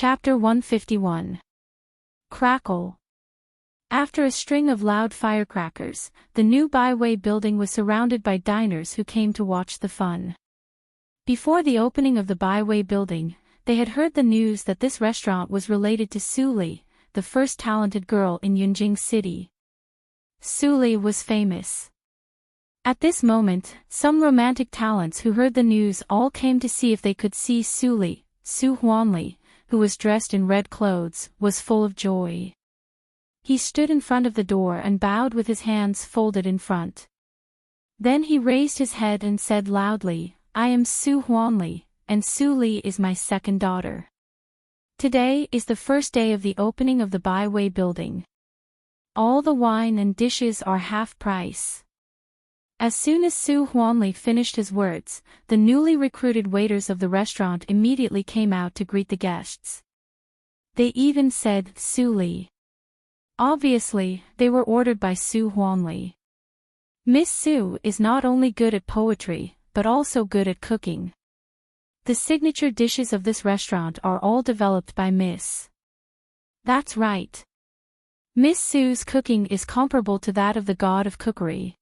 Chapter 151. Crackle. After a string of loud firecrackers, the new byway building was surrounded by diners who came to watch the fun. Before the opening of the byway building, they had heard the news that this restaurant was related to Suli, the first talented girl in Yunjing City. Suli was famous. At this moment, some romantic talents who heard the news all came to see if they could see Suli. Su Huanli, who was dressed in red clothes, was full of joy. He stood in front of the door and bowed with his hands folded in front. Then he raised his head and said loudly, "I am Su Huanli, and Su Li is my second daughter. Today is the first day of the opening of the byway building. All the wine and dishes are half price." As soon as Su Huanli finished his words, the newly recruited waiters of the restaurant immediately came out to greet the guests. They even said Su Li. Obviously, they were ordered by Su Huanli. Miss Su is not only good at poetry, but also good at cooking. The signature dishes of this restaurant are all developed by Miss. That's right. Miss Su's cooking is comparable to that of the god of cookery.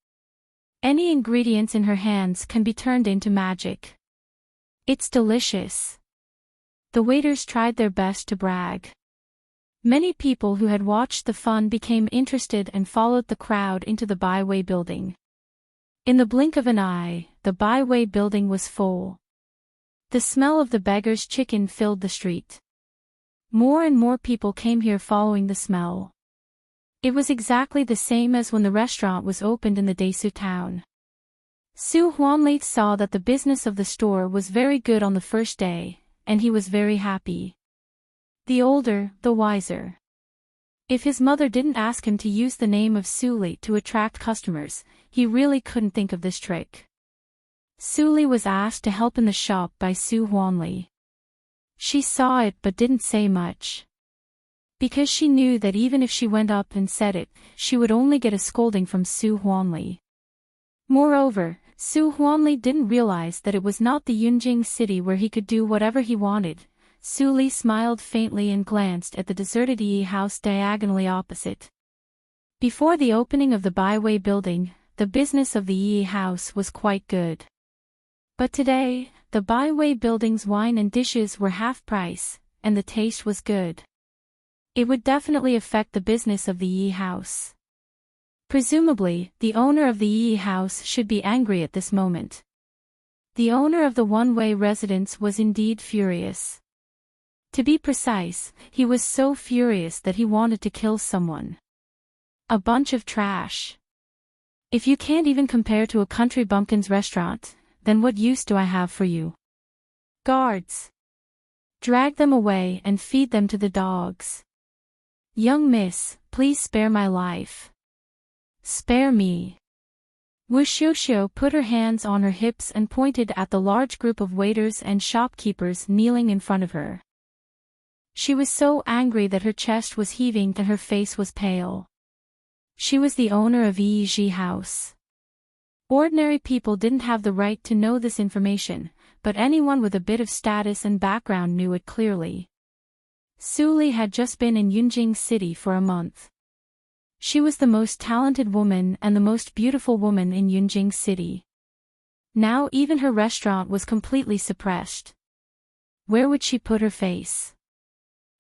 Any ingredients in her hands can be turned into magic. It's delicious. The waiters tried their best to brag. Many people who had watched the fun became interested and followed the crowd into the byway building. In the blink of an eye, the byway building was full. The smell of the beggar's chicken filled the street. More and more people came here following the smell. It was exactly the same as when the restaurant was opened in the Desu town. Su Huanli saw that the business of the store was very good on the first day, and he was very happy. The older, the wiser. If his mother didn't ask him to use the name of Suli to attract customers, he really couldn't think of this trick. Suli was asked to help in the shop by Su Huanli. She saw it but didn't say much. Because she knew that even if she went up and said it, she would only get a scolding from Su Huanli. Moreover, Su Huanli didn't realize that it was not the Yunjing city where he could do whatever he wanted. Su Li smiled faintly and glanced at the deserted Yi house diagonally opposite. Before the opening of the byway building, the business of the Yi house was quite good. But today, the byway building's wine and dishes were half price, and the taste was good. It would definitely affect the business of the Yi house. Presumably, the owner of the Yi house should be angry at this moment. The owner of the one-way residence was indeed furious. To be precise, he was so furious that he wanted to kill someone. A bunch of trash. If you can't even compare to a country bumpkin's restaurant, then what use do I have for you? Guards! Drag them away and feed them to the dogs. Young miss, please spare my life. Spare me. Wu Xiuxiu put her hands on her hips and pointed at the large group of waiters and shopkeepers kneeling in front of her. She was so angry that her chest was heaving and her face was pale. She was the owner of Yi Ji House. Ordinary people didn't have the right to know this information, but anyone with a bit of status and background knew it clearly. Su Li had just been in Yunjing City for a month. She was the most talented woman and the most beautiful woman in Yunjing City. Now even her restaurant was completely suppressed. Where would she put her face?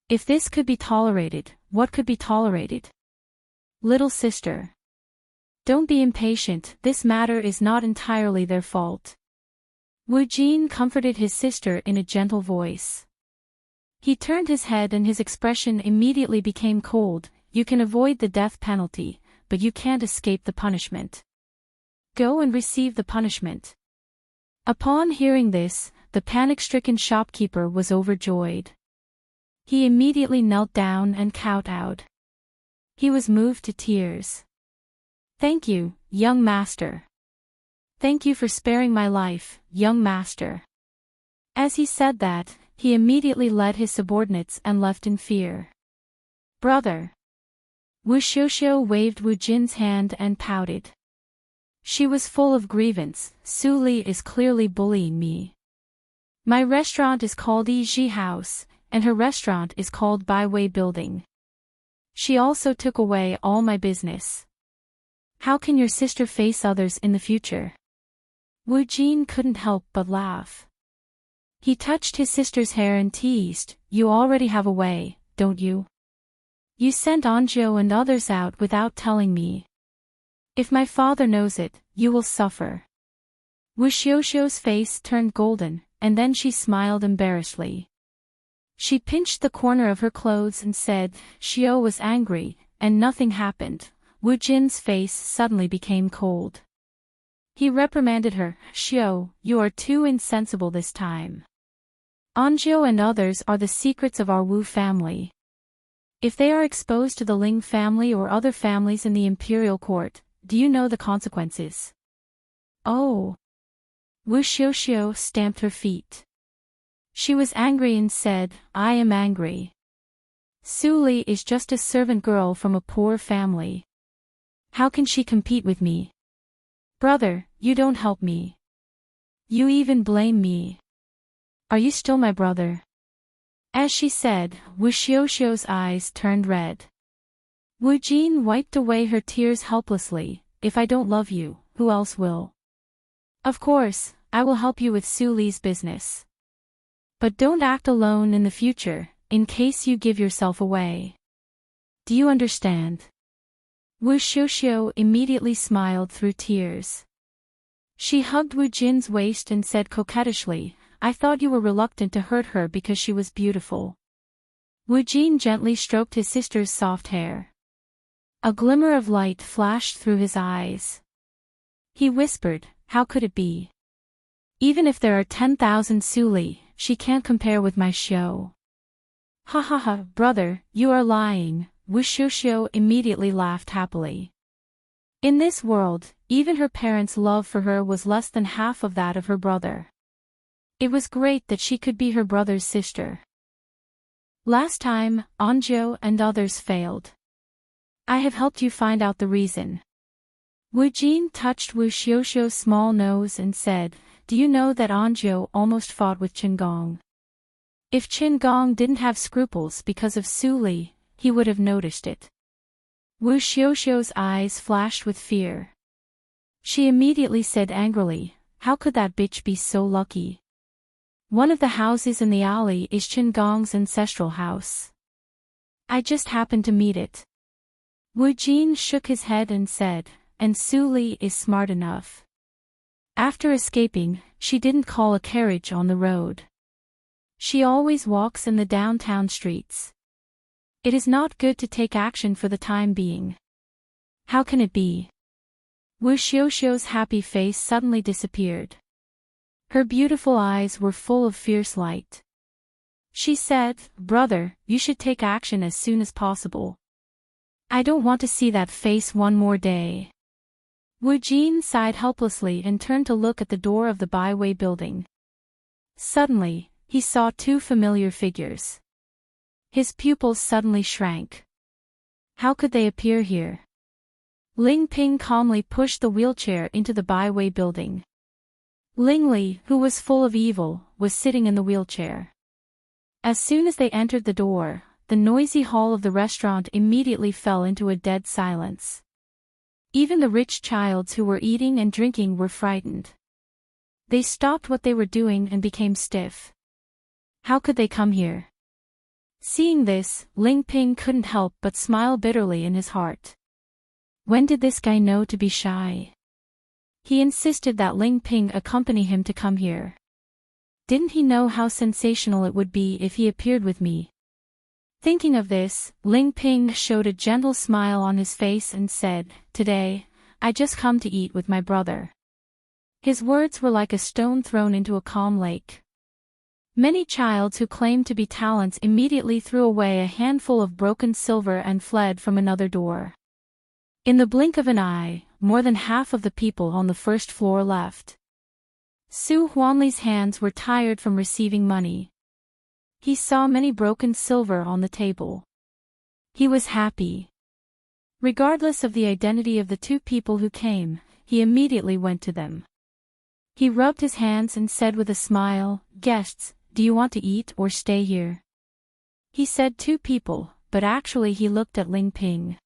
If this could be tolerated, what could be tolerated? Little sister. Don't be impatient, this matter is not entirely their fault. Wu Jin comforted his sister in a gentle voice. He turned his head and his expression immediately became cold. You can avoid the death penalty, but you can't escape the punishment. Go and receive the punishment. Upon hearing this, the panic-stricken shopkeeper was overjoyed. He immediately knelt down and kowtowed. He was moved to tears. Thank you, young master. Thank you for sparing my life, young master. As he said that, he immediately led his subordinates and left in fear. Brother. Wu Xiuxiu waved Wu Jin's hand and pouted. She was full of grievance. Su Li is clearly bullying me. My restaurant is called Yi Ji House, and her restaurant is called Byway Building. She also took away all my business. How can your sister face others in the future? Wu Jin couldn't help but laugh. He touched his sister's hair and teased, "You already have a way, don't you? You sent Anjo and others out without telling me. If my father knows it, you will suffer." Wu Xiuxiu's face turned golden, and then she smiled embarrassedly. She pinched the corner of her clothes and said, "Xiu was angry, and nothing happened." Wu Jin's face suddenly became cold. He reprimanded her, "Xiu, you are too insensible this time. Anjo and others are the secrets of our Wu family. If they are exposed to the Ling family or other families in the imperial court, do you know the consequences?" "Oh." Wu Xiuxiu stamped her feet. She was angry and said, "I am angry. Su Li is just a servant girl from a poor family. How can she compete with me? Brother, you don't help me. You even blame me. Are you still my brother?" As she said, Wu Xiuxiu's eyes turned red. Wu Jin wiped away her tears helplessly. "If I don't love you, who else will? Of course, I will help you with Su Li's business. But don't act alone in the future, in case you give yourself away. Do you understand?" Wu Xiuxiu immediately smiled through tears. She hugged Wu Jin's waist and said coquettishly, "I thought you were reluctant to hurt her because she was beautiful." Wu Jin gently stroked his sister's soft hair. A glimmer of light flashed through his eyes. He whispered, "How could it be? Even if there are 10,000 Su Li, she can't compare with my Xiu." "Ha ha ha, brother, you are lying." Wu Xiuxiu immediately laughed happily. In this world, even her parents' love for her was less than half of that of her brother. It was great that she could be her brother's sister. Last time, Anjo and others failed. I have helped you find out the reason. Wu Jin touched Wu Xiuxiu's small nose and said, "Do you know that Anjo almost fought with Qingong? If Qingong didn't have scruples because of Su Li, he would have noticed it." Wu Xiuxiu's eyes flashed with fear. She immediately said angrily, "How could that bitch be so lucky? One of the houses in the alley is Qingong's ancestral house. I just happened to meet it." Wu Jin shook his head and said, "And Su Li is smart enough. After escaping, she didn't call a carriage on the road. She always walks in the downtown streets. It is not good to take action for the time being. How can it be?" Wu Xiuxiu's happy face suddenly disappeared. Her beautiful eyes were full of fierce light. She said, "Brother, you should take action as soon as possible. I don't want to see that face one more day." Wu Jin sighed helplessly and turned to look at the door of the Byway building. Suddenly, he saw two familiar figures. His pupils suddenly shrank. How could they appear here? Ling Ping calmly pushed the wheelchair into the Byway building. Ling Li, who was full of evil, was sitting in the wheelchair. As soon as they entered the door, the noisy hall of the restaurant immediately fell into a dead silence. Even the rich childs who were eating and drinking were frightened. They stopped what they were doing and became stiff. How could they come here? Seeing this, Ling Ping couldn't help but smile bitterly in his heart. When did this guy know to be shy? He insisted that Ling Ping accompany him to come here. Didn't he know how sensational it would be if he appeared with me? Thinking of this, Ling Ping showed a gentle smile on his face and said, "Today, I just come to eat with my brother." His words were like a stone thrown into a calm lake. Many childs who claimed to be talents immediately threw away a handful of broken silver and fled from another door. In the blink of an eye, more than half of the people on the first floor left. Su Huanli's hands were tired from receiving money. He saw many broken silver on the table. He was happy. Regardless of the identity of the two people who came, he immediately went to them. He rubbed his hands and said with a smile, "Guests, do you want to eat or stay here?" He said 2 people, but actually he looked at Ling Ping.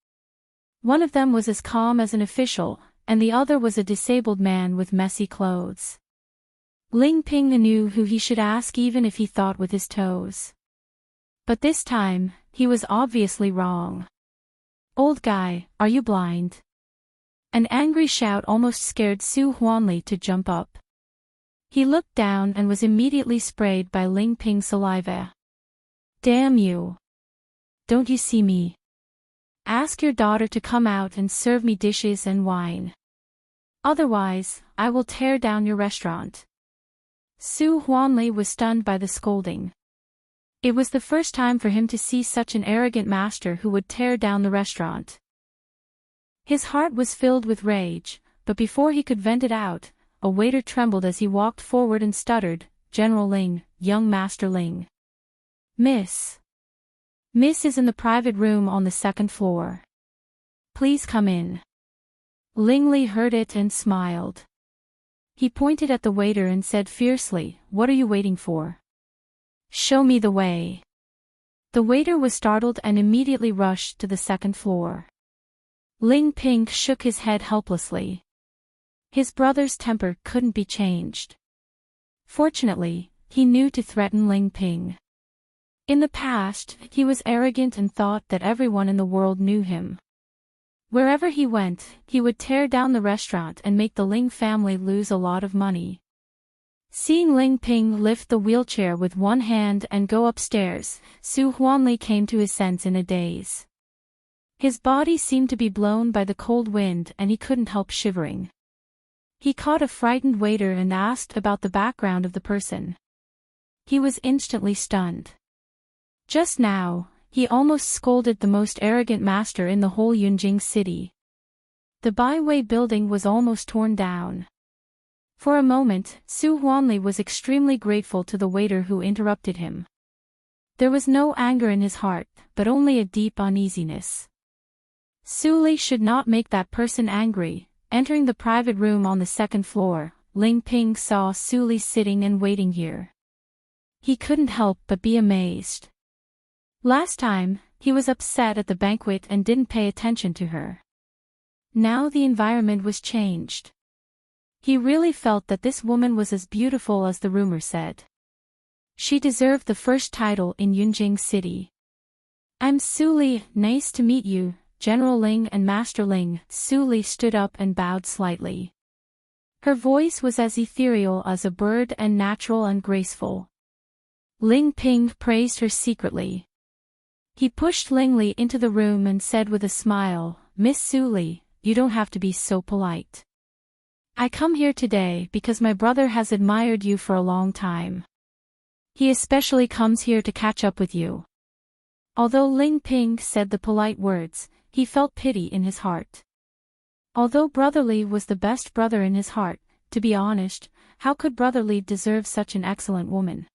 One of them was as calm as an official, and the other was a disabled man with messy clothes. Ling Ping knew who he should ask even if he thought with his toes. But this time, he was obviously wrong. "Old guy, are you blind?" An angry shout almost scared Su Huanli to jump up. He looked down and was immediately sprayed by Ling Ping's saliva. "Damn you! Don't you see me? Ask your daughter to come out and serve me dishes and wine. Otherwise, I will tear down your restaurant." Su Huanli was stunned by the scolding. It was the first time for him to see such an arrogant master who would tear down the restaurant. His heart was filled with rage, but before he could vent it out, a waiter trembled as he walked forward and stuttered, "General Ling, young Master Ling. Miss is in the private room on the 2nd floor. Please come in." Ling Li heard it and smiled. He pointed at the waiter and said fiercely, "What are you waiting for? Show me the way." The waiter was startled and immediately rushed to the 2nd floor. Ling Ping shook his head helplessly. His brother's temper couldn't be changed. Fortunately, he knew to threaten Ling Ping. In the past, he was arrogant and thought that everyone in the world knew him. Wherever he went, he would tear down the restaurant and make the Ling family lose a lot of money. Seeing Ling Ping lift the wheelchair with one hand and go upstairs, Su Huanli came to his sense in a daze. His body seemed to be blown by the cold wind and he couldn't help shivering. He caught a frightened waiter and asked about the background of the person. He was instantly stunned. Just now, he almost scolded the most arrogant master in the whole Yunjing city. The byway building was almost torn down. For a moment, Su Huanli was extremely grateful to the waiter who interrupted him. There was no anger in his heart, but only a deep uneasiness. Su Li should not make that person angry. Entering the private room on the 2nd floor, Ling Ping saw Su Li sitting and waiting here. He couldn't help but be amazed. Last time, he was upset at the banquet and didn't pay attention to her. Now the environment was changed. He really felt that this woman was as beautiful as the rumor said. She deserved the first title in Yunjing City. "I'm Su Li, nice to meet you, General Ling and Master Ling." Su Li stood up and bowed slightly. Her voice was as ethereal as a bird and natural and graceful. Ling Ping praised her secretly. He pushed Ling Li into the room and said with a smile, "Miss Su Li, you don't have to be so polite. I come here today because my brother has admired you for a long time. He especially comes here to catch up with you." Although Ling Ping said the polite words, he felt pity in his heart. Although Brother Li was the best brother in his heart, to be honest, how could Brother Li deserve such an excellent woman?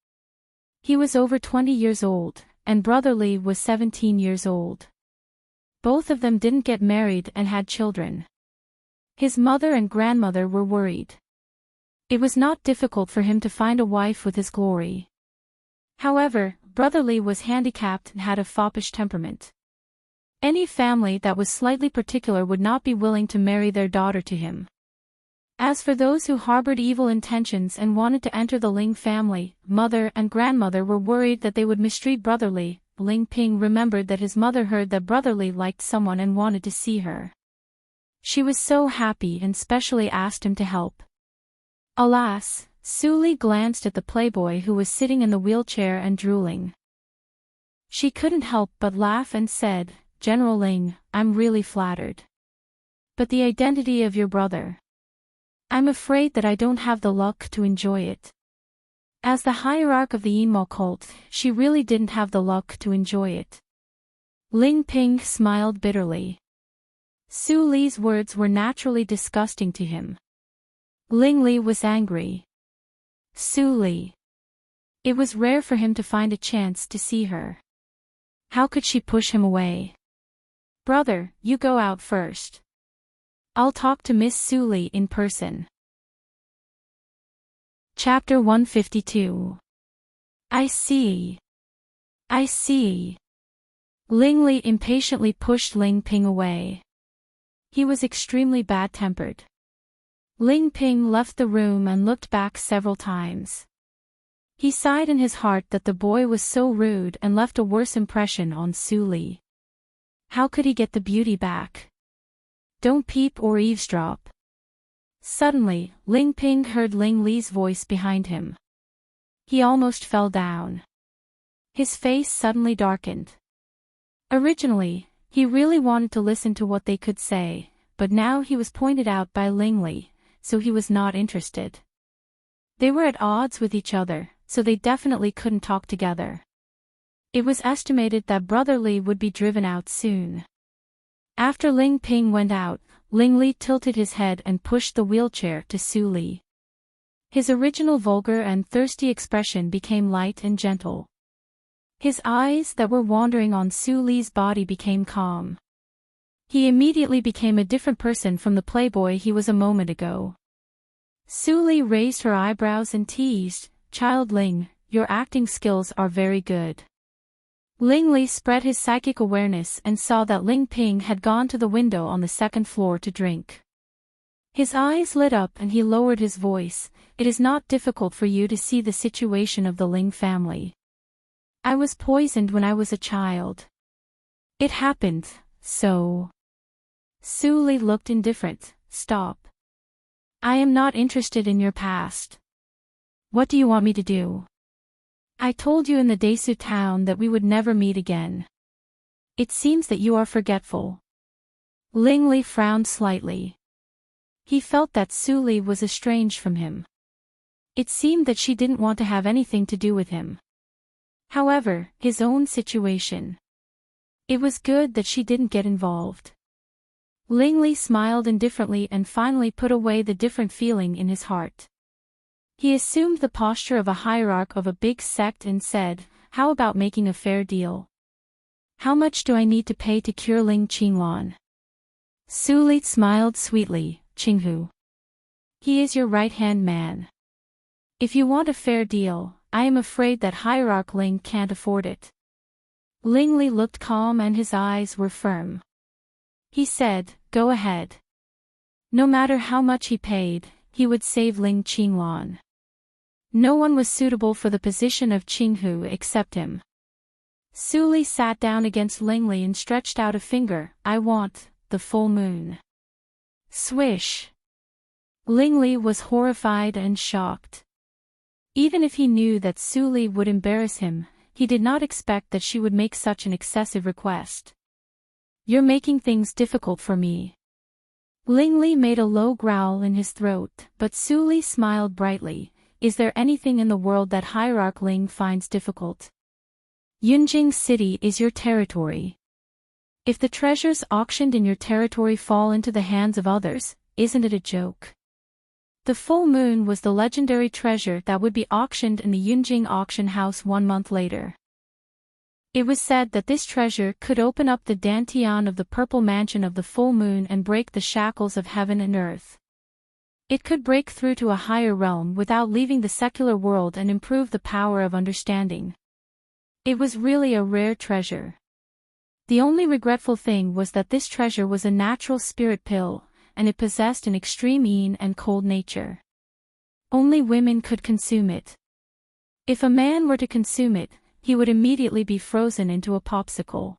He was over 20 years old, and Brother Li was 17 years old. Both of them didn't get married and had children. His mother and grandmother were worried. It was not difficult for him to find a wife with his glory. However, Brother Li was handicapped and had a foppish temperament. Any family that was slightly particular would not be willing to marry their daughter to him. As for those who harbored evil intentions and wanted to enter the Ling family, mother and grandmother were worried that they would mistreat Brother Li. Ling Ping remembered that his mother heard that Brother Li liked someone and wanted to see her. She was so happy and specially asked him to help. Alas, Su Li glanced at the playboy who was sitting in the wheelchair and drooling. She couldn't help but laugh and said, "General Ling, I'm really flattered. But the identity of your brother? I'm afraid that I don't have the luck to enjoy it." As the hierarch of the Yinmo cult, she really didn't have the luck to enjoy it. Ling Ping smiled bitterly. Su Li's words were naturally disgusting to him. Ling Li was angry. Su Li. It was rare for him to find a chance to see her. How could she push him away? "Brother, you go out first. I'll talk to Miss Su Li in person." Chapter 152. I see. I see. Ling Li impatiently pushed Ling Ping away. He was extremely bad-tempered. Ling Ping left the room and looked back several times. He sighed in his heart that the boy was so rude and left a worse impression on Su Li. How could he get the beauty back? Don't peep or eavesdrop. Suddenly, Ling Ping heard Ling Li's voice behind him. He almost fell down. His face suddenly darkened. Originally, he really wanted to listen to what they could say, but now he was pointed out by Ling Li, so he was not interested. They were at odds with each other, so they definitely couldn't talk together. It was estimated that Brother Li would be driven out soon. After Ling Ping went out, Ling Li tilted his head and pushed the wheelchair to Su Li. His original vulgar and thirsty expression became light and gentle. His eyes that were wandering on Su Li's body became calm. He immediately became a different person from the playboy he was a moment ago. Su Li raised her eyebrows and teased, "Child Ling, your acting skills are very good." Ling Li spread his psychic awareness and saw that Ling Ping had gone to the window on the second floor to drink. His eyes lit up and he lowered his voice, "It is not difficult for you to see the situation of the Ling family. I was poisoned when I was a child. It happened, so..." Su Li looked indifferent. "Stop. I am not interested in your past. What do you want me to do? I told you in the Desu town that we would never meet again. It seems that you are forgetful." Ling Li frowned slightly. He felt that Su Li was estranged from him. It seemed that she didn't want to have anything to do with him. However, his own situation. It was good that she didn't get involved. Ling Li smiled indifferently and finally put away the different feeling in his heart. He assumed the posture of a hierarch of a big sect and said, "How about making a fair deal? How much do I need to pay to cure Ling Qinglan?" Su Li smiled sweetly, "Qinghu. He is your right-hand man. If you want a fair deal, I am afraid that Hierarch Ling can't afford it." Ling Li looked calm and his eyes were firm. He said, "Go ahead." No matter how much he paid, he would save Ling Qinglan. No one was suitable for the position of Qinghu except him. Su Li sat down against Ling Li and stretched out a finger, "I want the full moon." Swish! Ling Li was horrified and shocked. Even if he knew that Su Li would embarrass him, he did not expect that she would make such an excessive request. "You're making things difficult for me." Ling Li made a low growl in his throat, but Su Li smiled brightly. "Is there anything in the world that Hierarch Ling finds difficult? Yunjing City is your territory. If the treasures auctioned in your territory fall into the hands of others, isn't it a joke?" The full moon was the legendary treasure that would be auctioned in the Yunjing auction house 1 month later. It was said that this treasure could open up the dantian of the purple mansion of the full moon and break the shackles of heaven and earth. It could break through to a higher realm without leaving the secular world and improve the power of understanding. It was really a rare treasure. The only regretful thing was that this treasure was a natural spirit pill, and it possessed an extreme yin and cold nature. Only women could consume it. If a man were to consume it, he would immediately be frozen into a popsicle.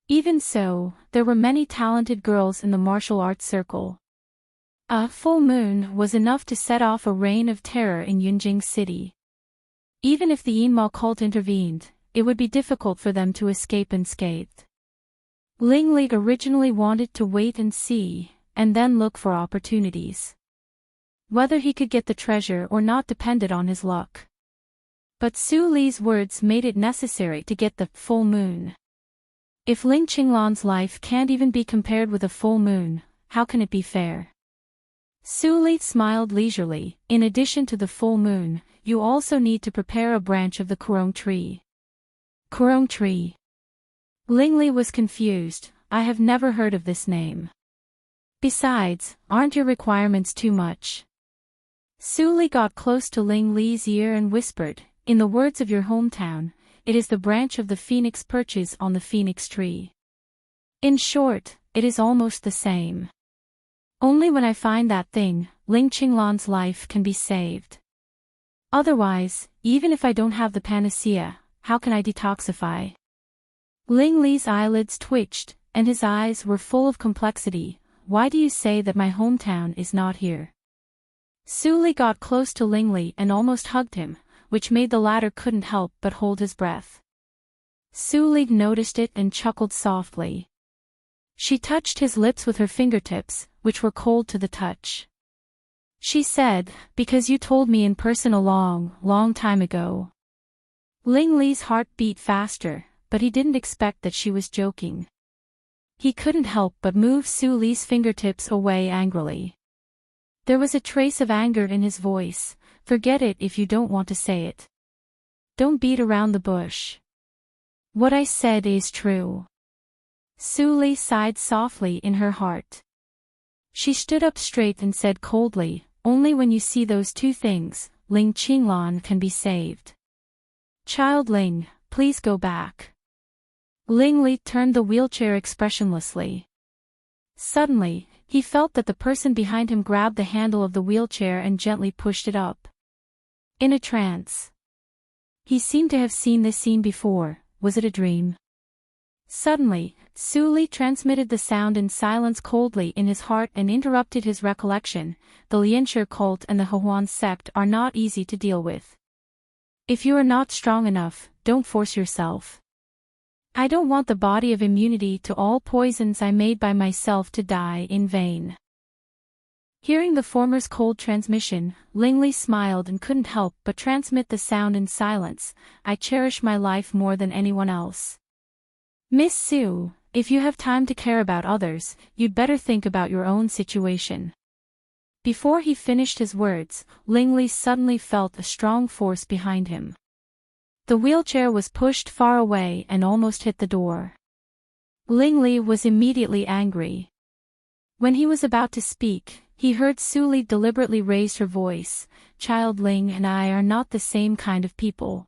Even so, there were many talented girls in the martial arts circle. A full moon was enough to set off a reign of terror in Yunjing City. Even if the Yinma cult intervened, it would be difficult for them to escape unscathed. Ling Li originally wanted to wait and see, and then look for opportunities. Whether he could get the treasure or not depended on his luck. But Su Li's words made it necessary to get the full moon. If Ling Qinglan's life can't even be compared with a full moon, how can it be fair? Su Li smiled leisurely. "In addition to the full moon, you also need to prepare a branch of the Kurong tree." Kurong tree? Ling Li was confused. "I have never heard of this name. Besides, aren't your requirements too much?" Su Li got close to Ling Li's ear and whispered, "In the words of your hometown, it is the branch of the phoenix perches on the phoenix tree. In short, it is almost the same. Only when I find that thing, Ling Qinglan's life can be saved. Otherwise, even if I don't have the panacea, how can I detoxify? Ling Li's eyelids twitched, and his eyes were full of complexity. Why do you say that my hometown is not here? Su Li got close to Ling Li and almost hugged him, which made the latter couldn't help but hold his breath. Su Li noticed it and chuckled softly. She touched his lips with her fingertips, which were cold to the touch. She said, because you told me in person a long, long time ago. Ling Li's heart beat faster, but he didn't expect that she was joking. He couldn't help but move Su Li's fingertips away angrily. There was a trace of anger in his voice. Forget it if you don't want to say it. Don't beat around the bush. What I said is true. Su Li sighed softly in her heart. She stood up straight and said coldly, only when you see those two things, Ling Qinglan can be saved. Child Ling, please go back. Ling Li turned the wheelchair expressionlessly. Suddenly, he felt that the person behind him grabbed the handle of the wheelchair and gently pushed it up. In a trance. He seemed to have seen this scene before. Was it a dream? Suddenly, Su Li transmitted the sound in silence coldly in his heart and interrupted his recollection. The Lianshi cult and the Hehuan sect are not easy to deal with. If you are not strong enough, don't force yourself. I don't want the body of immunity to all poisons I made by myself to die in vain. Hearing the former's cold transmission, Ling Li smiled and couldn't help but transmit the sound in silence. I cherish my life more than anyone else. Miss Su, if you have time to care about others, you'd better think about your own situation. Before he finished his words, Ling Li suddenly felt a strong force behind him. The wheelchair was pushed far away and almost hit the door. Ling Li was immediately angry. When he was about to speak, he heard Su Li deliberately raise her voice. Child Ling and I are not the same kind of people.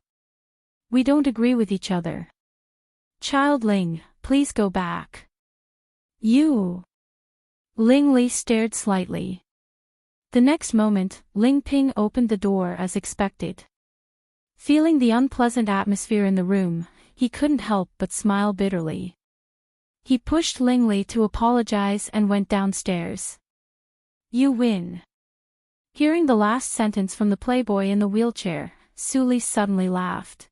We don't agree with each other. Child Ling, please go back. You. Ling Li stared slightly. The next moment, Ling Ping opened the door as expected. Feeling the unpleasant atmosphere in the room, he couldn't help but smile bitterly. He pushed Ling Li to apologize and went downstairs. You win. Hearing the last sentence from the playboy in the wheelchair, Su Li suddenly laughed.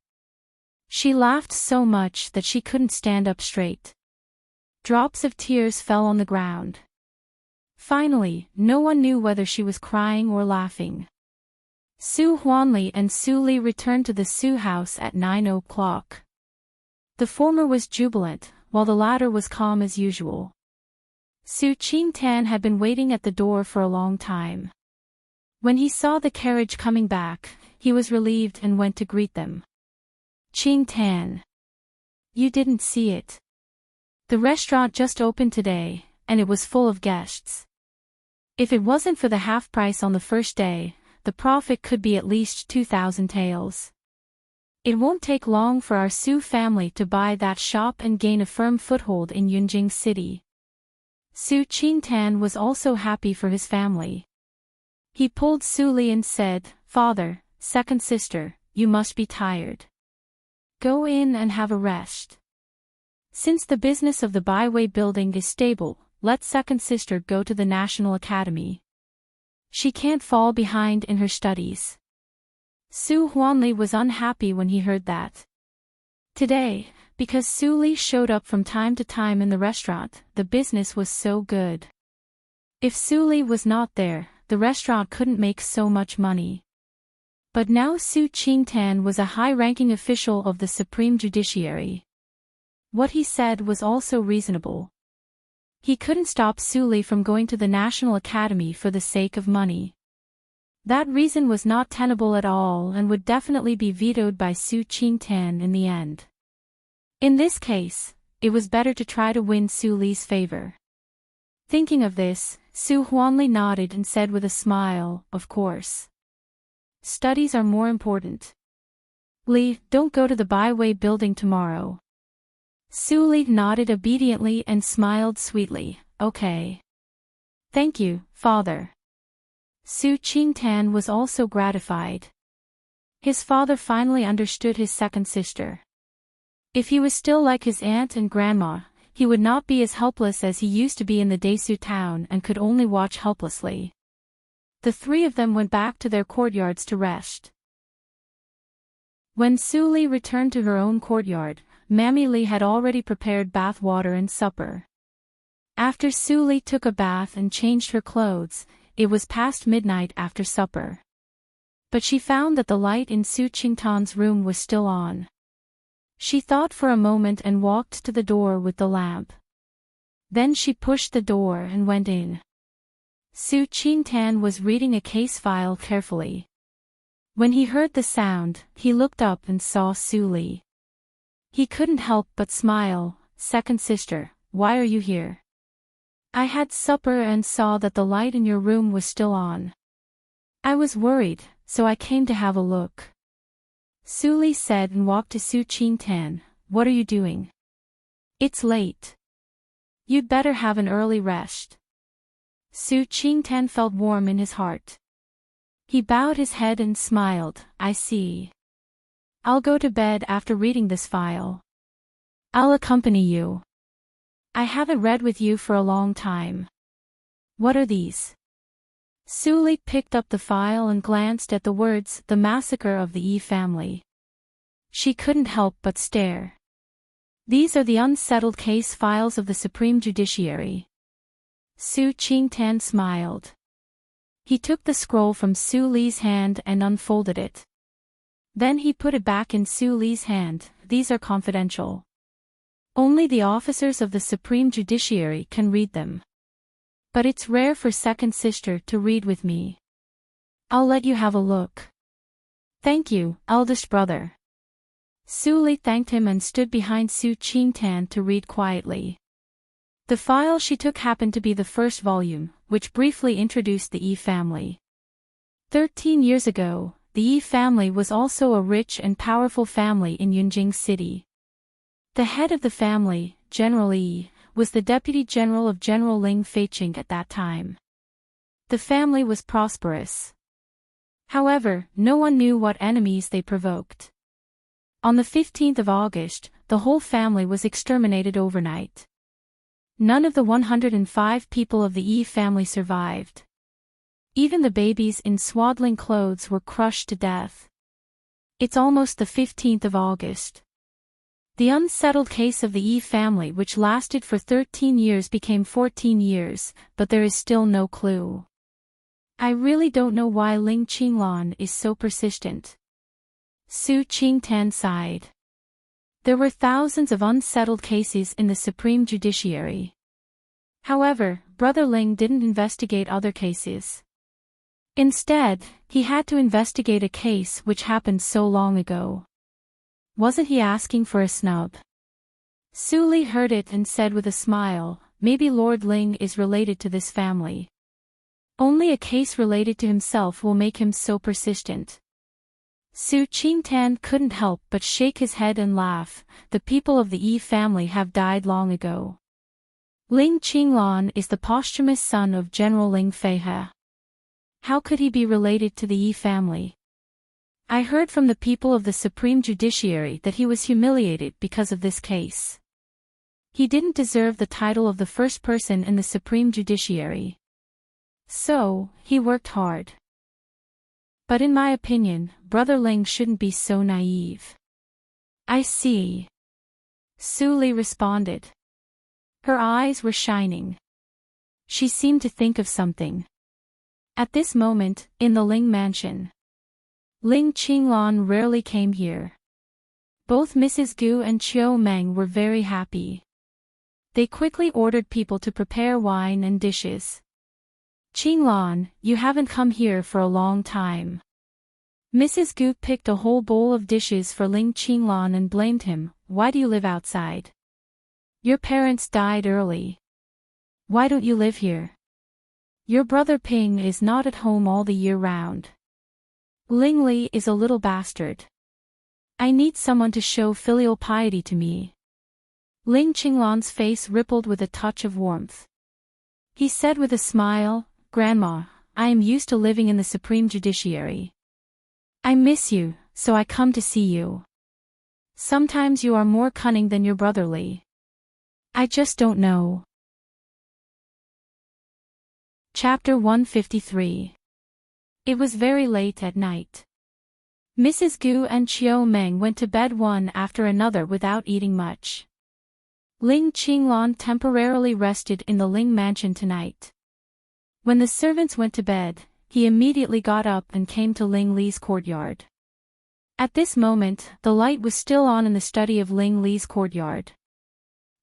She laughed so much that she couldn't stand up straight. Drops of tears fell on the ground. Finally, no one knew whether she was crying or laughing. Su Huanli and Su Li returned to the Su house at 9 o'clock. The former was jubilant, while the latter was calm as usual. Su Qingtan had been waiting at the door for a long time. When he saw the carriage coming back, he was relieved and went to greet them. Qingtan. You didn't see it. The restaurant just opened today, and it was full of guests. If it wasn't for the half price on the first day, the profit could be at least 2,000 taels. It won't take long for our Su family to buy that shop and gain a firm foothold in Yunjing City. Su Qingtan was also happy for his family. He pulled Su Li and said, Father, second sister, you must be tired. Go in and have a rest. Since the business of the Byway building is stable, let second sister go to the National Academy. She can't fall behind in her studies. Su Huanli was unhappy when he heard that. Today, because Su Li showed up from time to time in the restaurant, the business was so good. If Su Li was not there, the restaurant couldn't make so much money. But now Su Qingtan was a high-ranking official of the Supreme Judiciary. What he said was also reasonable. He couldn't stop Su Li from going to the National Academy for the sake of money. That reason was not tenable at all and would definitely be vetoed by Su Qingtan in the end. In this case, it was better to try to win Su Li's favor. Thinking of this, Su Huanli nodded and said with a smile, of course. Studies are more important. Li, don't go to the byway building tomorrow. Su Li nodded obediently and smiled sweetly. Okay. Thank you, father. Su Qingtan was also gratified. His father finally understood his second sister. If he was still like his aunt and grandma, he would not be as helpless as he used to be in the Desu town and could only watch helplessly. The three of them went back to their courtyards to rest. When Su Li returned to her own courtyard, Mammy Li had already prepared bath water and supper. After Su Li took a bath and changed her clothes, it was past midnight after supper. But she found that the light in Su Qingtan's room was still on. She thought for a moment and walked to the door with the lamp. Then she pushed the door and went in. Su Qingtan was reading a case file carefully. When he heard the sound, he looked up and saw Su Li. He couldn't help but smile. Second sister, why are you here? I had supper and saw that the light in your room was still on. I was worried, so I came to have a look. Su Li said and walked to Su Qingtan. What are you doing? It's late. You'd better have an early rest. Su Qingtan felt warm in his heart. He bowed his head and smiled. I see. I'll go to bed after reading this file. I'll accompany you. I haven't read with you for a long time. What are these? Su Li picked up the file and glanced at the words, The Massacre of the Yi Family. She couldn't help but stare. These are the unsettled case files of the Supreme Judiciary. Su Qingtan smiled. He took the scroll from Su Li's hand and unfolded it. Then he put it back in Su Li's hand. These are confidential. Only the officers of the Supreme Judiciary can read them. But it's rare for second sister to read with me. I'll let you have a look. Thank you, eldest brother. Su Li thanked him and stood behind Su Qingtan to read quietly. The file she took happened to be the first volume, which briefly introduced the Yi family. 13 years ago, the Yi family was also a rich and powerful family in Yunjing City. The head of the family, General Yi, was the Deputy General of General Ling Feiqing at that time. The family was prosperous. However, no one knew what enemies they provoked. On the 15th of August, the whole family was exterminated overnight. None of the 105 people of the Yi family survived. Even the babies in swaddling clothes were crushed to death. It's almost the 15th of August. The unsettled case of the Yi family which lasted for 13 years became 14 years, but there is still no clue. I really don't know why Ling Qinglan is so persistent. Su Qingtan sighed. There were thousands of unsettled cases in the Supreme Judiciary. However, Brother Ling didn't investigate other cases. Instead, he had to investigate a case which happened so long ago. Wasn't he asking for a snub? Su Li heard it and said with a smile, maybe Lord Ling is related to this family. Only a case related to himself will make him so persistent. Su Qingtan couldn't help but shake his head and laugh. The people of the Yi family have died long ago. Ling Qinglan is the posthumous son of General Ling Feihe. How could he be related to the Yi family? I heard from the people of the Supreme Judiciary that he was humiliated because of this case. He didn't deserve the title of the first person in the Supreme Judiciary. So, he worked hard. But in my opinion, Brother Ling shouldn't be so naive. I see. Su Li responded. Her eyes were shining. She seemed to think of something. At this moment, in the Ling mansion, Ling Qinglan rarely came here. Both Mrs. Gu and Chiu Meng were very happy. They quickly ordered people to prepare wine and dishes. Qinglan, you haven't come here for a long time. Mrs. Gu picked a whole bowl of dishes for Ling Qinglan and blamed him. Why do you live outside? Your parents died early. Why don't you live here? Your brother Ping is not at home all the year round. Ling Li is a little bastard. I need someone to show filial piety to me. Ling Qinglan's face rippled with a touch of warmth. He said with a smile, Grandma, I am used to living in the Supreme Judiciary. I miss you, so I come to see you. Sometimes you are more cunning than your brother Li. I just don't know. Chapter 153. It was very late at night. Mrs. Gu and Chiu Meng went to bed one after another without eating much. Ling Qinglan temporarily rested in the Ling mansion tonight. When the servants went to bed, he immediately got up and came to Ling Li's courtyard. At this moment, the light was still on in the study of Ling Li's courtyard.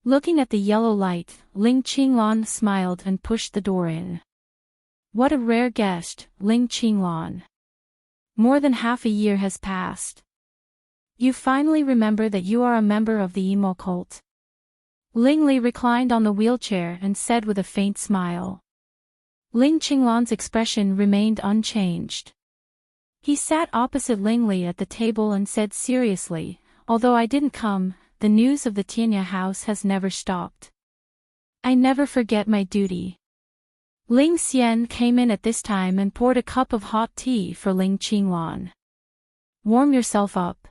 Looking at the yellow light, Ling Qinglan smiled and pushed the door in. What a rare guest, Ling Qinglan. More than half a year has passed. You finally remember that you are a member of the emo cult. Ling Li reclined on the wheelchair and said with a faint smile. Ling Qinglan's expression remained unchanged. He sat opposite Ling Li at the table and said seriously, although I didn't come, the news of the Tianya house has never stopped. I never forget my duty. Ling Xian came in at this time and poured a cup of hot tea for Ling Qinglan. Warm yourself up.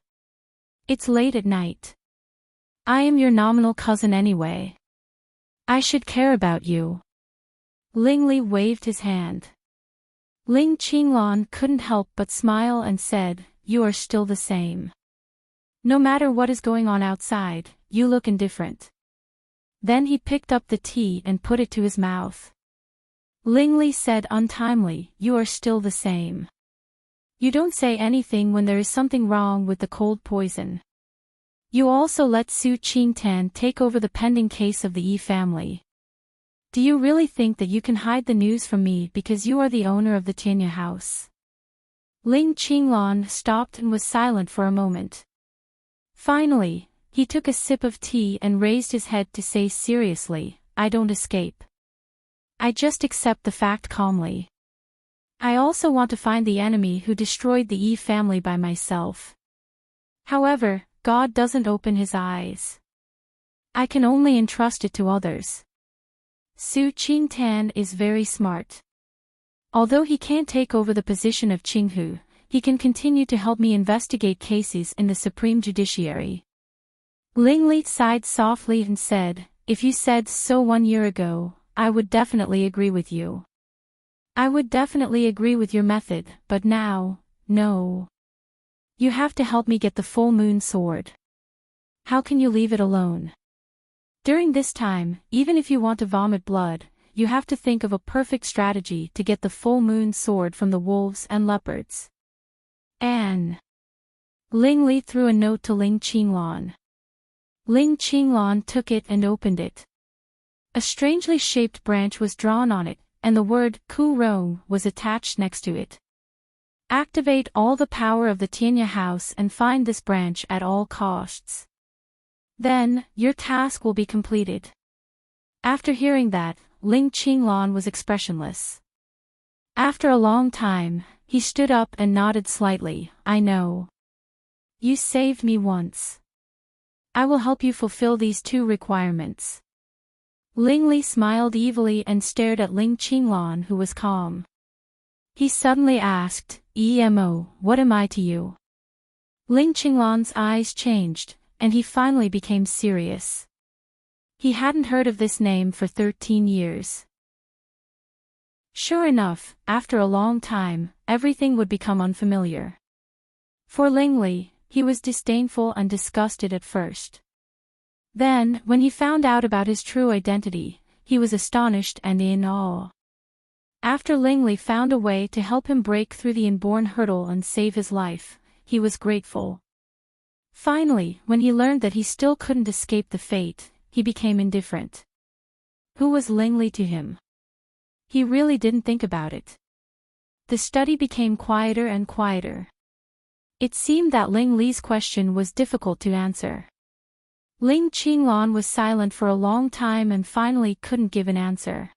It's late at night. I am your nominal cousin anyway. I should care about you. Ling Li waved his hand. Ling Qinglan couldn't help but smile and said, You are still the same. No matter what is going on outside, you look indifferent. Then he picked up the tea and put it to his mouth. Ling Li said untimely, You are still the same. You don't say anything when there is something wrong with the cold poison. You also let Su Qingtan take over the pending case of the Yi family. Do you really think that you can hide the news from me because you are the owner of the Tianya house? Ling Qinglan stopped and was silent for a moment. Finally, he took a sip of tea and raised his head to say seriously, I don't escape. I just accept the fact calmly. I also want to find the enemy who destroyed the Yi family by myself. However, God doesn't open his eyes. I can only entrust it to others. Su Qingtan is very smart. Although he can't take over the position of Qinghu, he can continue to help me investigate cases in the Supreme Judiciary. Ling Li sighed softly and said, If you said so 1 year ago, I would definitely agree with you. I would definitely agree with your method, but now, no. You have to help me get the full moon sword. How can you leave it alone? During this time, even if you want to vomit blood, you have to think of a perfect strategy to get the full moon sword from the wolves and leopards. Anne. Ling Li threw a note to Ling Qinglan. Ling Qinglan took it and opened it. A strangely shaped branch was drawn on it, and the word Ku Rong was attached next to it. Activate all the power of the Tianya house and find this branch at all costs. Then, your task will be completed. After hearing that, Ling Qinglan was expressionless. After a long time, he stood up and nodded slightly, I know. You saved me once. I will help you fulfill these 2 requirements. Ling Li smiled evilly and stared at Ling Qinglan, who was calm. He suddenly asked, Emo, what am I to you? Ling Qinglan's eyes changed, and he finally became serious. He hadn't heard of this name for 13 years. Sure enough, after a long time, everything would become unfamiliar. For Ling Li, he was disdainful and disgusted at first. Then, when he found out about his true identity, he was astonished and in awe. After Ling Li found a way to help him break through the inborn hurdle and save his life, he was grateful. Finally, when he learned that he still couldn't escape the fate, he became indifferent. Who was Ling Li to him? He really didn't think about it. The study became quieter and quieter. It seemed that Ling Li's question was difficult to answer. Ling Qinglan was silent for a long time and finally couldn't give an answer.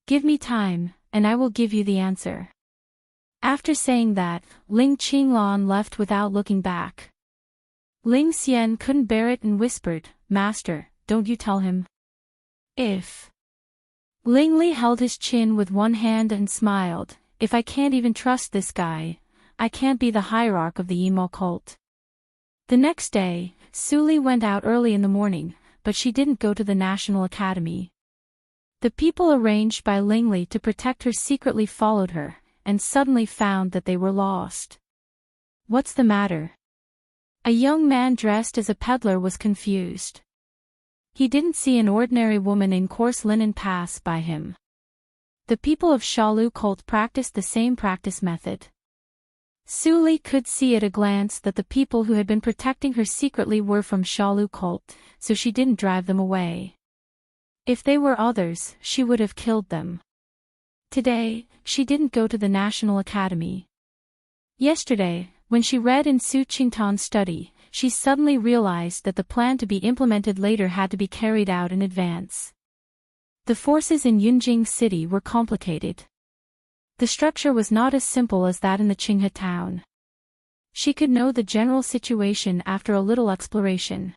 Give me time, and I will give you the answer. After saying that, Ling Qinglan left without looking back. Ling Xian couldn't bear it and whispered, "Master, don't you tell him." If. Ling Li held his chin with one hand and smiled, "If I can't even trust this guy, I can't be the hierarch of the emo cult." The next day, Su Li went out early in the morning, but she didn't go to the National Academy. The people arranged by Ling Li to protect her secretly followed her, and suddenly found that they were lost. "What's the matter?" A young man dressed as a peddler was confused. He didn't see an ordinary woman in coarse linen pass by him. The people of Shalu cult practiced the same practice method. Su Li could see at a glance that the people who had been protecting her secretly were from Shalu cult, so she didn't drive them away. If they were others, she would have killed them. Today, she didn't go to the National Academy. Yesterday, when she read in Su Qingtan's study, she suddenly realized that the plan to be implemented later had to be carried out in advance. The forces in Yunjing City were complicated. The structure was not as simple as that in the Qinghe town. She could know the general situation after a little exploration.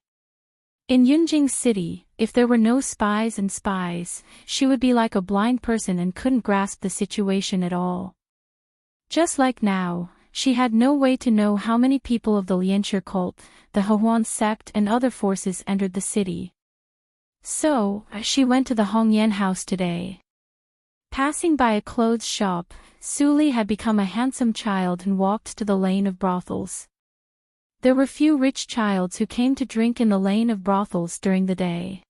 In Yunjing City, if there were no spies, she would be like a blind person and couldn't grasp the situation at all. Just like now, she had no way to know how many people of the Lianxue cult, the Hehuan sect and other forces entered the city. So, she went to the Hongyan house today. Passing by a clothes shop, Su Li had become a handsome child and walked to the lane of brothels. There were few rich childs who came to drink in the lane of brothels during the day.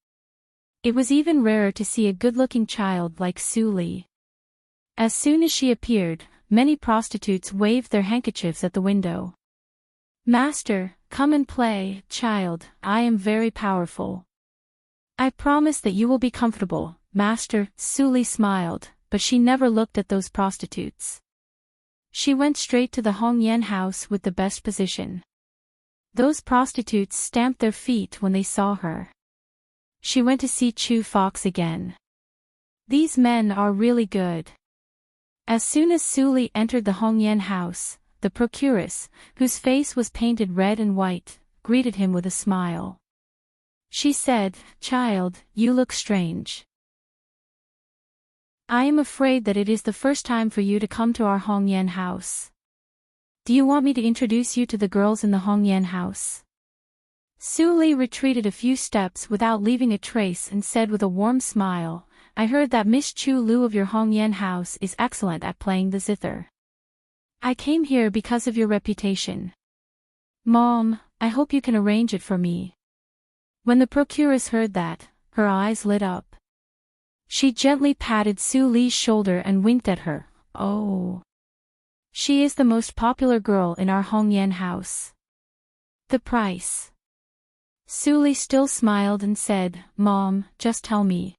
It was even rarer to see a good-looking child like Su Li. As soon as she appeared, many prostitutes waved their handkerchiefs at the window. "Master, come and play, child, I am very powerful. I promise that you will be comfortable, master." Su Li smiled, but she never looked at those prostitutes. She went straight to the Hongyan house with the best position. Those prostitutes stamped their feet when they saw her. She went to see Chu Fox again. These men are really good. As soon as Su Li entered the Hongyan house, the procuress, whose face was painted red and white, greeted him with a smile. She said, "Child, you look strange. I am afraid that it is the first time for you to come to our Hongyan house. Do you want me to introduce you to the girls in the Hongyan house?" Su Li retreated a few steps without leaving a trace and said with a warm smile, "I heard that Miss Chu Lu of your Hongyan house is excellent at playing the zither. I came here because of your reputation. Mom, I hope you can arrange it for me." When the procuress heard that, her eyes lit up. She gently patted Su Li's shoulder and winked at her. "Oh. She is the most popular girl in our Hongyan house." "The price?" Su Li still smiled and said, "Mom, just tell me."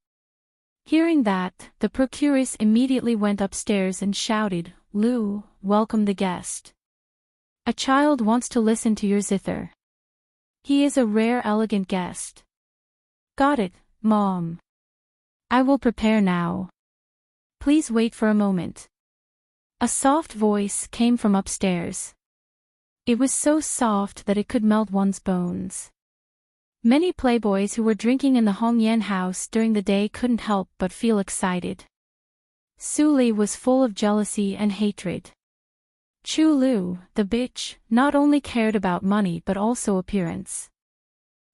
Hearing that, the procuress immediately went upstairs and shouted, "Lu, welcome the guest. A child wants to listen to your zither. He is a rare elegant guest." "Got it, Mom. I will prepare now. Please wait for a moment." A soft voice came from upstairs. It was so soft that it could melt one's bones. Many playboys who were drinking in the Hongyan house during the day couldn't help but feel excited. Su Li was full of jealousy and hatred. Chu Lu, the bitch, not only cared about money but also appearance.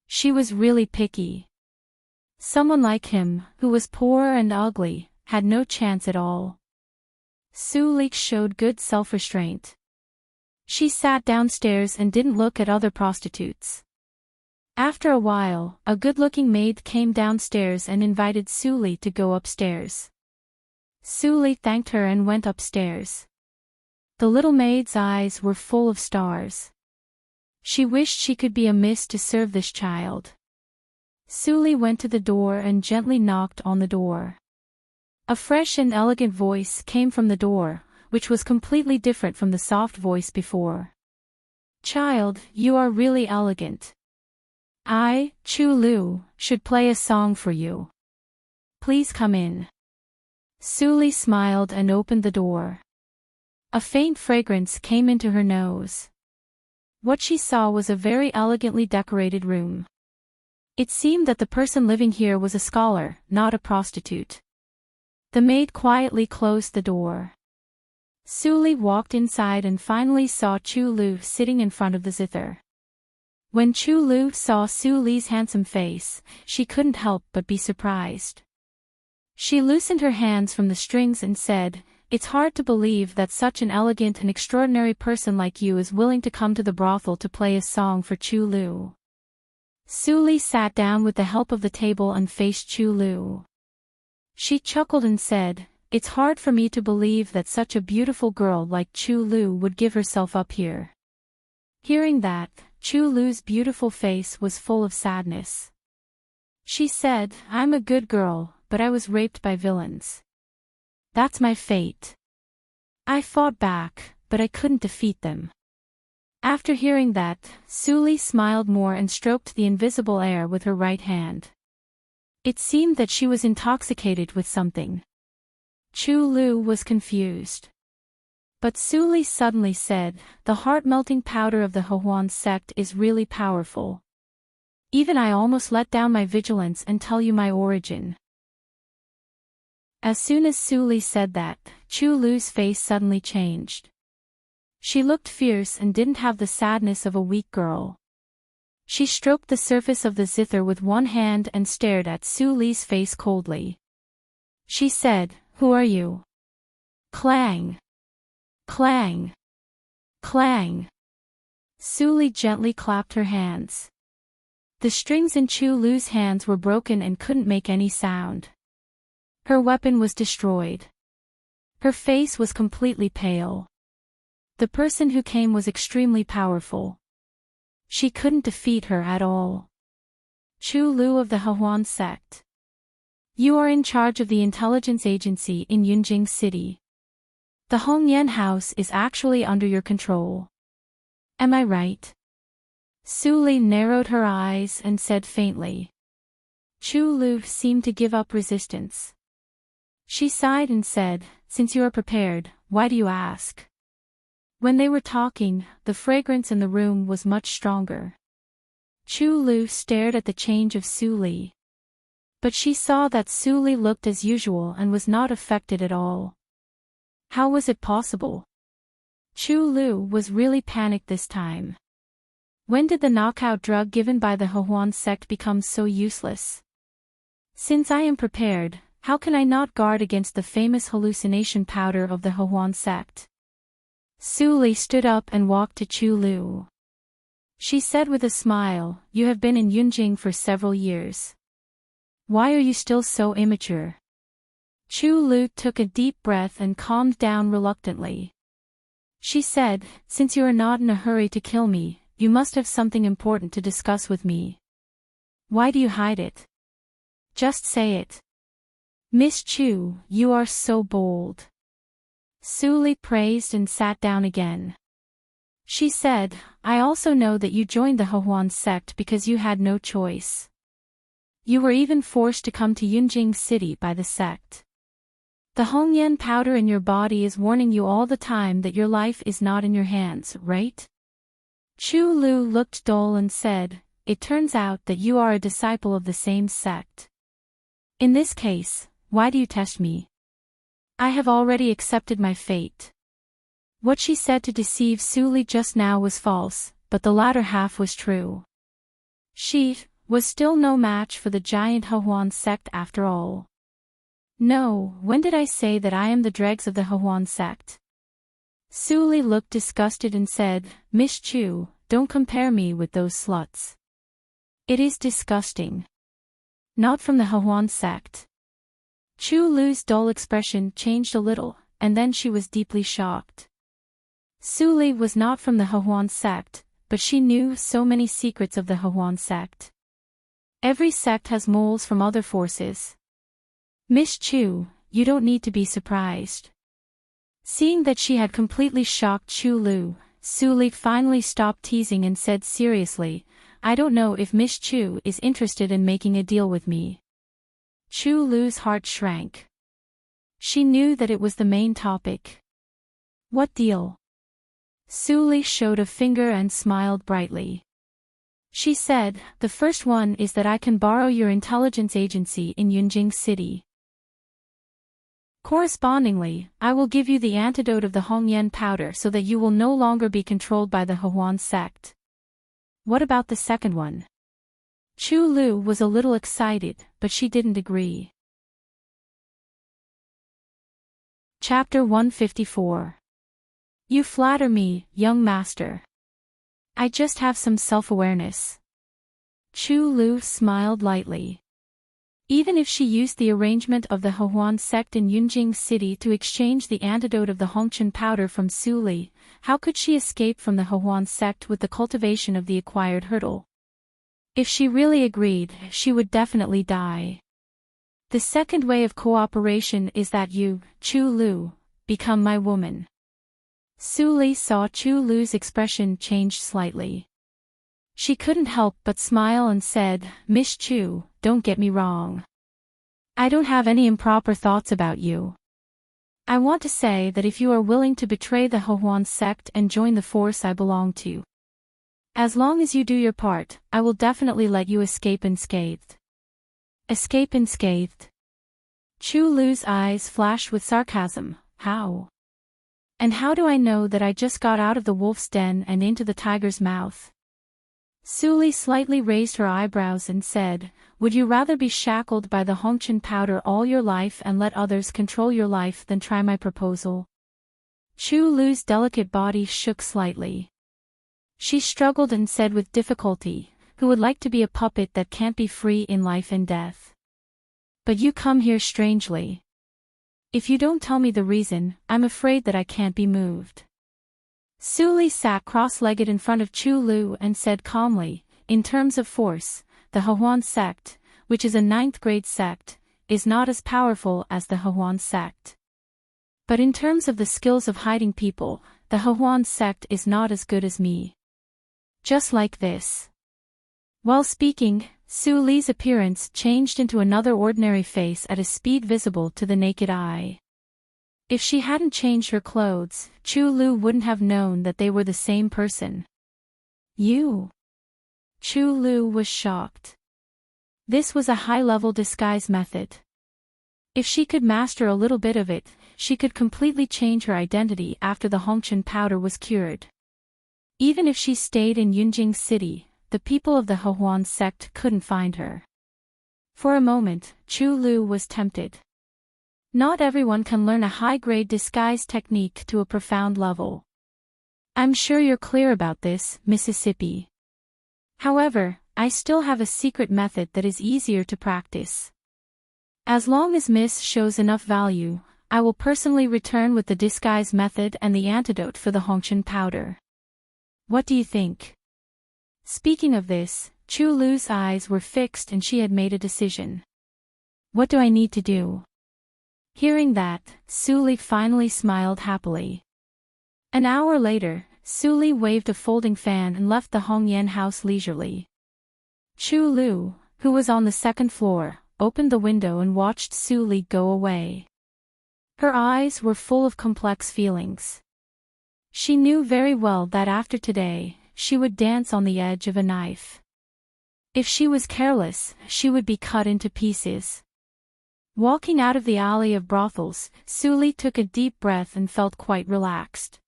She was really picky. Someone like him, who was poor and ugly, had no chance at all. Su Li showed good self-restraint. She sat downstairs and didn't look at other prostitutes. After a while, a good-looking maid came downstairs and invited Su Li to go upstairs. Su Li thanked her and went upstairs. The little maid's eyes were full of stars. She wished she could be a miss to serve this child. Su Li went to the door and gently knocked on the door. A fresh and elegant voice came from the door, which was completely different from the soft voice before. "Child, you are really elegant. I, Chu Lu, should play a song for you. Please come in." Su Li smiled and opened the door. A faint fragrance came into her nose. What she saw was a very elegantly decorated room. It seemed that the person living here was a scholar, not a prostitute. The maid quietly closed the door. Suli walked inside and finally saw Chu Lu sitting in front of the zither. When Chu Lu saw Suli's handsome face, she couldn't help but be surprised. She loosened her hands from the strings and said, "It's hard to believe that such an elegant and extraordinary person like you is willing to come to the brothel to play a song for Chu Lu." Suli sat down with the help of the table and faced Chu Lu. She chuckled and said, "It's hard for me to believe that such a beautiful girl like Chu Lu would give herself up here." Hearing that, Chu Lu's beautiful face was full of sadness. She said, "I'm a good girl, but I was raped by villains. That's my fate. I fought back, but I couldn't defeat them." After hearing that, Suli smiled more and stroked the invisible air with her right hand. It seemed that she was intoxicated with something. Chu Lu was confused. But Suli suddenly said, "The heart-melting powder of the Hehuan sect is really powerful. Even I almost let down my vigilance and tell you my origin." As soon as Suli said that, Chu Lu's face suddenly changed. She looked fierce and didn't have the sadness of a weak girl. She stroked the surface of the zither with one hand and stared at Suli's face coldly. She said, "Who are you?" Clang! Clang! Clang! Suli gently clapped her hands. The strings in Chu Lu's hands were broken and couldn't make any sound. Her weapon was destroyed. Her face was completely pale. The person who came was extremely powerful. She couldn't defeat her at all. Chu Lu of the Hehuan sect. You are in charge of the intelligence agency in Yunjing City. The Hongyan house is actually under your control. Am I right? Suli narrowed her eyes and said faintly. Chu Lu seemed to give up resistance. She sighed and said, "Since you are prepared, why do you ask?" When they were talking, the fragrance in the room was much stronger. Chu Lu stared at the change of Suli. But she saw that Suli looked as usual and was not affected at all. How was it possible? Chu Lu was really panicked this time. When did the knockout drug given by the Hehuan sect become so useless? Since I am prepared, how can I not guard against the famous hallucination powder of the Hehuan sect? Suli stood up and walked to Chu Lu. She said with a smile, "You have been in Yunjing for several years. Why are you still so immature?" Chu Lu took a deep breath and calmed down reluctantly. She said, "Since you are not in a hurry to kill me, you must have something important to discuss with me. Why do you hide it? Just say it." "Miss Chu, you are so bold." Suli praised and sat down again. She said, "I also know that you joined the Hehuan sect because you had no choice. You were even forced to come to Yunjing City by the sect. The Hongyan powder in your body is warning you all the time that your life is not in your hands, right?" Chu Lu looked dull and said, "It turns out that you are a disciple of the same sect. In this case, why do you test me? I have already accepted my fate." What she said to deceive Suli just now was false, but the latter half was true. She was still no match for the giant Hehuan sect after all. "No, when did I say that I am the dregs of the Hehuan sect?" Suli looked disgusted and said, "Miss Chu, don't compare me with those sluts. It is disgusting. Not from the Hehuan sect." Chu Lu's dull expression changed a little, and then she was deeply shocked. Suli was not from the Hehuan sect, but she knew so many secrets of the Hehuan sect. Every sect has moles from other forces. "Miss Chu, you don't need to be surprised." Seeing that she had completely shocked Chu Lu, Suli finally stopped teasing and said seriously, "I don't know if Miss Chu is interested in making a deal with me." Chu Lu's heart shrank. She knew that it was the main topic. "What deal?" Suli showed a finger and smiled brightly. She said, "The first one is that I can borrow your intelligence agency in Yunjing City. Correspondingly, I will give you the antidote of the Hongyan powder so that you will no longer be controlled by the Hehuan sect." "What about the second one?" Chu Lu was a little excited, but she didn't agree. Chapter 154. You flatter me, young master. I just have some self-awareness. Chu Lu smiled lightly. Even if she used the arrangement of the Hehuan sect in Yunjing City to exchange the antidote of the Hongchen powder from Suli, how could she escape from the Hehuan sect with the cultivation of the acquired hurdle? If she really agreed, she would definitely die. The second way of cooperation is that you, Chu Lu, become my woman. Suli saw Chu Lu's expression change slightly. She couldn't help but smile and said, "Miss Chu, don't get me wrong. I don't have any improper thoughts about you. I want to say that if you are willing to betray the Hehuan sect and join the force I belong to, as long as you do your part, I will definitely let you escape unscathed." Escape unscathed? Chu Lu's eyes flashed with sarcasm. How? And how do I know that I just got out of the wolf's den and into the tiger's mouth? Suli slightly raised her eyebrows and said, "Would you rather be shackled by the Hongchen powder all your life and let others control your life than try my proposal?" Chu Lu's delicate body shook slightly. She struggled and said with difficulty, "Who would like to be a puppet that can't be free in life and death? But you come here strangely. If you don't tell me the reason, I'm afraid that I can't be moved." Suli sat cross-legged in front of Chu Lu and said calmly, "In terms of force, the Hehuan sect, which is a 9th-grade sect, is not as powerful as the Hehuan sect. But in terms of the skills of hiding people, the Hehuan sect is not as good as me. Just like this." While speaking, Suli's appearance changed into another ordinary face at a speed visible to the naked eye. If she hadn't changed her clothes, Chu Lu wouldn't have known that they were the same person. "You?" Chu Lu was shocked. This was a high-level disguise method. If she could master a little bit of it, she could completely change her identity after the Hongchen powder was cured. Even if she stayed in Yunjing City, the people of the Hehuan sect couldn't find her. For a moment, Chu Lu was tempted. Not everyone can learn a high-grade disguise technique to a profound level. "I'm sure you're clear about this, Mississippi. However, I still have a secret method that is easier to practice. As long as Miss shows enough value, I will personally return with the disguise method and the antidote for the Hongchen powder. What do you think?" Speaking of this, Chu Lu's eyes were fixed and she had made a decision. "What do I need to do?" Hearing that, Suli finally smiled happily. An hour later, Suli waved a folding fan and left the Hongyan house leisurely. Chu Lu, who was on the second floor, opened the window and watched Suli go away. Her eyes were full of complex feelings. She knew very well that after today, she would dance on the edge of a knife. If she was careless, she would be cut into pieces. Walking out of the alley of brothels, Suli took a deep breath and felt quite relaxed.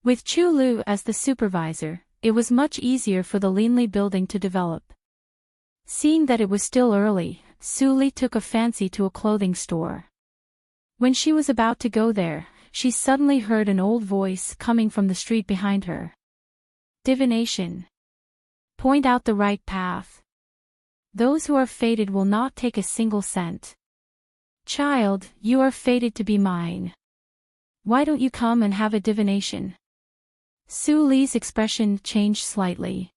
With Chu Lu as the supervisor, it was much easier for the Linli building to develop. Seeing that it was still early, Suli took a fancy to a clothing store. When she was about to go there, she suddenly heard an old voice coming from the street behind her. "Divination. Point out the right path. Those who are fated will not take a single cent. Child, you are fated to be mine. Why don't you come and have a divination?" Suli's expression changed slightly.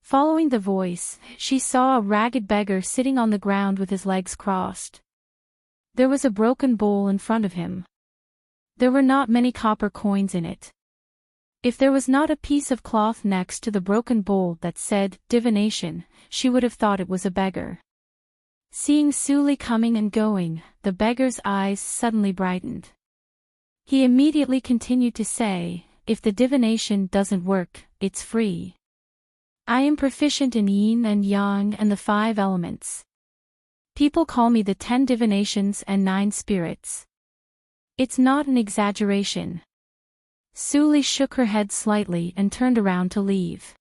Following the voice, she saw a ragged beggar sitting on the ground with his legs crossed. There was a broken bowl in front of him. There were not many copper coins in it. If there was not a piece of cloth next to the broken bowl that said, "Divination," she would have thought it was a beggar. Seeing Suli coming and going, the beggar's eyes suddenly brightened. He immediately continued to say, if the divination doesn't work, it's free. I am proficient in yin and yang and the 5 elements. People call me the 10 divinations and 9 spirits. It's not an exaggeration. Suli shook her head slightly and turned around to leave.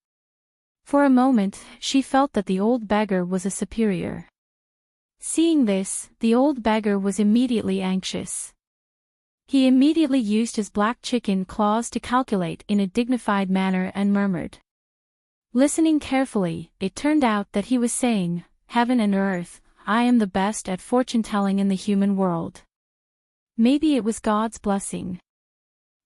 For a moment, she felt that the old beggar was a superior. Seeing this, the old beggar was immediately anxious. He immediately used his black chicken claws to calculate in a dignified manner and murmured. Listening carefully, it turned out that he was saying, Heaven and earth, I am the best at fortune-telling in the human world. Maybe it was God's blessing.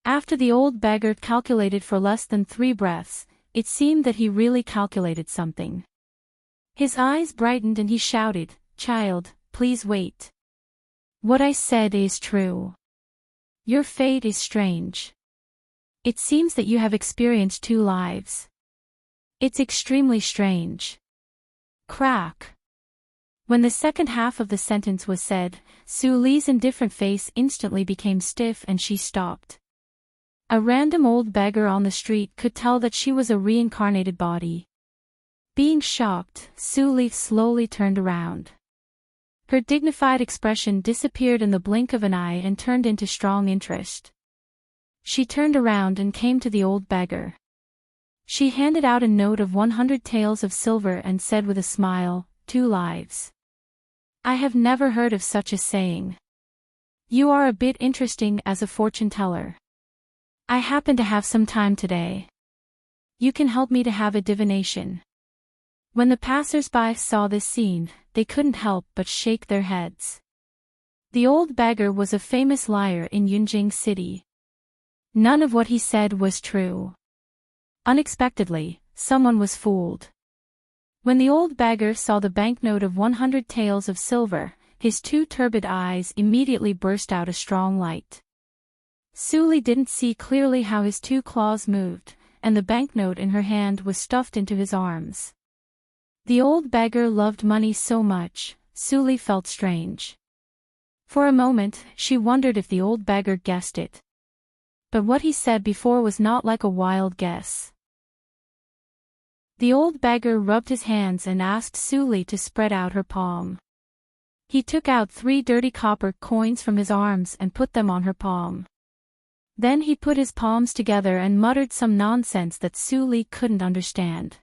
After the old beggar calculated for less than 3 breaths, it seemed that he really calculated something. His eyes brightened and he shouted, Child, please wait. What I said is true. Your fate is strange. It seems that you have experienced 2 lives. It's extremely strange. Crack. When the second half of the sentence was said, Suli's indifferent face instantly became stiff and she stopped. A random old beggar on the street could tell that she was a reincarnated body. Being shocked, Suli slowly turned around. Her dignified expression disappeared in the blink of an eye and turned into strong interest. She turned around and came to the old beggar. She handed out a note of 100 taels of silver and said with a smile, 2 lives. I have never heard of such a saying. You are a bit interesting as a fortune-teller. I happen to have some time today. You can help me to have a divination. When the passers-by saw this scene, they couldn't help but shake their heads. The old beggar was a famous liar in Yunjing City. None of what he said was true. Unexpectedly, someone was fooled. When the old beggar saw the banknote of 100 taels of silver, his 2 turbid eyes immediately burst out a strong light. Suli didn't see clearly how his 2 claws moved, and the banknote in her hand was stuffed into his arms. The old beggar loved money so much, Suli felt strange. For a moment, she wondered if the old beggar guessed it. But what he said before was not like a wild guess. The old beggar rubbed his hands and asked Suli to spread out her palm. He took out 3 dirty copper coins from his arms and put them on her palm. Then he put his palms together and muttered some nonsense that Suli couldn't understand.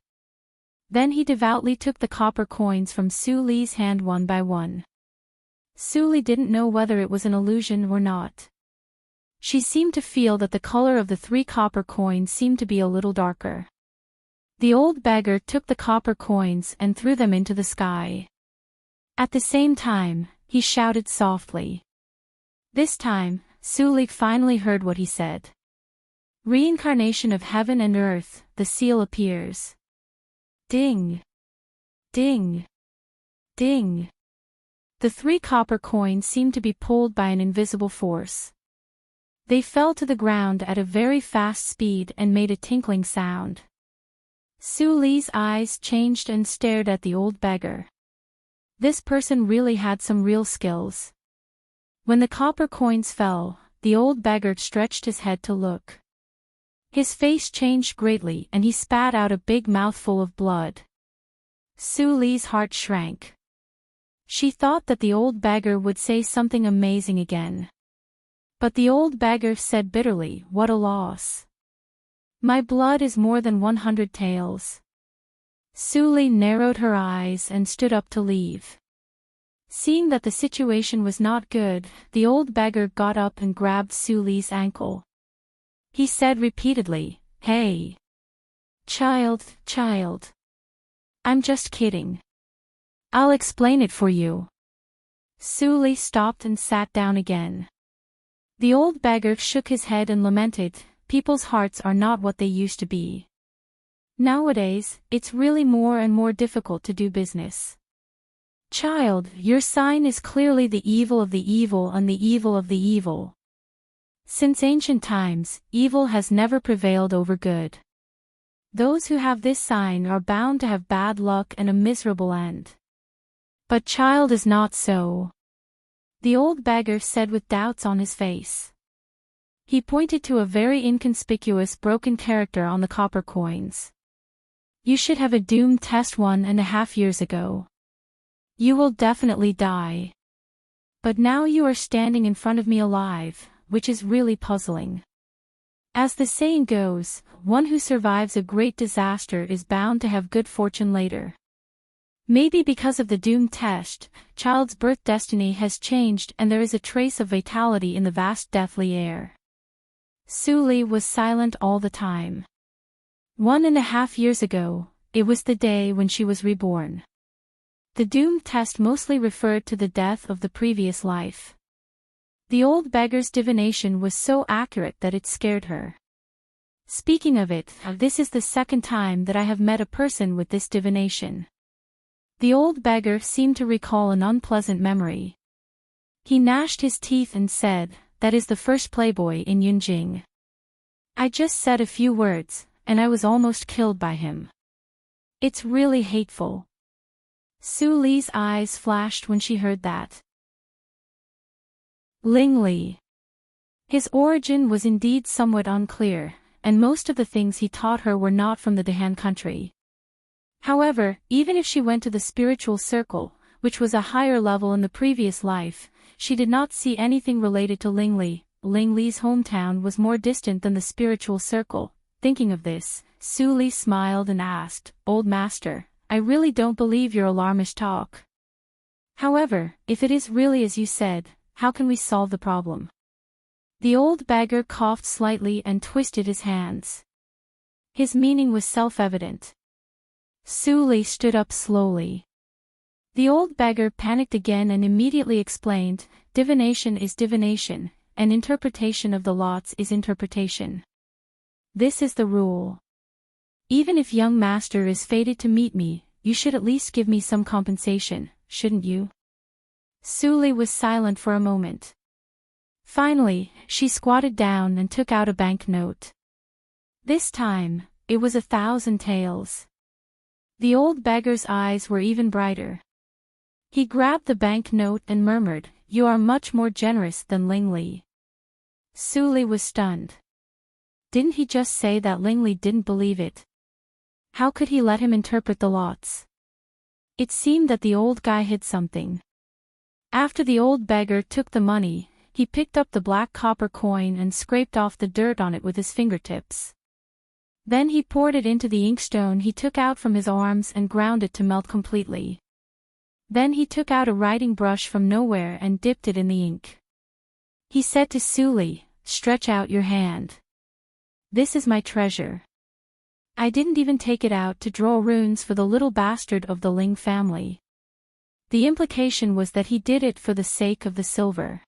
Then he devoutly took the copper coins from Suli's hand one by one. Suli didn't know whether it was an illusion or not. She seemed to feel that the color of the 3 copper coins seemed to be a little darker. The old beggar took the copper coins and threw them into the sky. At the same time, he shouted softly. This time, Suli finally heard what he said. Reincarnation of heaven and earth, the seal appears. Ding! Ding! Ding! The 3 copper coins seemed to be pulled by an invisible force. They fell to the ground at a very fast speed and made a tinkling sound. Suli's eyes changed and stared at the old beggar. This person really had some real skills. When the copper coins fell, the old beggar stretched his head to look. His face changed greatly and he spat out a big mouthful of blood. Suli's heart shrank. She thought that the old beggar would say something amazing again. But the old beggar said bitterly, what a loss. My blood is more than 100 taels. Suli narrowed her eyes and stood up to leave. Seeing that the situation was not good, the old beggar got up and grabbed Suli's ankle. He said repeatedly, Hey! Child, child. I'm just kidding. I'll explain it for you. Suli stopped and sat down again. The old beggar shook his head and lamented, people's hearts are not what they used to be. Nowadays, it's really more and more difficult to do business. Child, your sign is clearly the evil of the evil and the evil of the evil. Since ancient times, evil has never prevailed over good. Those who have this sign are bound to have bad luck and a miserable end. But child is not so. The old beggar said with doubts on his face. He pointed to a very inconspicuous broken character on the copper coins. You should have a doom test 1.5 years ago. You will definitely die. But now you are standing in front of me alive, which is really puzzling. As the saying goes, one who survives a great disaster is bound to have good fortune later. Maybe because of the doom test, child's birth destiny has changed and there is a trace of vitality in the vast deathly air. Suli was silent all the time. 1.5 years ago, it was the day when she was reborn. The doom test mostly referred to the death of the previous life. The old beggar's divination was so accurate that it scared her. Speaking of it, this is the second time that I have met a person with this divination. The old beggar seemed to recall an unpleasant memory. He gnashed his teeth and said, "That is the first playboy in Yunjing. I just said a few words, and I was almost killed by him. It's really hateful." Su Li's eyes flashed when she heard that. Ling Li. His origin was indeed somewhat unclear, and most of the things he taught her were not from the Dehan country. However, even if she went to the spiritual circle, which was a higher level in the previous life, she did not see anything related to Ling Li. Ling Li's hometown was more distant than the spiritual circle. Thinking of this, Su Li smiled and asked, "Old master, I really don't believe your alarmist talk. However, if it is really as you said, how can we solve the problem?" The old beggar coughed slightly and twisted his hands. His meaning was self-evident. Su Li stood up slowly. The old beggar panicked again and immediately explained, "Divination is divination, and interpretation of the lots is interpretation. This is the rule. Even if young master is fated to meet me, you should at least give me some compensation, shouldn't you?" Su Li was silent for a moment. Finally, she squatted down and took out a banknote. This time, it was 1,000 taels. The old beggar's eyes were even brighter. He grabbed the banknote and murmured, "You are much more generous than Ling Li." Su Li was stunned. Didn't he just say that Ling Li didn't believe it? How could he let him interpret the lots? It seemed that the old guy hid something. After the old beggar took the money, he picked up the black copper coin and scraped off the dirt on it with his fingertips. Then he poured it into the inkstone he took out from his arms and ground it to melt completely. Then he took out a writing brush from nowhere and dipped it in the ink. He said to Su Li, "Stretch out your hand. This is my treasure. I didn't even take it out to draw runes for the little bastard of the Ling family." The implication was that he did it for the sake of the silver.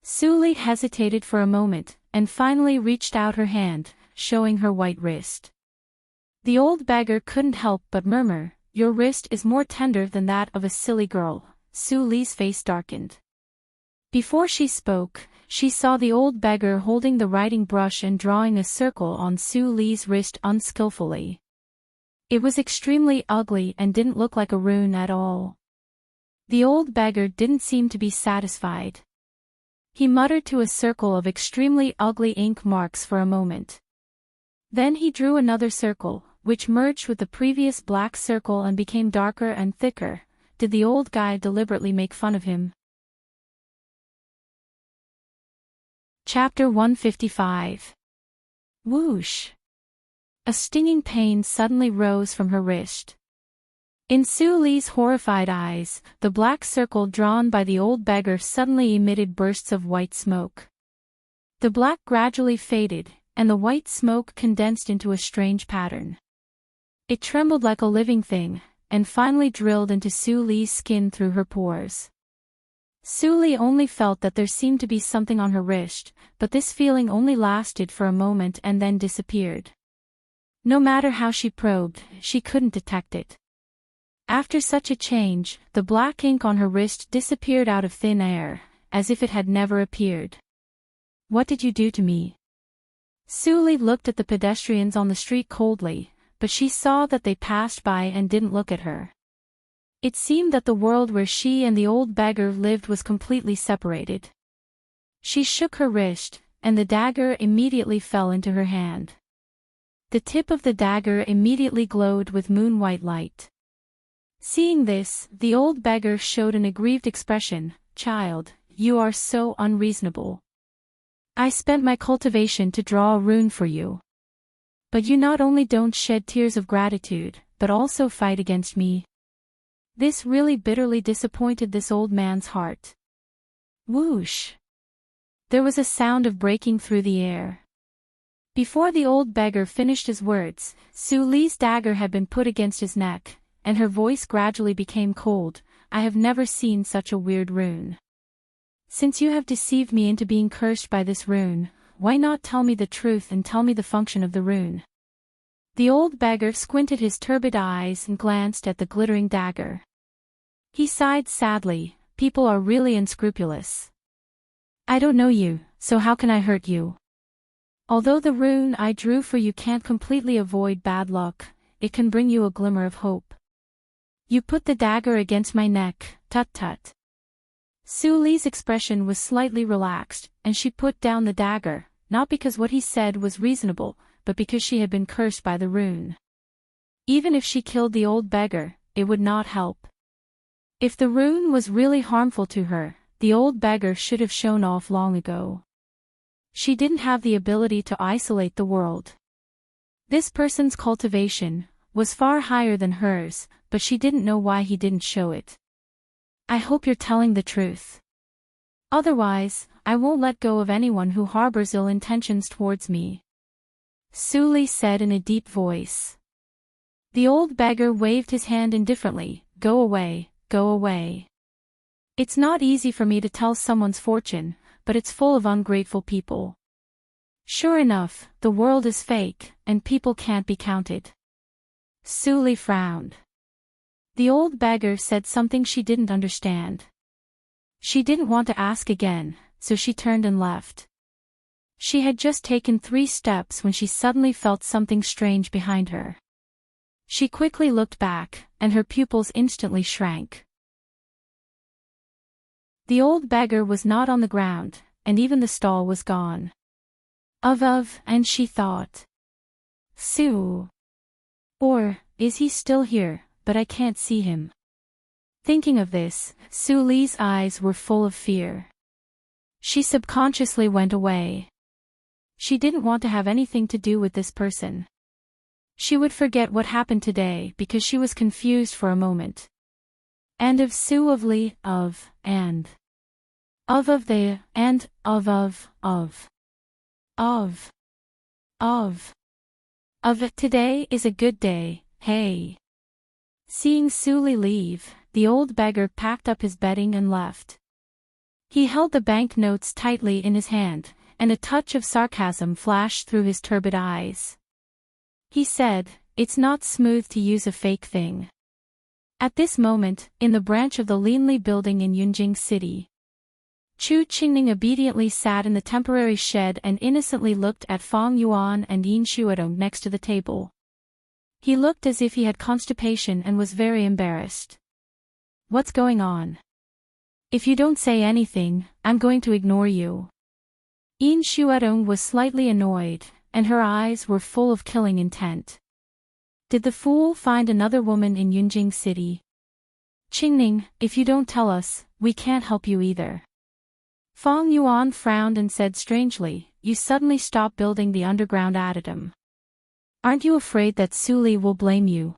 Su Li hesitated for a moment, and finally reached out her hand, showing her white wrist. The old beggar couldn't help but murmur, "Your wrist is more tender than that of a silly girl." Su Li's face darkened. Before she spoke, she saw the old beggar holding the writing brush and drawing a circle on Su Li's wrist unskillfully. It was extremely ugly and didn't look like a rune at all. The old beggar didn't seem to be satisfied. He muttered to a circle of extremely ugly ink marks for a moment. Then he drew another circle, which merged with the previous black circle and became darker and thicker. Did the old guy deliberately make fun of him? Chapter 155. Whoosh! A stinging pain suddenly rose from her wrist. In Su Li's horrified eyes, the black circle drawn by the old beggar suddenly emitted bursts of white smoke. The black gradually faded, and the white smoke condensed into a strange pattern. It trembled like a living thing, and finally drilled into Su Li's skin through her pores. Su Li only felt that there seemed to be something on her wrist, but this feeling only lasted for a moment and then disappeared. No matter how she probed, she couldn't detect it. After such a change, the black ink on her wrist disappeared out of thin air, as if it had never appeared. "What did you do to me?" Su Li looked at the pedestrians on the street coldly, but she saw that they passed by and didn't look at her. It seemed that the world where she and the old beggar lived was completely separated. She shook her wrist, and the dagger immediately fell into her hand. The tip of the dagger immediately glowed with moon-white light. Seeing this, the old beggar showed an aggrieved expression. "Child, you are so unreasonable. I spent my cultivation to draw a rune for you. But you not only don't shed tears of gratitude, but also fight against me." This really bitterly disappointed this old man's heart. Whoosh! There was a sound of breaking through the air. Before the old beggar finished his words, Su Li's dagger had been put against his neck, and her voice gradually became cold. "I have never seen such a weird rune. Since you have deceived me into being cursed by this rune, why not tell me the truth and tell me the function of the rune?" The old beggar squinted his turbid eyes and glanced at the glittering dagger. He sighed sadly. "People are really unscrupulous. I don't know you, so how can I hurt you? Although the rune I drew for you can't completely avoid bad luck, it can bring you a glimmer of hope. You put the dagger against my neck, tut-tut." Su Li's expression was slightly relaxed, and she put down the dagger, not because what he said was reasonable, but because she had been cursed by the rune. Even if she killed the old beggar, it would not help. If the rune was really harmful to her, the old beggar should have shown off long ago. She didn't have the ability to isolate the world. This person's cultivation was far higher than hers, but she didn't know why he didn't show it. "I hope you're telling the truth. Otherwise, I won't let go of anyone who harbors ill intentions towards me," Su Li said in a deep voice. The old beggar waved his hand indifferently. "Go away, go away. It's not easy for me to tell someone's fortune, but it's full of ungrateful people. Sure enough, the world is fake, and people can't be counted." Su Li frowned. The old beggar said something she didn't understand. She didn't want to ask again, so she turned and left. She had just taken 3 steps when she suddenly felt something strange behind her. She quickly looked back, and her pupils instantly shrank. The old beggar was not on the ground, and even the stall was gone. And she thought. Su. Or, is he still here, but I can't see him? Thinking of this, Su Li's eyes were full of fear. She subconsciously went away. She didn't want to have anything to do with this person. She would forget what happened today because she was confused for a moment. And of Su of Li, and of the, and of today is a good day, hey. Seeing Su Li leave, the old beggar packed up his bedding and left. He held the banknotes tightly in his hand, and a touch of sarcasm flashed through his turbid eyes. He said, "It's not smooth to use a fake thing." At this moment, in the branch of the Linli building in Yunjing City, Chu Qingning obediently sat in the temporary shed and innocently looked at Fang Yuan and Yin Shuadong next to the table. He looked as if he had constipation and was very embarrassed. "What's going on? If you don't say anything, I'm going to ignore you." Yin Shuadong was slightly annoyed, and her eyes were full of killing intent. Did the fool find another woman in Yunjing City? "Qingning, if you don't tell us, we can't help you either." Fang Yuan frowned and said strangely, "You suddenly stop building the underground addendum. Aren't you afraid that Su Li will blame you?"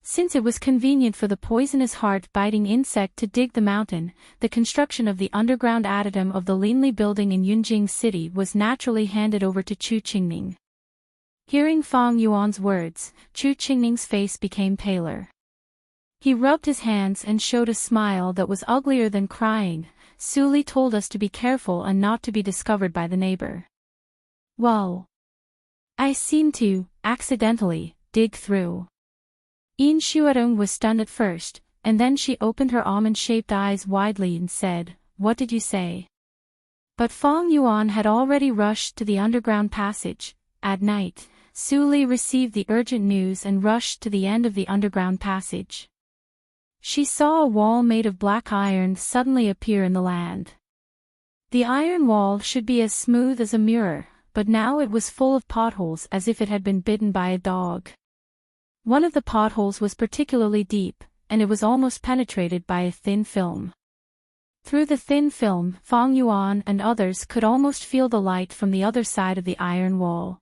Since it was convenient for the poisonous heart-biting insect to dig the mountain, the construction of the underground addendum of the Linli building in Yunjing City was naturally handed over to Chu Qingning. Hearing Fang Yuan's words, Chu Qingning's face became paler. He rubbed his hands and showed a smile that was uglier than crying. "Su Li told us to be careful and not to be discovered by the neighbor. Well, I seemed to, accidentally, dig through." Yin Shuadong was stunned at first, and then she opened her almond-shaped eyes widely and said, "What did you say?" But Fang Yuan had already rushed to the underground passage. At night, Su Li received the urgent news and rushed to the end of the underground passage. She saw a wall made of black iron suddenly appear in the land. The iron wall should be as smooth as a mirror, but now it was full of potholes as if it had been bitten by a dog. One of the potholes was particularly deep, and it was almost penetrated by a thin film. Through the thin film, Fang Yuan and others could almost feel the light from the other side of the iron wall.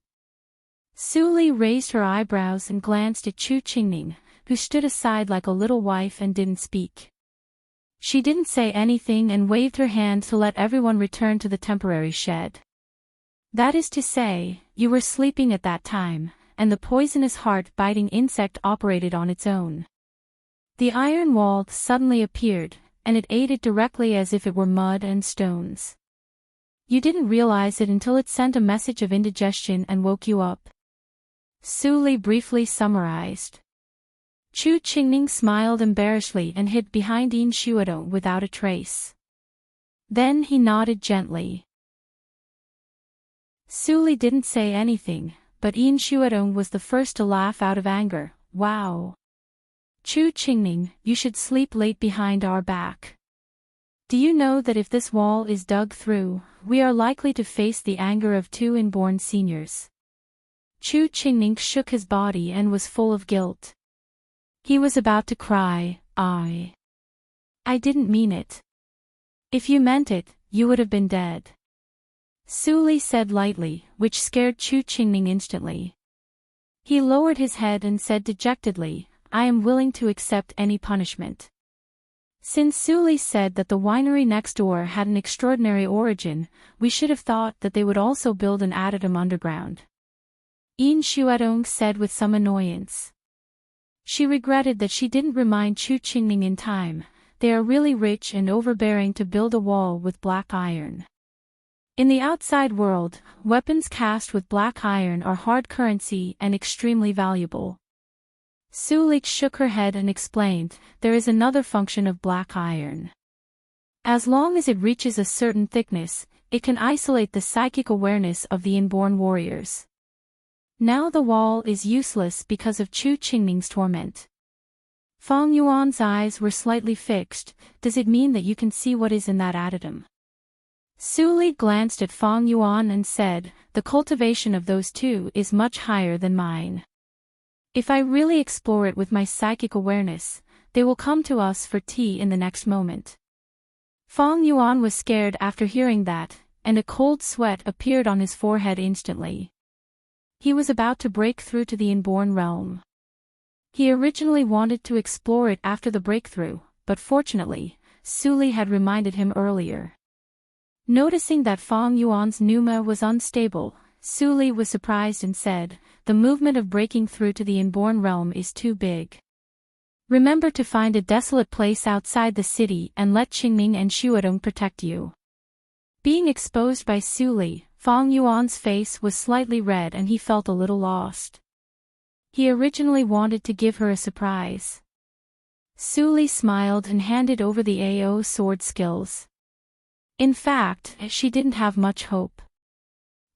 Su Li raised her eyebrows and glanced at Chu Qingning, who stood aside like a little wife and didn't speak. She didn't say anything and waved her hand to let everyone return to the temporary shed. That is to say, you were sleeping at that time, and the poisonous heart-biting insect operated on its own. The iron wall suddenly appeared, and it ate it directly as if it were mud and stones. You didn't realize it until it sent a message of indigestion and woke you up. Su Li briefly summarized. Chu Qingning smiled embarrassedly and hid behind Yin Shuadong without a trace. Then he nodded gently. Su Li didn't say anything, but Yin Shuadong was the first to laugh out of anger. Wow! Chu Qingning, you should sleep late behind our back. Do you know that if this wall is dug through, we are likely to face the anger of 2 inborn seniors? Chu Qingning shook his body and was full of guilt. He was about to cry. I didn't mean it. If you meant it, you would have been dead. Su Li said lightly, which scared Chu Qingning instantly. He lowered his head and said dejectedly, I am willing to accept any punishment. Since Su Li said that the winery next door had an extraordinary origin, we should have thought that they would also build an addendum underground. Yin Shuadong said with some annoyance. She regretted that she didn't remind Chu Qingning in time. They are really rich and overbearing to build a wall with black iron. In the outside world, weapons cast with black iron are hard currency and extremely valuable. Su Li shook her head and explained, there is another function of black iron. As long as it reaches a certain thickness, it can isolate the psychic awareness of the inborn warriors. Now the wall is useless because of Chu Qingning's torment. Fang Yuan's eyes were slightly fixed. Does it mean that you can see what is in that addendum? Su Li glanced at Fang Yuan and said, the cultivation of those two is much higher than mine. If I really explore it with my psychic awareness, they will come to us for tea in the next moment. Fang Yuan was scared after hearing that, and a cold sweat appeared on his forehead instantly. He was about to break through to the inborn realm. He originally wanted to explore it after the breakthrough, but fortunately, Su Li had reminded him earlier. Noticing that Fang Yuan's pneuma was unstable, Su Li was surprised and said, the movement of breaking through to the inborn realm is too big. Remember to find a desolate place outside the city and let Qingming and Shuadong protect you. Being exposed by Su Li, Fang Yuan's face was slightly red and he felt a little lost. He originally wanted to give her a surprise. Su Li smiled and handed over the AO sword skills. In fact, she didn't have much hope.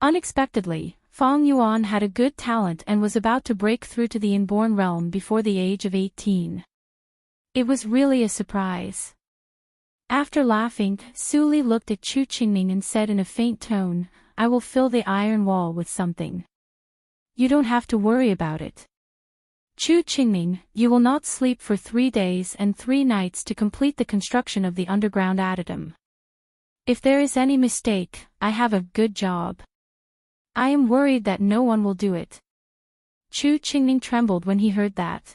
Unexpectedly, Fang Yuan had a good talent and was about to break through to the inborn realm before the age of 18. It was really a surprise. After laughing, Su Li looked at Chu Qingning and said in a faint tone, I will fill the iron wall with something. You don't have to worry about it. Chu Qingning, you will not sleep for 3 days and 3 nights to complete the construction of the underground addendum. If there is any mistake, I have a good job. I am worried that no one will do it. Chu Qingning trembled when he heard that.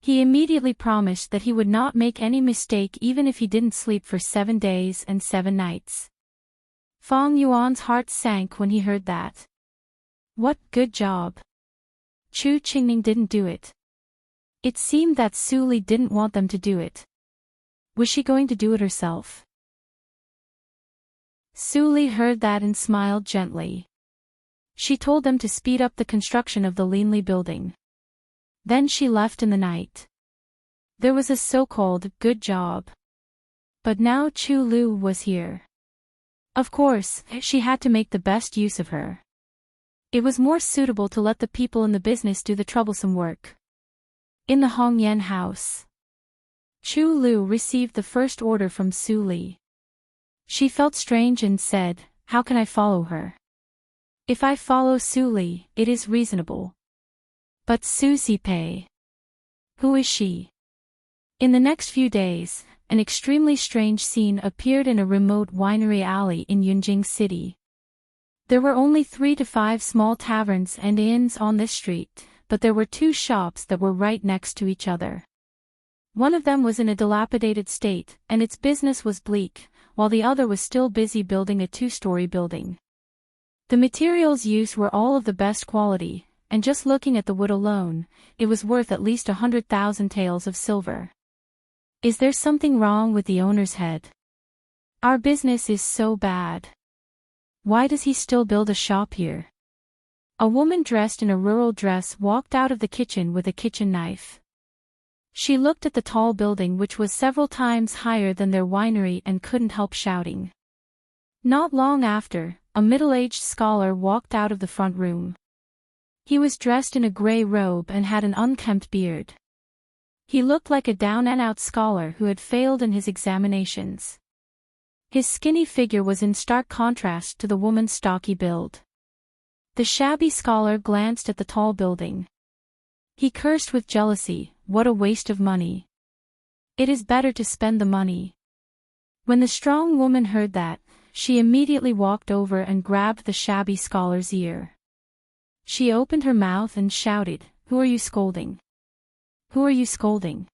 He immediately promised that he would not make any mistake even if he didn't sleep for 7 days and 7 nights. Fang Yuan's heart sank when he heard that. What good job. Chu Qingning didn't do it. It seemed that Su Li didn't want them to do it. Was she going to do it herself? Su Li heard that and smiled gently. She told them to speed up the construction of the Linli building. Then she left in the night. There was a so-called good job. But now Chu Lu was here. Of course, she had to make the best use of her. It was more suitable to let the people in the business do the troublesome work. In the Hongyan house, Chu Lu received the first order from Su Li. She felt strange and said, "How can I follow her? If I follow Suli, it is reasonable. But Susipe. Who is she?" In the next few days, an extremely strange scene appeared in a remote winery alley in Yunjing City. There were only 3 to 5 small taverns and inns on this street, but there were 2 shops that were right next to each other. One of them was in a dilapidated state, and its business was bleak, while the other was still busy building a 2-story building. The materials used were all of the best quality, and just looking at the wood alone, it was worth at least 100,000 taels of silver. Is there something wrong with the owner's head? Our business is so bad. Why does he still build a shop here? A woman dressed in a rural dress walked out of the kitchen with a kitchen knife. She looked at the tall building which was several times higher than their winery and couldn't help shouting. Not long after, a middle-aged scholar walked out of the front room. He was dressed in a gray robe and had an unkempt beard. He looked like a down-and-out scholar who had failed in his examinations. His skinny figure was in stark contrast to the woman's stocky build. The shabby scholar glanced at the tall building. He cursed with jealousy, "What a waste of money. It is better to spend the money." When the strong woman heard that, she immediately walked over and grabbed the shabby scholar's ear. She opened her mouth and shouted, "Who are you scolding? Who are you scolding?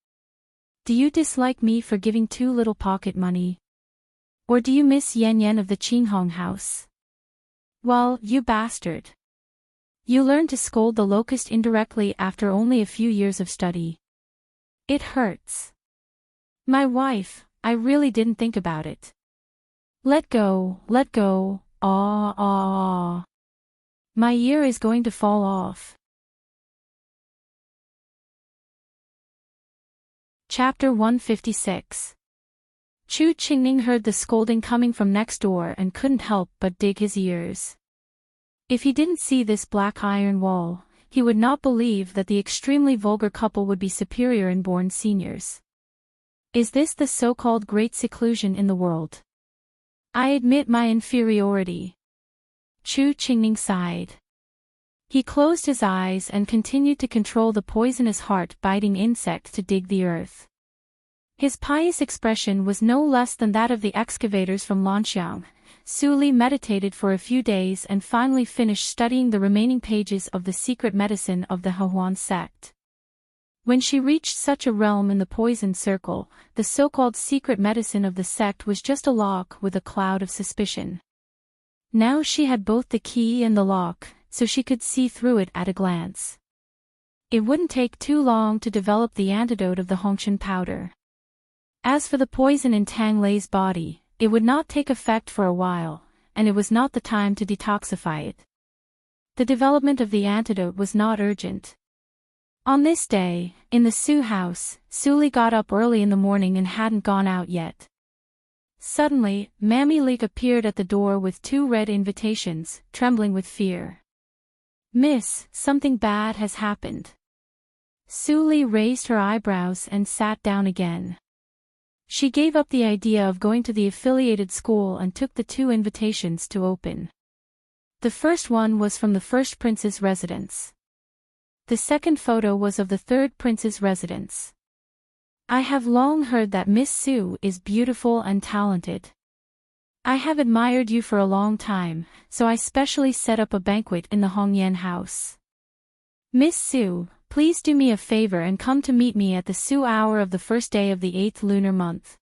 Do you dislike me for giving too little pocket money? Or do you miss Yen Yen of the Qinghong house? Well, you bastard. You learned to scold the locust indirectly after only a few years of study. It hurts. My wife, I really didn't think about it. Let go, ah ah ah. My ear is going to fall off." Chapter 156. Chu Qingning heard the scolding coming from next door and couldn't help but dig his ears. If he didn't see this black iron wall, he would not believe that the extremely vulgar couple would be superior in born seniors. Is this the so-called great seclusion in the world? I admit my inferiority. Chu Qingning sighed. He closed his eyes and continued to control the poisonous heart-biting insect to dig the earth. His pious expression was no less than that of the excavators from Lanxiang. Suli meditated for a few days and finally finished studying the remaining pages of the secret medicine of the Hehuan sect. When she reached such a realm in the poison circle, the so-called secret medicine of the sect was just a lock with a cloud of suspicion. Now she had both the key and the lock, so she could see through it at a glance. It wouldn't take too long to develop the antidote of the Hongshan powder. As for the poison in Tang Lei's body, it would not take effect for a while, and it was not the time to detoxify it. The development of the antidote was not urgent. On this day, in the Su house, Suli got up early in the morning and hadn't gone out yet. Suddenly, Mammy Leek appeared at the door with 2 red invitations, trembling with fear. "Miss, something bad has happened." Suli raised her eyebrows and sat down again. She gave up the idea of going to the affiliated school and took the 2 invitations to open. The first one was from the first prince's residence. The second photo was of the third prince's residence. "I have long heard that Miss Su is beautiful and talented. I have admired you for a long time, so I specially set up a banquet in the Hongyan house. Miss Su, please do me a favor and come to meet me at the Su hour of the first day of the 8th lunar month.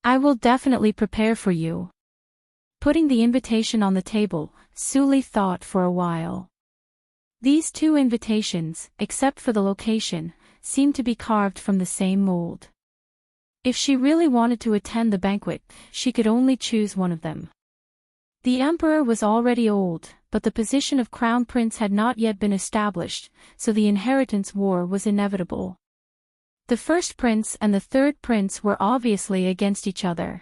I will definitely prepare for you." Putting the invitation on the table, Suli thought for a while. These 2 invitations, except for the location, seemed to be carved from the same mold. If she really wanted to attend the banquet, she could only choose one of them. The emperor was already old, but the position of crown prince had not yet been established, so the inheritance war was inevitable. The first prince and the third prince were obviously against each other.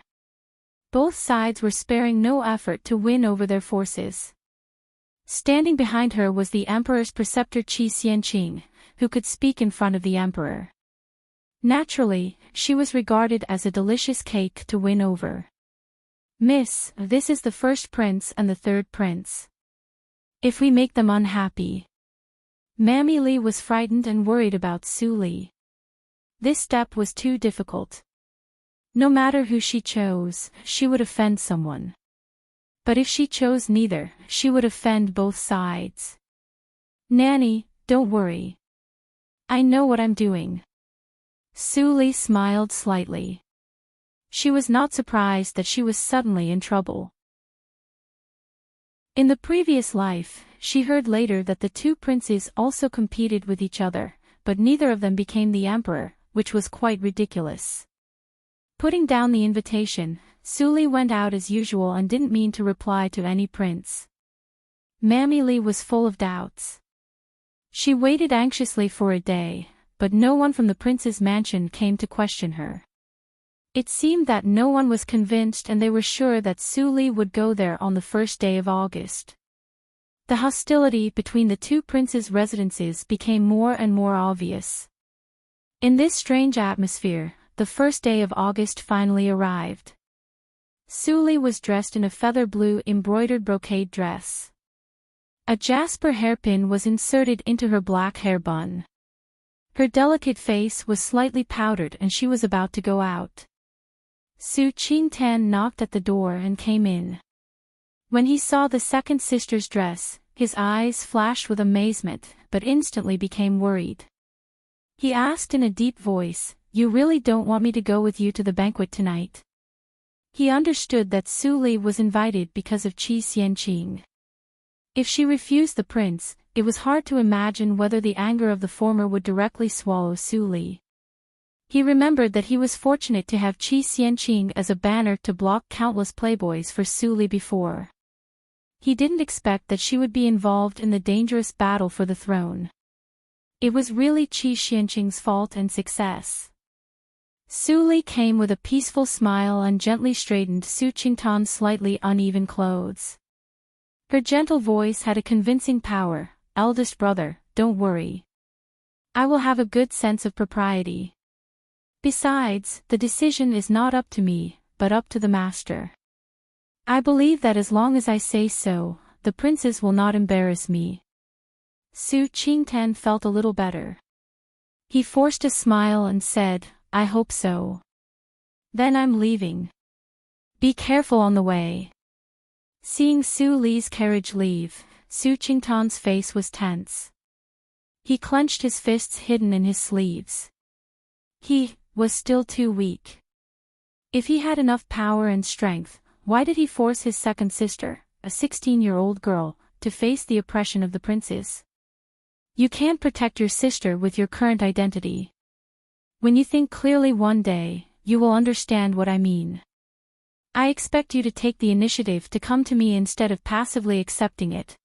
Both sides were sparing no effort to win over their forces. Standing behind her was the emperor's preceptor Qi Xianqing, who could speak in front of the emperor. Naturally, she was regarded as a delicious cake to win over. Miss, this is the first prince and the third prince. If we make them unhappy. Mammy Lee was frightened and worried about Su Li. This step was too difficult. No matter who she chose, she would offend someone. But if she chose neither, she would offend both sides. Nanny, don't worry. I know what I'm doing. Su Li smiled slightly. She was not surprised that she was suddenly in trouble. In the previous life, she heard later that the two princes also competed with each other, but neither of them became the emperor, which was quite ridiculous. Putting down the invitation, Su Li went out as usual and didn't mean to reply to any prince. Mammy Lee was full of doubts. She waited anxiously for a day, but no one from the prince's mansion came to question her. It seemed that no one was convinced and they were sure that Su Li would go there on the first day of August. The hostility between the two princes' residences became more and more obvious. In this strange atmosphere, the first day of August finally arrived. Su Li was dressed in a feather blue embroidered brocade dress. A jasper hairpin was inserted into her black hair bun. Her delicate face was slightly powdered and she was about to go out. Su Qingtan knocked at the door and came in. When he saw the second sister's dress, his eyes flashed with amazement, but instantly became worried. He asked in a deep voice, "You really don't want me to go with you to the banquet tonight?" He understood that Su Li was invited because of Qi Xianqing. If she refused the prince, it was hard to imagine whether the anger of the former would directly swallow Su Li. He remembered that he was fortunate to have Qi Xianqing as a banner to block countless playboys for Su Li before. He didn't expect that she would be involved in the dangerous battle for the throne. It was really Qi Xianqing's fault and success. Su Li came with a peaceful smile and gently straightened Su Qingtan's slightly uneven clothes. Her gentle voice had a convincing power. "Eldest brother, don't worry. I will have a good sense of propriety. Besides, the decision is not up to me, but up to the master. I believe that as long as I say so, the princes will not embarrass me." Su Qingtan felt a little better. He forced a smile and said, "I hope so. Then I'm leaving. Be careful on the way." Seeing Su Li's carriage leave, Su Qingtan's face was tense. He clenched his fists hidden in his sleeves. He was still too weak. If he had enough power and strength, why did he force his second sister, a 16-year-old girl, to face the oppression of the princes? You can't protect your sister with your current identity. When you think clearly one day, you will understand what I mean. I expect you to take the initiative to come to me instead of passively accepting it.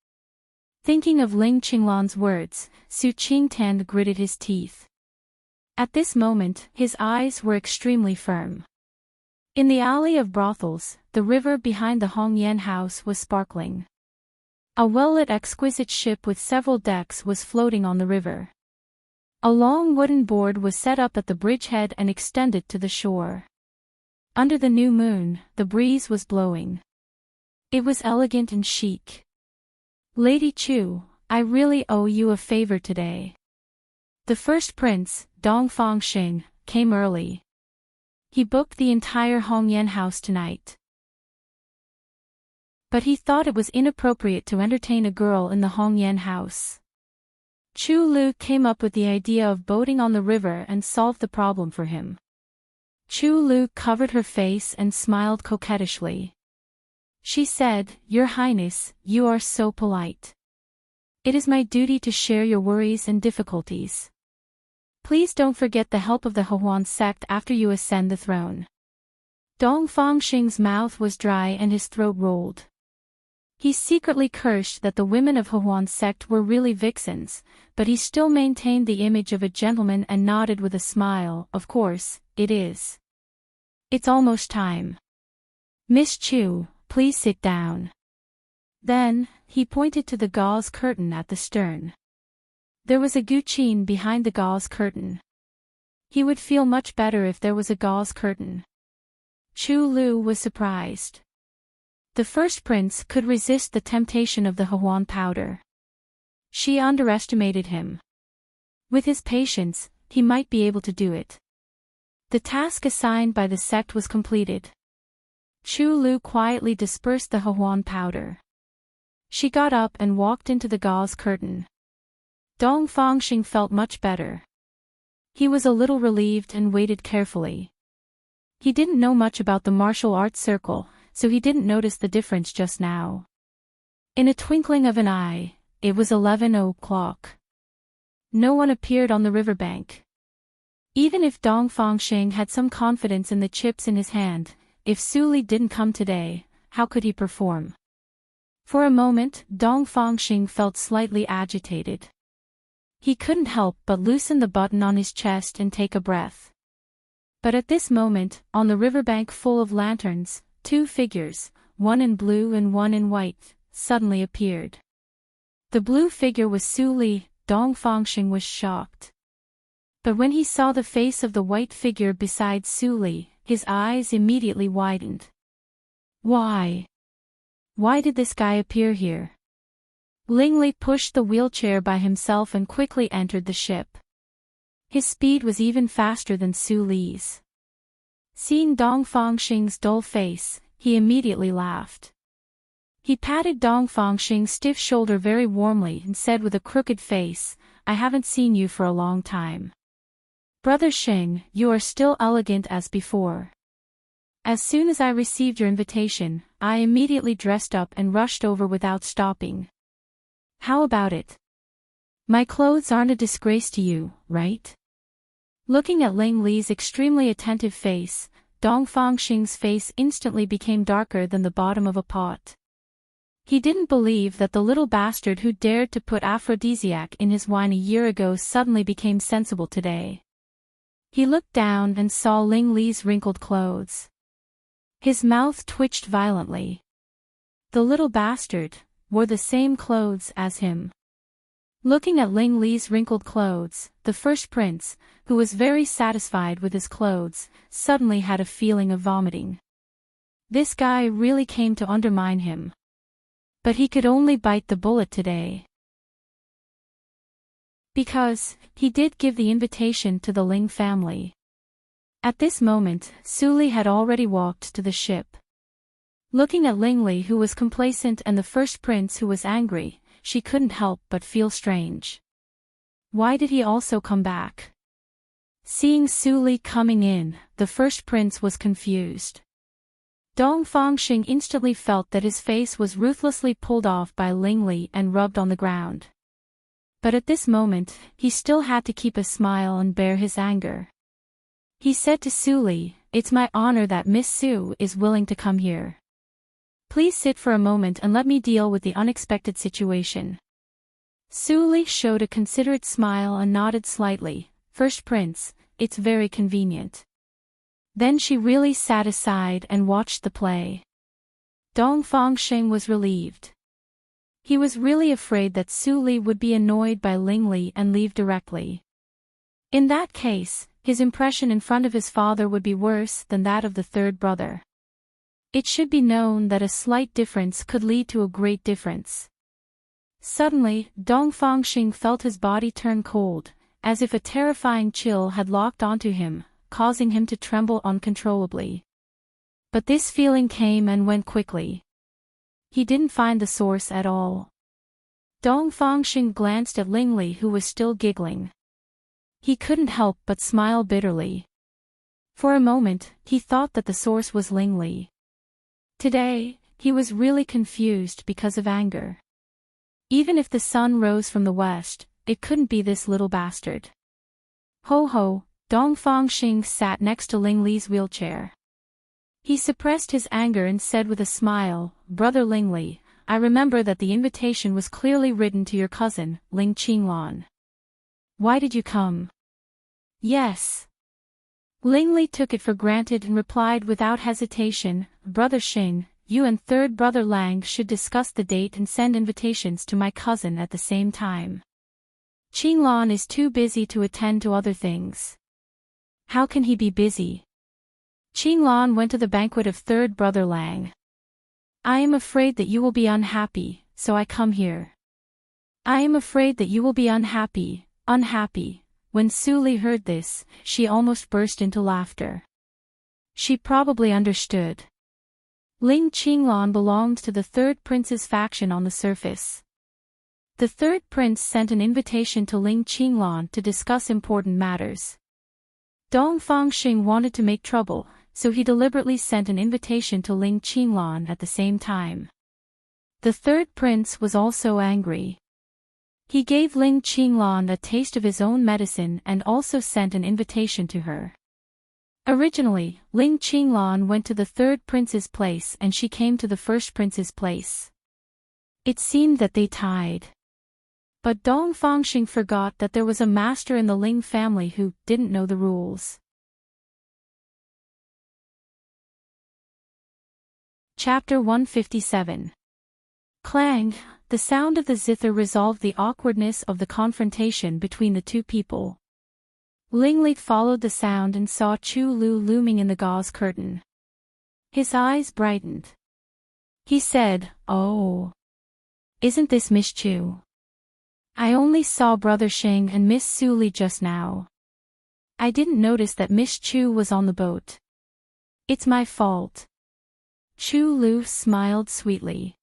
Thinking of Ling Qinglan's words, Su Qingtan gritted his teeth. At this moment, his eyes were extremely firm. In the alley of brothels, the river behind the Hongyan house was sparkling. A well-lit exquisite ship with several decks was floating on the river. A long wooden board was set up at the bridgehead and extended to the shore. Under the new moon, the breeze was blowing. It was elegant and chic. "Lady Chu, I really owe you a favor today." The first prince, Dong Fangxing, came early. He booked the entire Hongyan house tonight. But he thought it was inappropriate to entertain a girl in the Hongyan house. Chu Lu came up with the idea of boating on the river and solved the problem for him. Chu Lu covered her face and smiled coquettishly. She said, "Your Highness, you are so polite. It is my duty to share your worries and difficulties. Please don't forget the help of the Hehuan sect after you ascend the throne." Dong Fangxing's mouth was dry and his throat rolled. He secretly cursed that the women of Hehuan sect were really vixens, but he still maintained the image of a gentleman and nodded with a smile. "Of course, it is. It's almost time. Miss Chu, please sit down." Then, he pointed to the gauze curtain at the stern. There was a guqin behind the gauze curtain. He would feel much better if there was a gauze curtain. Chu Lu was surprised. The first prince could resist the temptation of the Hawan powder. She underestimated him. With his patience, he might be able to do it. The task assigned by the sect was completed. Chu Lu quietly dispersed the Hawan powder. She got up and walked into the gauze curtain. Dong Fangxing felt much better. He was a little relieved and waited carefully. He didn't know much about the martial arts circle, so he didn't notice the difference just now. In a twinkling of an eye, it was 11 o'clock. No one appeared on the riverbank. Even if Dong Fangxing had some confidence in the chips in his hand, if Su Li didn't come today, how could he perform? For a moment, Dong Fangxing felt slightly agitated. He couldn't help but loosen the button on his chest and take a breath. But at this moment, on the riverbank full of lanterns, two figures, one in blue and one in white, suddenly appeared. The blue figure was Su Li. Dong Fangxing was shocked. But when he saw the face of the white figure beside Su Li, his eyes immediately widened. Why? Why did this guy appear here? Ling Li pushed the wheelchair by himself and quickly entered the ship. His speed was even faster than Su Li's. Seeing Dong Fangxing's dull face, he immediately laughed. He patted Dong Fangxing's stiff shoulder very warmly and said with a crooked face, "I haven't seen you for a long time. Brother Xing, you are still elegant as before. As soon as I received your invitation, I immediately dressed up and rushed over without stopping. How about it? My clothes aren't a disgrace to you, right?" Looking at Ling Li's extremely attentive face, Dong Fangxing's face instantly became darker than the bottom of a pot. He didn't believe that the little bastard who dared to put aphrodisiac in his wine a year ago suddenly became sensible today. He looked down and saw Ling Li's wrinkled clothes. His mouth twitched violently. The little bastard wore the same clothes as him. Looking at Ling Li's wrinkled clothes, the first prince, who was very satisfied with his clothes, suddenly had a feeling of vomiting. This guy really came to undermine him. But he could only bite the bullet today. Because he did give the invitation to the Ling family. At this moment, Su Li had already walked to the ship. Looking at Ling Li, who was complacent, and the first prince, who was angry, she couldn't help but feel strange. Why did he also come back? Seeing Su Li coming in, the first prince was confused. Dong Fangxing instantly felt that his face was ruthlessly pulled off by Ling Li and rubbed on the ground. But at this moment, he still had to keep a smile and bear his anger. He said to Su Li, "It's my honor that Miss Su is willing to come here. Please sit for a moment and let me deal with the unexpected situation." Su Li showed a considerate smile and nodded slightly. "First prince, it's very convenient." Then she really sat aside and watched the play. Dong Fangxing was relieved. He was really afraid that Su Li would be annoyed by Ling Li and leave directly. In that case, his impression in front of his father would be worse than that of the third brother. It should be known that a slight difference could lead to a great difference. Suddenly, Dong Fangxing felt his body turn cold, as if a terrifying chill had locked onto him, causing him to tremble uncontrollably. But this feeling came and went quickly. He didn't find the source at all. Dong Fangxing glanced at Ling Li, who was still giggling. He couldn't help but smile bitterly. For a moment, he thought that the source was Ling Li. Today, he was really confused because of anger. Even if the sun rose from the west, it couldn't be this little bastard. Ho ho, Dong Fangxing sat next to Ling Li's wheelchair. He suppressed his anger and said with a smile, "Brother Ling Li, I remember that the invitation was clearly written to your cousin, Ling Qinglan. Why did you come?" "Yes." Ling Li took it for granted and replied without hesitation, "Brother Xing, you and third brother Lang should discuss the date and send invitations to my cousin at the same time. Qinglan is too busy to attend to other things." "How can he be busy?" "Qinglan went to the banquet of third brother Lang." I am afraid that you will be unhappy, so I come here. I am afraid that you will be unhappy, unhappy. When Suli heard this, she almost burst into laughter. She probably understood. Ling Qinglan belonged to the third prince's faction on the surface. The third prince sent an invitation to Ling Qinglan to discuss important matters. Dong Fangxing wanted to make trouble, so he deliberately sent an invitation to Ling Qinglan at the same time. The third prince was also angry. He gave Ling Qinglan a taste of his own medicine and also sent an invitation to her. Originally, Ling Qinglan went to the third prince's place and she came to the first prince's place. It seemed that they tied. But Dong Fangxing forgot that there was a master in the Ling family who didn't know the rules. Chapter 157. Clang, the sound of the zither resolved the awkwardness of the confrontation between the two people. Ling Li followed the sound and saw Chu Lu looming in the gauze curtain. His eyes brightened. He said, "Oh. Isn't this Miss Chu? I only saw Brother Sheng and Miss Suli just now. I didn't notice that Miss Chu was on the boat. It's my fault." Chu Lu smiled sweetly.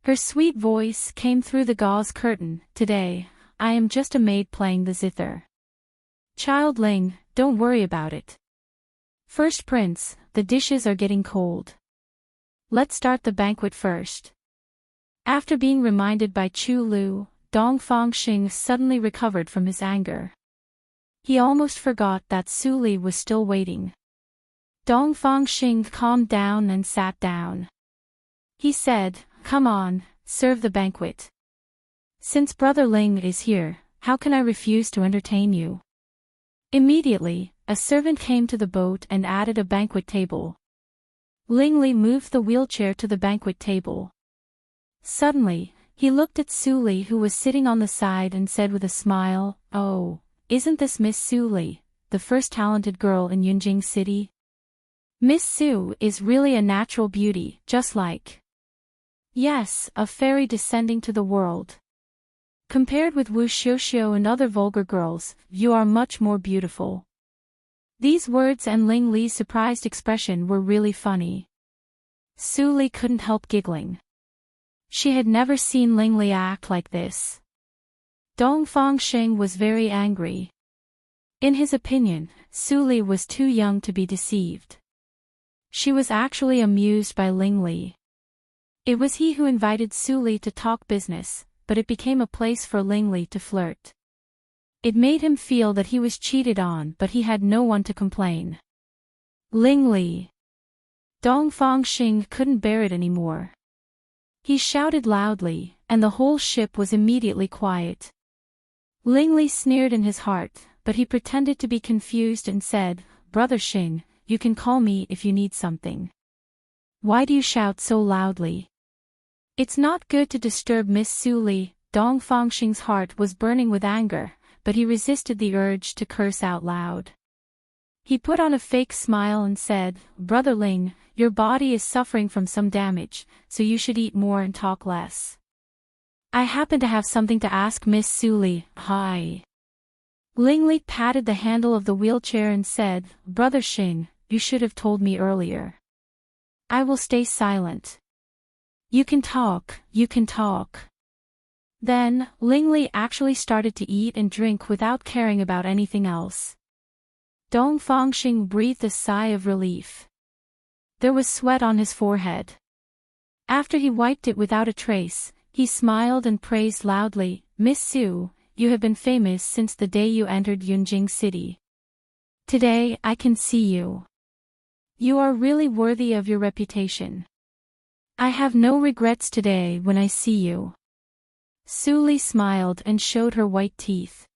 Her sweet voice came through the gauze curtain. "Today, I am just a maid playing the zither. Child Ling, don't worry about it. First Prince, the dishes are getting cold. Let's start the banquet first." After being reminded by Chu Lu, Dong Fangxing suddenly recovered from his anger. He almost forgot that Suli was still waiting. Dong Fangxing calmed down and sat down. He said, "Come on, serve the banquet. Since Brother Ling is here, how can I refuse to entertain you?" Immediately, a servant came to the boat and added a banquet table. Ling Li moved the wheelchair to the banquet table. Suddenly, he looked at Suli who was sitting on the side and said with a smile, "Oh, isn't this Miss Suli, the first talented girl in Yunjing City? Miss Su is really a natural beauty, just like, yes, a fairy descending to the world. Compared with Wu Xiuxiu and other vulgar girls, you are much more beautiful." These words and Ling Li's surprised expression were really funny. Suli couldn't help giggling. She had never seen Ling Li act like this. Dong Fangxing was very angry. In his opinion, Suli was too young to be deceived. She was actually amused by Ling Li. It was he who invited Suli to talk business, but it became a place for Ling Li to flirt. It made him feel that he was cheated on, but he had no one to complain. Ling Li. Dong Fangxing couldn't bear it anymore. He shouted loudly, and the whole ship was immediately quiet. Ling Li sneered in his heart, but he pretended to be confused and said, "Brother Xing, you can call me if you need something. Why do you shout so loudly? It's not good to disturb Miss Suli." Dong Fangxing's heart was burning with anger, but he resisted the urge to curse out loud. He put on a fake smile and said, "Brother Ling, your body is suffering from some damage, so you should eat more and talk less. I happen to have something to ask Miss Suli." "Hi." Ling Li patted the handle of the wheelchair and said, "Brother Xing, you should have told me earlier. I will stay silent. You can talk, you can talk." Then, Ling Li actually started to eat and drink without caring about anything else. Dong Fangxing breathed a sigh of relief. There was sweat on his forehead. After he wiped it without a trace, he smiled and praised loudly, "Miss Su, you have been famous since the day you entered Yunjing City. Today I can see you. You are really worthy of your reputation. I have no regrets today when I see you." Suli smiled and showed her white teeth.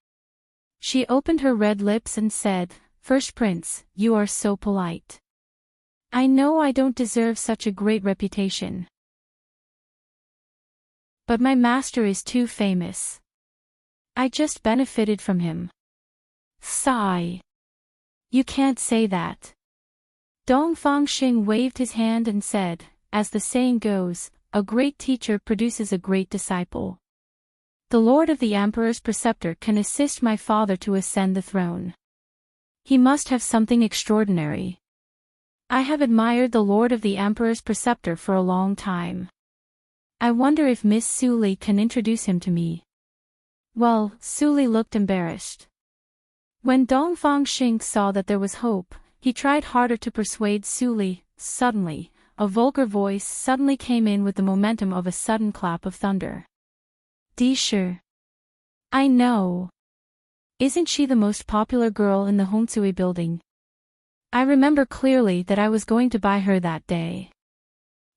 She opened her red lips and said, "First Prince, you are so polite. I know I don't deserve such a great reputation. But my master is too famous. I just benefited from him." Sigh. "You can't say that." Dong Fangxing waved his hand and said, as the saying goes, a great teacher produces a great disciple. The Lord of the Emperor's preceptor can assist my father to ascend the throne. He must have something extraordinary. I have admired the Lord of the Emperor's preceptor for a long time. I wonder if Miss Su can introduce him to me. Well, Su looked embarrassed. When Dong Fangxing saw that there was hope, he tried harder to persuade Su. Suddenly, a vulgar voice suddenly came in with the momentum of a sudden clap of thunder. "Di Shi. I know. Isn't she the most popular girl in the Hongsui building? I remember clearly that I was going to buy her that day.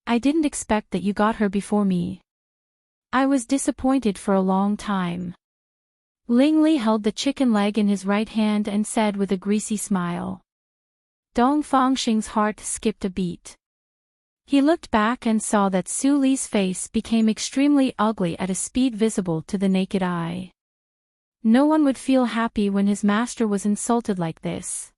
I didn't expect that you got her before me. I was disappointed for a long time." Ling Li held the chicken leg in his right hand and said with a greasy smile. Dong Fangxing's heart skipped a beat. He looked back and saw that Su Li's face became extremely ugly at a speed visible to the naked eye. No one would feel happy when his master was insulted like this.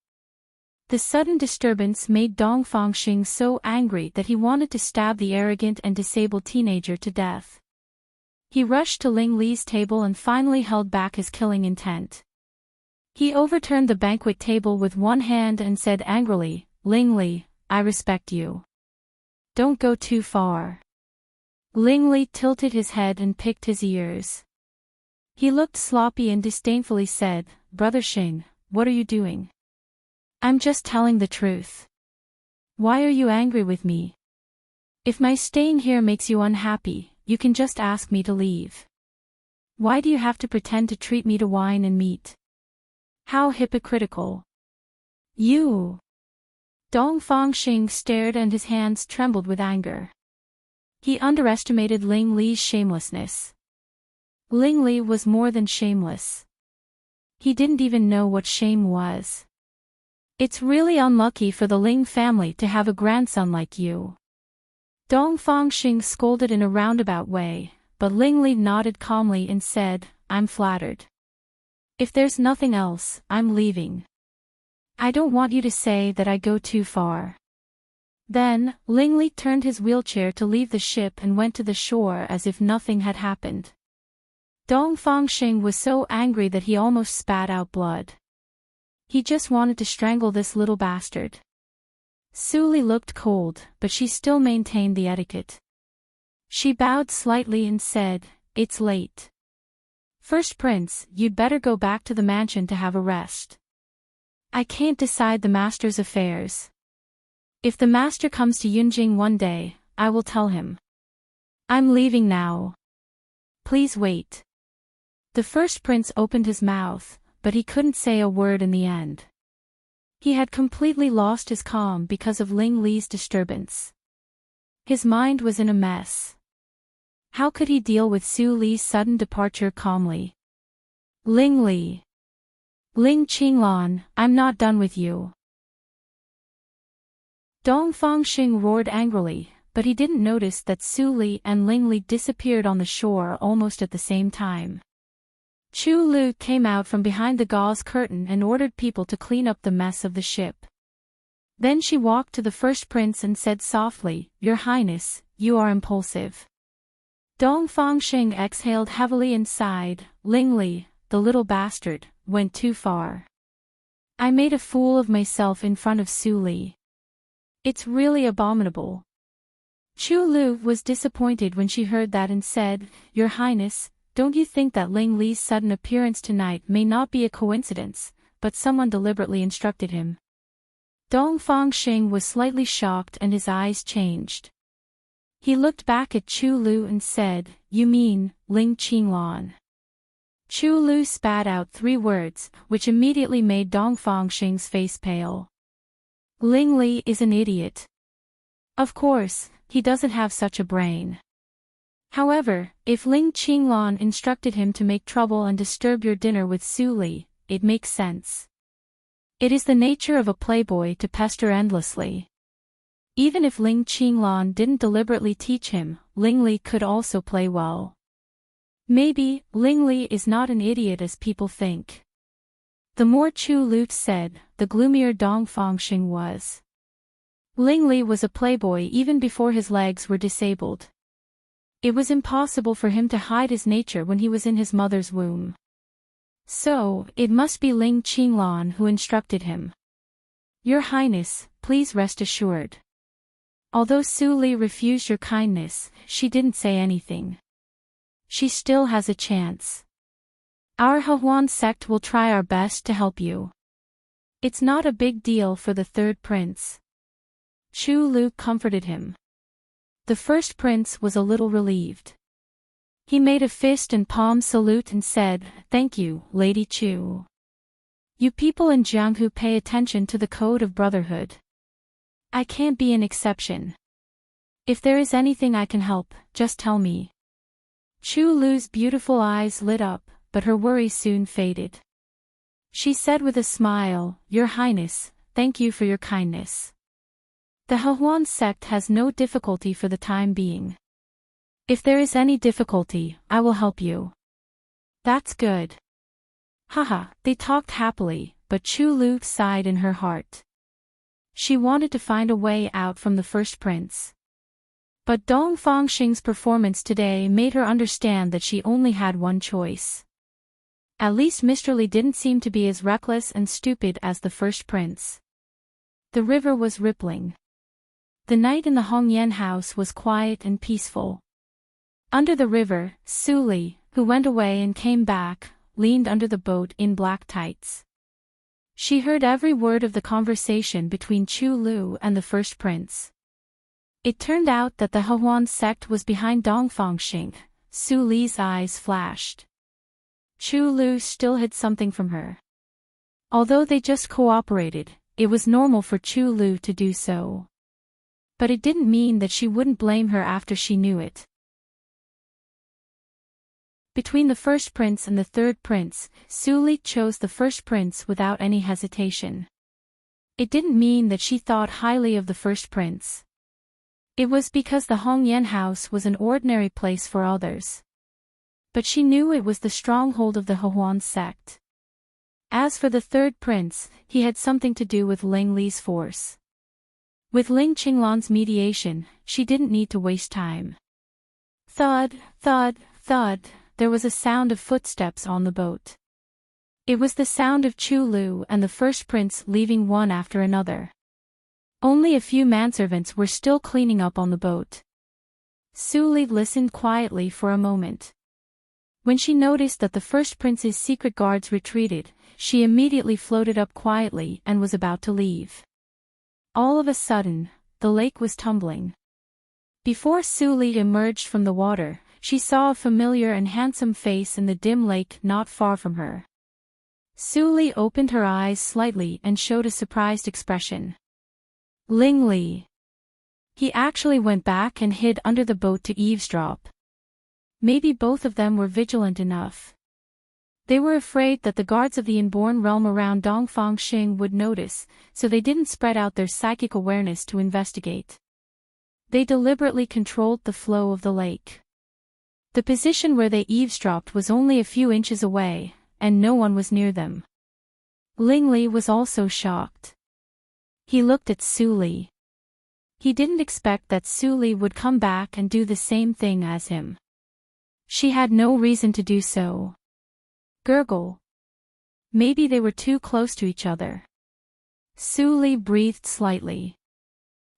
The sudden disturbance made Dong Fangxing so angry that he wanted to stab the arrogant and disabled teenager to death. He rushed to Ling Li's table and finally held back his killing intent. He overturned the banquet table with one hand and said angrily, "Ling Li, I respect you. Don't go too far." Ling Li tilted his head and picked his ears. He looked sloppy and disdainfully said, "Brother Xing, what are you doing?" "I'm just telling the truth. Why are you angry with me? If my staying here makes you unhappy, you can just ask me to leave. Why do you have to pretend to treat me to wine and meat? How hypocritical. You." Dong Fangxing stared and his hands trembled with anger. He underestimated Ling Li's shamelessness. Ling Li was more than shameless. He didn't even know what shame was. "It's really unlucky for the Ling family to have a grandson like you." Dong Fangxing scolded in a roundabout way, but Ling Li nodded calmly and said, "I'm flattered. If there's nothing else, I'm leaving. I don't want you to say that I go too far." Then, Ling Li turned his wheelchair to leave the ship and went to the shore as if nothing had happened. Dong Fangxing was so angry that he almost spat out blood. He just wanted to strangle this little bastard. Su Li looked cold, but she still maintained the etiquette. She bowed slightly and said, "It's late. First Prince, you'd better go back to the mansion to have a rest. I can't decide the master's affairs. If the master comes to Yunjing one day, I will tell him. I'm leaving now. Please wait." The First Prince opened his mouth, but he couldn't say a word in the end. He had completely lost his calm because of Ling Li's disturbance. His mind was in a mess. How could he deal with Su Li's sudden departure calmly? "Ling Li. Ling Qinglan, I'm not done with you." Dong Fangxing roared angrily, but he didn't notice that Su Li and Ling Li disappeared on the shore almost at the same time. Chu Lu came out from behind the gauze curtain and ordered people to clean up the mess of the ship. Then she walked to the First Prince and said softly, "Your Highness, you are impulsive." Dong Fangxing exhaled heavily and sighed, "Ling Li, the little bastard, went too far. I made a fool of myself in front of Su Li. It's really abominable." Chu Lu was disappointed when she heard that and said, "Your Highness, don't you think that Ling Li's sudden appearance tonight may not be a coincidence, but someone deliberately instructed him?" Dong Fangxing was slightly shocked and his eyes changed. He looked back at Chu Lu and said, "You mean, Ling Qinglan?" Chu Lu spat out 3 words, which immediately made Dong Fangxing's face pale. Ling Li is an idiot. Of course, he doesn't have such a brain. However, if Ling Qinglan instructed him to make trouble and disturb your dinner with Su Li, it makes sense. It is the nature of a playboy to pester endlessly. Even if Ling Qinglan didn't deliberately teach him, Ling Li could also play well. Maybe, Ling Li is not an idiot as people think. The more Chu Lu said, the gloomier Dong Fangxing was. Lingli was a playboy even before his legs were disabled. It was impossible for him to hide his nature when he was in his mother's womb. So, it must be Ling Qinglan who instructed him. Your Highness, please rest assured. Although Su Li refused your kindness, she didn't say anything. She still has a chance. Our Hehuan sect will try our best to help you. It's not a big deal for the third prince. Chu Lu comforted him. The first prince was a little relieved. He made a fist and palm salute and said, "Thank you, Lady Chu. You people in Jianghu pay attention to the code of brotherhood. I can't be an exception. If there is anything I can help, just tell me." Chu Lu's beautiful eyes lit up, but her worry soon faded. She said with a smile, "Your Highness, thank you for your kindness. The Hehuan sect has no difficulty for the time being. If there is any difficulty, I will help you." That's good. Haha, they talked happily, but Chu Lu sighed in her heart. She wanted to find a way out from the first prince. But Dong Fangxing's performance today made her understand that she only had one choice. At least Mr. Li didn't seem to be as reckless and stupid as the first prince. The river was rippling. The night in the Hongyan house was quiet and peaceful. Under the river, Su Li, who went away and came back, leaned under the boat in black tights. She heard every word of the conversation between Chu Lu and the first prince. It turned out that the Hehuan sect was behind Dong Fangxing. Su Li's eyes flashed. Chu Lu still hid something from her. Although they just cooperated, it was normal for Chu Lu to do so. But it didn't mean that she wouldn't blame her after she knew it. Between the first prince and the third prince, Su Li chose the first prince without any hesitation. It didn't mean that she thought highly of the first prince. It was because the Hongyan house was an ordinary place for others. But she knew it was the stronghold of the Hehuan sect. As for the third prince, he had something to do with Ling Li's force. With Ling Qinglan's mediation, she didn't need to waste time. Thud, thud, thud, there was a sound of footsteps on the boat. It was the sound of Chu Lu and the first prince leaving one after another. Only a few manservants were still cleaning up on the boat. Su Li listened quietly for a moment. When she noticed that the first prince's secret guards retreated, she immediately floated up quietly and was about to leave. All of a sudden, the lake was tumbling. Before Su Li emerged from the water, she saw a familiar and handsome face in the dim lake not far from her. Su Li opened her eyes slightly and showed a surprised expression. Ling Li. He actually went back and hid under the boat to eavesdrop. Maybe both of them were vigilant enough. They were afraid that the guards of the inborn realm around Dong Fangxing would notice, so they didn't spread out their psychic awareness to investigate. They deliberately controlled the flow of the lake. The position where they eavesdropped was only a few inches away, and no one was near them. Ling Li was also shocked. He looked at Su Li. He didn't expect that Su Li would come back and do the same thing as him. She had no reason to do so. Gurgle. Maybe they were too close to each other. Su Li breathed slightly.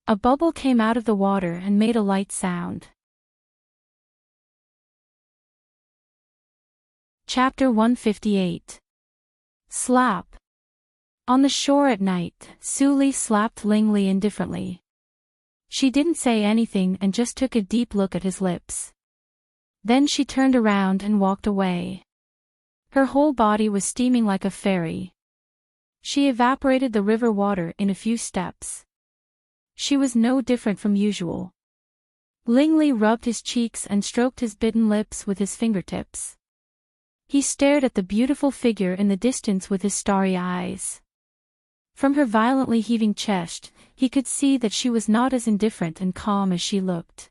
A bubble came out of the water and made a light sound. Chapter 158. Slap. On the shore at night, Su Li slapped Ling Li indifferently. She didn't say anything and just took a deep look at his lips. Then she turned around and walked away. Her whole body was steaming like a fairy. She evaporated the river water in a few steps. She was no different from usual. Ling Li rubbed his cheeks and stroked his bitten lips with his fingertips. He stared at the beautiful figure in the distance with his starry eyes. From her violently heaving chest, he could see that she was not as indifferent and calm as she looked.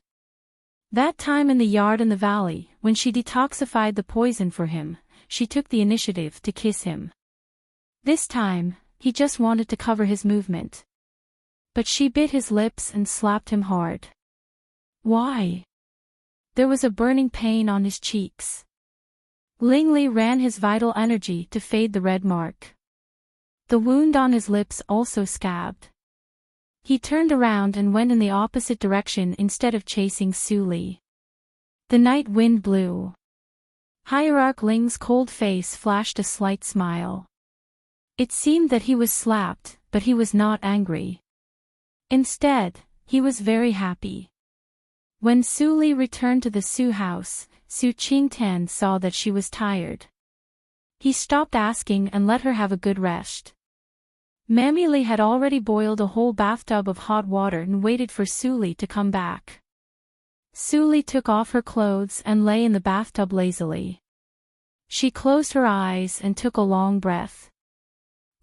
That time in the yard in the valley, when she detoxified the poison for him, she took the initiative to kiss him. This time, he just wanted to cover his movement. But she bit his lips and slapped him hard. Why? There was a burning pain on his cheeks. Ling Li ran his vital energy to fade the red mark. The wound on his lips also scabbed. He turned around and went in the opposite direction instead of chasing Su Li. The night wind blew. Hierarch Ling's cold face flashed a slight smile. It seemed that he was slapped, but he was not angry. Instead, he was very happy. When Su Li returned to the Su house, Su Qingtan saw that she was tired. He stopped asking and let her have a good rest. Mammy Li had already boiled a whole bathtub of hot water and waited for Su Li to come back. Su Li took off her clothes and lay in the bathtub lazily. She closed her eyes and took a long breath.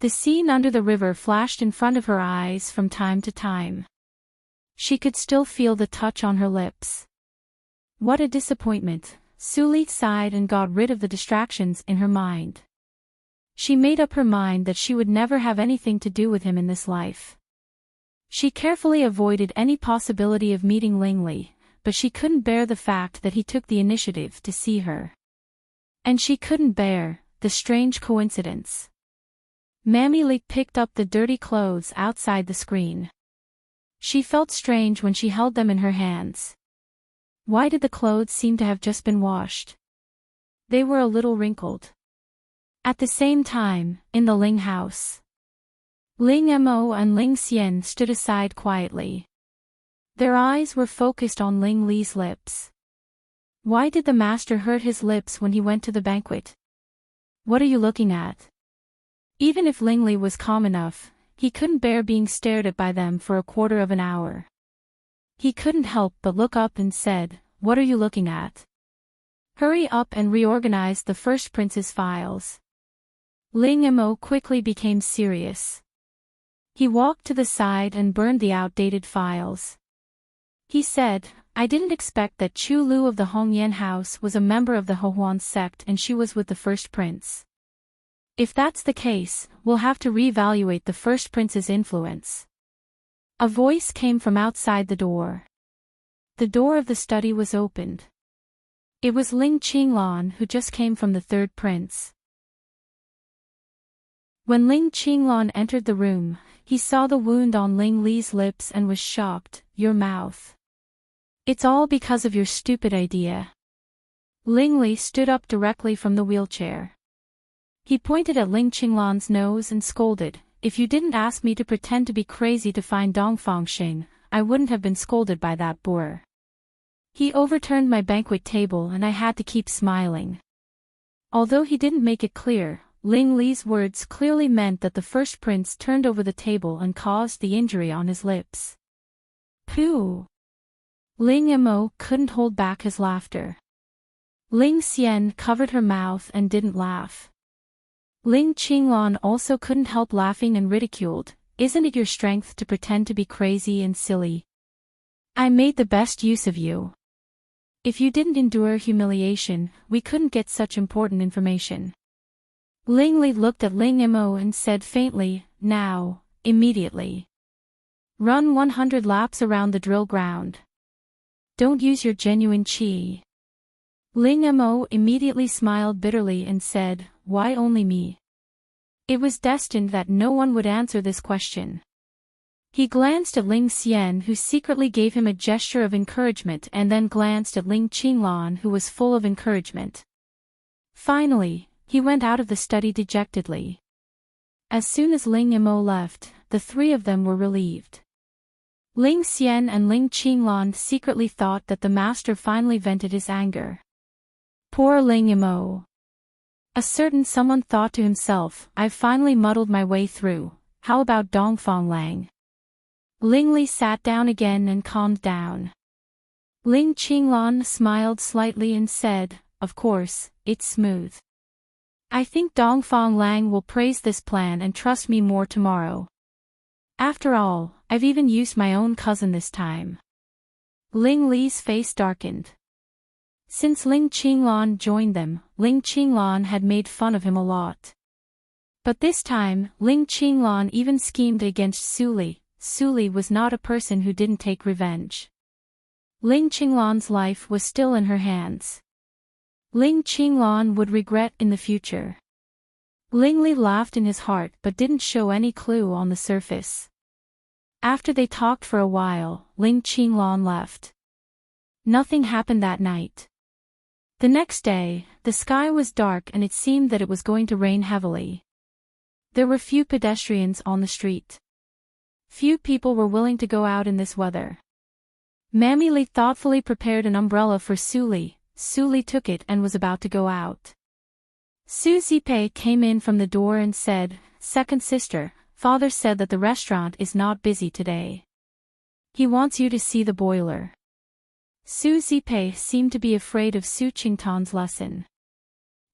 The scene under the river flashed in front of her eyes from time to time. She could still feel the touch on her lips. What a disappointment, Su Li sighed and got rid of the distractions in her mind. She made up her mind that she would never have anything to do with him in this life. She carefully avoided any possibility of meeting Ling Li, but she couldn't bear the fact that he took the initiative to see her. And she couldn't bear the strange coincidence. Mammy Li picked up the dirty clothes outside the screen. She felt strange when she held them in her hands. Why did the clothes seem to have just been washed? They were a little wrinkled. At the same time, in the Ling house, Ling Mo and Ling Xian stood aside quietly. Their eyes were focused on Ling Li's lips. Why did the master hurt his lips when he went to the banquet? What are you looking at? Even if Ling Li was calm enough, he couldn't bear being stared at by them for a quarter of an hour. He couldn't help but look up and said, "What are you looking at?" "Hurry up and reorganize the first prince's files." Ling Mo quickly became serious. He walked to the side and burned the outdated files. He said, "I didn't expect that Chu Lu of the Hongyan house was a member of the Hohuan sect and she was with the first prince. If that's the case, we'll have to reevaluate the first prince's influence." A voice came from outside the door. The door of the study was opened. It was Ling Qinglan who just came from the third prince. When Ling Qinglan entered the room, he saw the wound on Ling Li's lips and was shocked. "Your mouth. It's all because of your stupid idea." Ling Li stood up directly from the wheelchair. He pointed at Ling Qinglan's nose and scolded, "If you didn't ask me to pretend to be crazy to find Dongfang Xing, I wouldn't have been scolded by that boor. He overturned my banquet table and I had to keep smiling." Although he didn't make it clear, Ling Li's words clearly meant that the first prince turned over the table and caused the injury on his lips. Pooh! Ling Mo couldn't hold back his laughter. Ling Xian covered her mouth and didn't laugh. Ling Qinglan also couldn't help laughing and ridiculed, "Isn't it your strength to pretend to be crazy and silly? I made the best use of you. If you didn't endure humiliation, we couldn't get such important information." Ling Li looked at Ling Mo and said faintly, "Now, immediately. Run 100 laps around the drill ground. Don't use your genuine qi." Ling Mo immediately smiled bitterly and said, "Why only me?" It was destined that no one would answer this question. He glanced at Ling Xian who secretly gave him a gesture of encouragement and then glanced at Ling Qinglan who was full of encouragement. Finally, he went out of the study dejectedly. As soon as Ling Mo left, the three of them were relieved. Ling Xian and Ling Qinglan secretly thought that the master finally vented his anger. Poor Ling Mo. A certain someone thought to himself, "I've finally muddled my way through. How about Dongfang Lang?" Ling Li sat down again and calmed down. Ling Qinglan smiled slightly and said, "Of course, it's smooth. I think Dongfang Lang will praise this plan and trust me more tomorrow. After all, I've even used my own cousin this time." Ling Li's face darkened. Since Ling Qinglan joined them, Ling Qinglan had made fun of him a lot. But this time, Ling Qinglan even schemed against Su Li, Su was not a person who didn't take revenge. Ling Qinglan's life was still in her hands. Ling Qinglan would regret in the future. Ling Li laughed in his heart but didn't show any clue on the surface. After they talked for a while, Ling Qinglan left. Nothing happened that night. The next day, the sky was dark and it seemed that it was going to rain heavily. There were few pedestrians on the street. Few people were willing to go out in this weather. Mammy Li thoughtfully prepared an umbrella for Su Li. Su Li took it and was about to go out. Su Zipei came in from the door and said, "Second sister, father said that the restaurant is not busy today. He wants you to see the boiler." Su Zipei seemed to be afraid of Su Qingtan's lesson.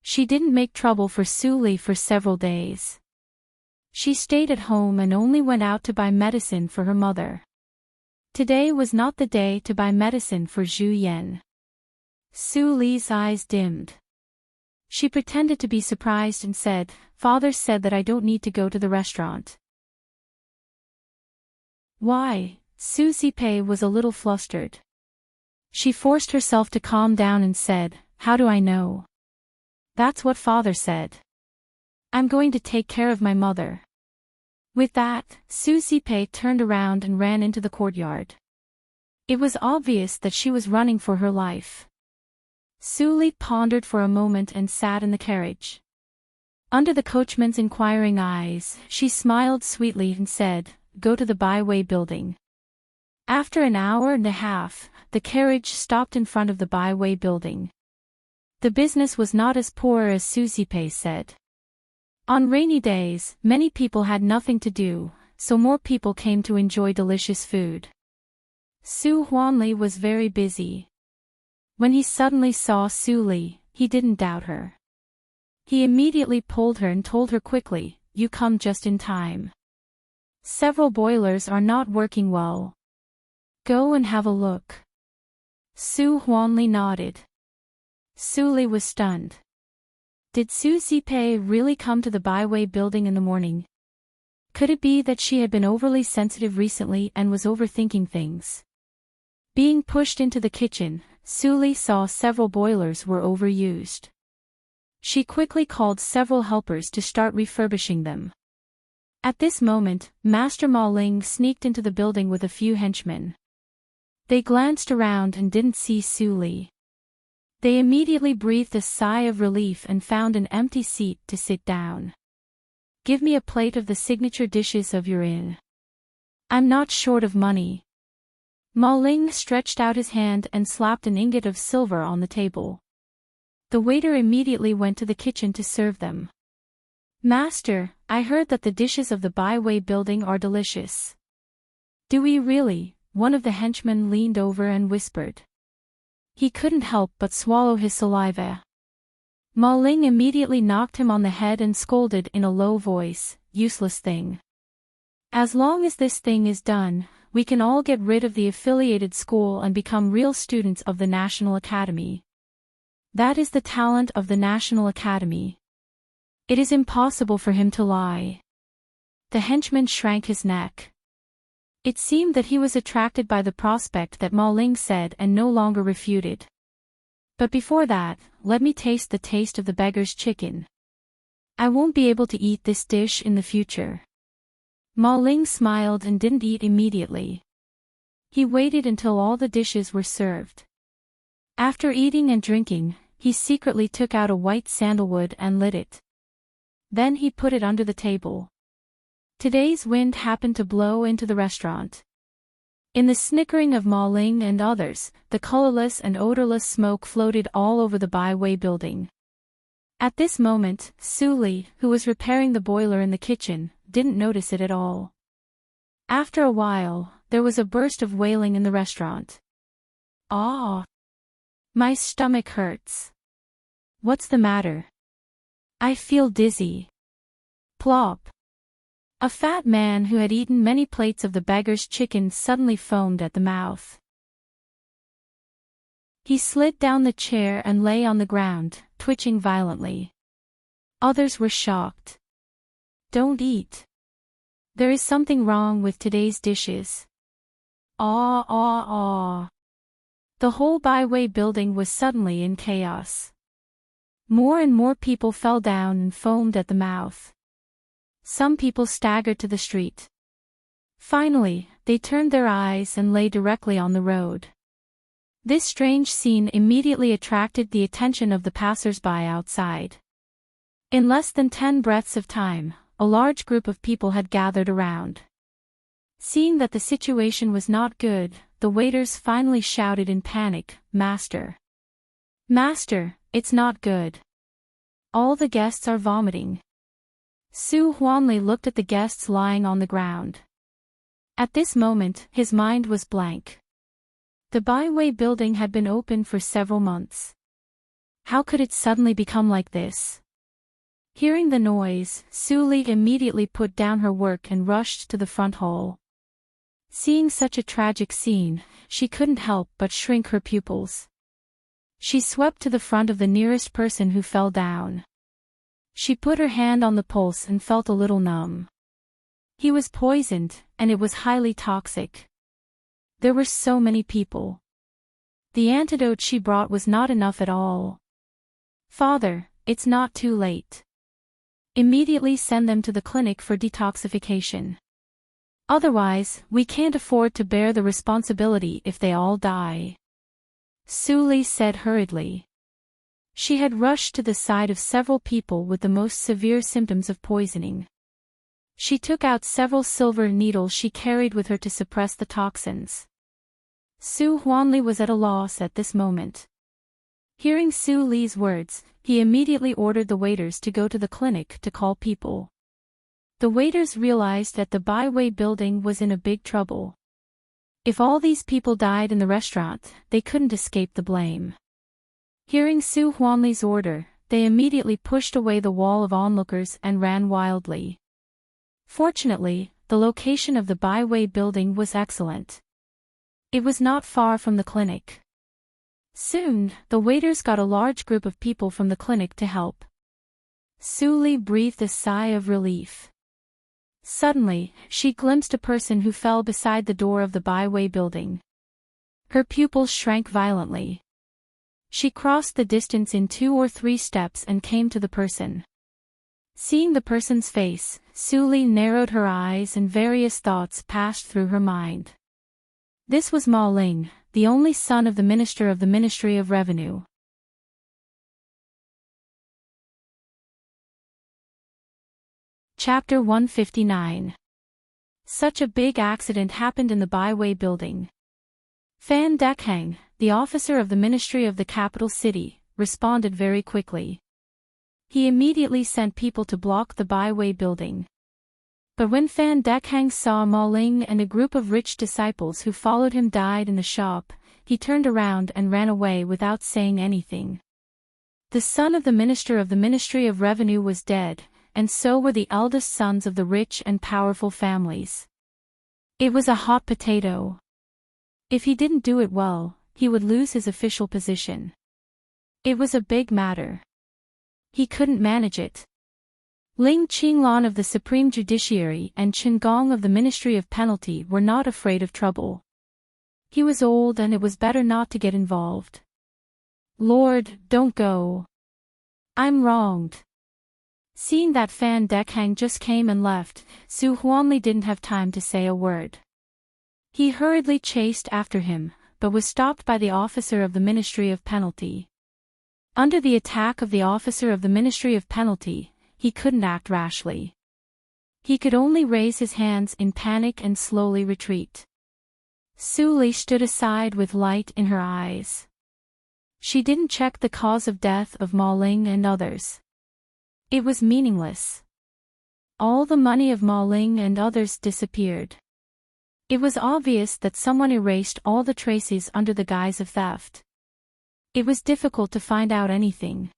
She didn't make trouble for Su Li for several days. She stayed at home and only went out to buy medicine for her mother. Today was not the day to buy medicine for Zhu Yan. Su Li's eyes dimmed. She pretended to be surprised and said, "Father said that I don't need to go to the restaurant." Why? Su Zipei was a little flustered. She forced herself to calm down and said, "How do I know? That's what father said. I'm going to take care of my mother." With that, Su Zipei turned around and ran into the courtyard. It was obvious that she was running for her life. Su Li pondered for a moment and sat in the carriage. Under the coachman's inquiring eyes, she smiled sweetly and said, "Go to the Byway building." After an hour and a half, the carriage stopped in front of the Byway building. The business was not as poor as Su Zipei said. On rainy days, many people had nothing to do, so more people came to enjoy delicious food. Su Huanli was very busy. When he suddenly saw Su Li, he didn't doubt her. He immediately pulled her and told her quickly, "You come just in time. Several boilers are not working well. Go and have a look." Su Huanli nodded. Su Li was stunned. Did Su Zipei really come to the Byway building in the morning? Could it be that she had been overly sensitive recently and was overthinking things? Being pushed into the kitchen, Su Li saw several boilers were overused. She quickly called several helpers to start refurbishing them. At this moment, Master Ma Ling sneaked into the building with a few henchmen. They glanced around and didn't see Su Li. They immediately breathed a sigh of relief and found an empty seat to sit down. "Give me a plate of the signature dishes of your inn. I'm not short of money." Ma Ling stretched out his hand and slapped an ingot of silver on the table. The waiter immediately went to the kitchen to serve them. "Master, I heard that the dishes of the Byway building are delicious." "Do we really?" One of the henchmen leaned over and whispered. He couldn't help but swallow his saliva. Ma Ling immediately knocked him on the head and scolded in a low voice, "Useless thing. As long as this thing is done, we can all get rid of the affiliated school and become real students of the National Academy. That is the talent of the National Academy. It is impossible for him to lie." The henchman shrank his neck. It seemed that he was attracted by the prospect that Ma Ling said and no longer refuted. "But before that, let me taste the taste of the beggar's chicken. I won't be able to eat this dish in the future." Ma Ling smiled and didn't eat immediately. He waited until all the dishes were served. After eating and drinking, he secretly took out a white sandalwood and lit it. Then he put it under the table. Today's wind happened to blow into the restaurant. In the snickering of Ma Ling and others, the colorless and odorless smoke floated all over the Byway building. At this moment, Su Li, who was repairing the boiler in the kitchen, didn't notice it at all. After a while, there was a burst of wailing in the restaurant. "Ah! My stomach hurts. What's the matter? I feel dizzy." Plop! A fat man who had eaten many plates of the beggar's chicken suddenly foamed at the mouth. He slid down the chair and lay on the ground, twitching violently. Others were shocked. "Don't eat. There is something wrong with today's dishes. Aw, aw, aw. The whole byway building was suddenly in chaos. More and more people fell down and foamed at the mouth. Some people staggered to the street. Finally, they turned their eyes and lay directly on the road. This strange scene immediately attracted the attention of the passers-by outside. In less than 10 breaths of time, a large group of people had gathered around. Seeing that the situation was not good, the waiters finally shouted in panic, "Master! Master, it's not good. All the guests are vomiting." Su Huanli looked at the guests lying on the ground. At this moment, his mind was blank. The byway building had been open for several months. How could it suddenly become like this? Hearing the noise, Su Li immediately put down her work and rushed to the front hall. Seeing such a tragic scene, she couldn't help but shrink her pupils. She swept to the front of the nearest person who fell down. She put her hand on the pulse and felt a little numb. He was poisoned, and it was highly toxic. There were so many people. The antidote she brought was not enough at all. "Father, it's not too late. Immediately send them to the clinic for detoxification. Otherwise, we can't afford to bear the responsibility if they all die," Su Li said hurriedly. She had rushed to the side of several people with the most severe symptoms of poisoning. She took out several silver needles she carried with her to suppress the toxins. Su Huanli was at a loss at this moment. Hearing Su Li's words, he immediately ordered the waiters to go to the clinic to call people. The waiters realized that the byway building was in a big trouble. If all these people died in the restaurant, they couldn't escape the blame. Hearing Su Huanli's order, they immediately pushed away the wall of onlookers and ran wildly. Fortunately, the location of the byway building was excellent. It was not far from the clinic. Soon, the waiters got a large group of people from the clinic to help. Su Li breathed a sigh of relief. Suddenly, she glimpsed a person who fell beside the door of the byway building. Her pupils shrank violently. She crossed the distance in 2 or 3 steps and came to the person. Seeing the person's face, Su Li narrowed her eyes and various thoughts passed through her mind. This was Ma Ling, the only son of the minister of the Ministry of Revenue. Chapter 159. Such a big accident happened in the byway building. Fan Dekhang, the officer of the Ministry of the capital city, responded very quickly. He immediately sent people to block the byway building. But when Fan Dekhang saw Ma Ling and a group of rich disciples who followed him died in the shop, he turned around and ran away without saying anything. The son of the minister of the Ministry of Revenue was dead, and so were the eldest sons of the rich and powerful families. It was a hot potato. If he didn't do it well, he would lose his official position. It was a big matter. He couldn't manage it. Ling Qinglan of the Supreme Judiciary and Chen Gong of the Ministry of Penalty were not afraid of trouble. He was old and it was better not to get involved. "Lord, don't go. I'm wronged." Seeing that Fan Dekhang just came and left, Su Huanli didn't have time to say a word. He hurriedly chased after him, but was stopped by the officer of the Ministry of Penalty. Under the attack of the officer of the Ministry of Penalty, he couldn't act rashly. He could only raise his hands in panic and slowly retreat. Su Li stood aside with light in her eyes. She didn't check the cause of death of Ma Ling and others. It was meaningless. All the money of Ma Ling and others disappeared. It was obvious that someone erased all the traces under the guise of theft. It was difficult to find out anything.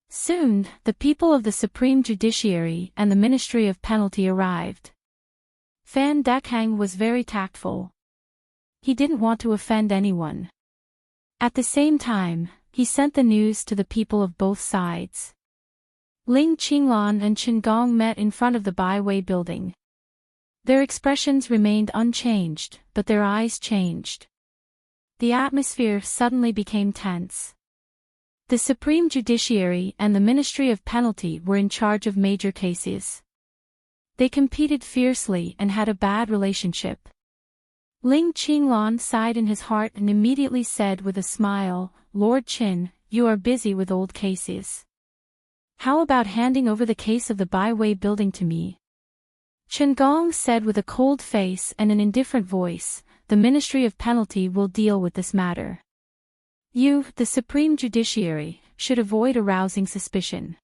Soon, the people of the Supreme Judiciary and the Ministry of Penalty arrived. Fan Dekhang was very tactful. He didn't want to offend anyone. At the same time, he sent the news to the people of both sides. Ling Qinglan and Chen Gong met in front of the byway building. Their expressions remained unchanged, but their eyes changed. The atmosphere suddenly became tense. The Supreme Judiciary and the Ministry of Penalty were in charge of major cases. They competed fiercely and had a bad relationship. Ling Qinglan sighed in his heart and immediately said with a smile, "Lord Qin, you are busy with old cases. How about handing over the case of the Byway building to me?" Chen Gong said with a cold face and an indifferent voice, "The Ministry of Penalty will deal with this matter. You, the Supreme Judiciary, should avoid arousing suspicion."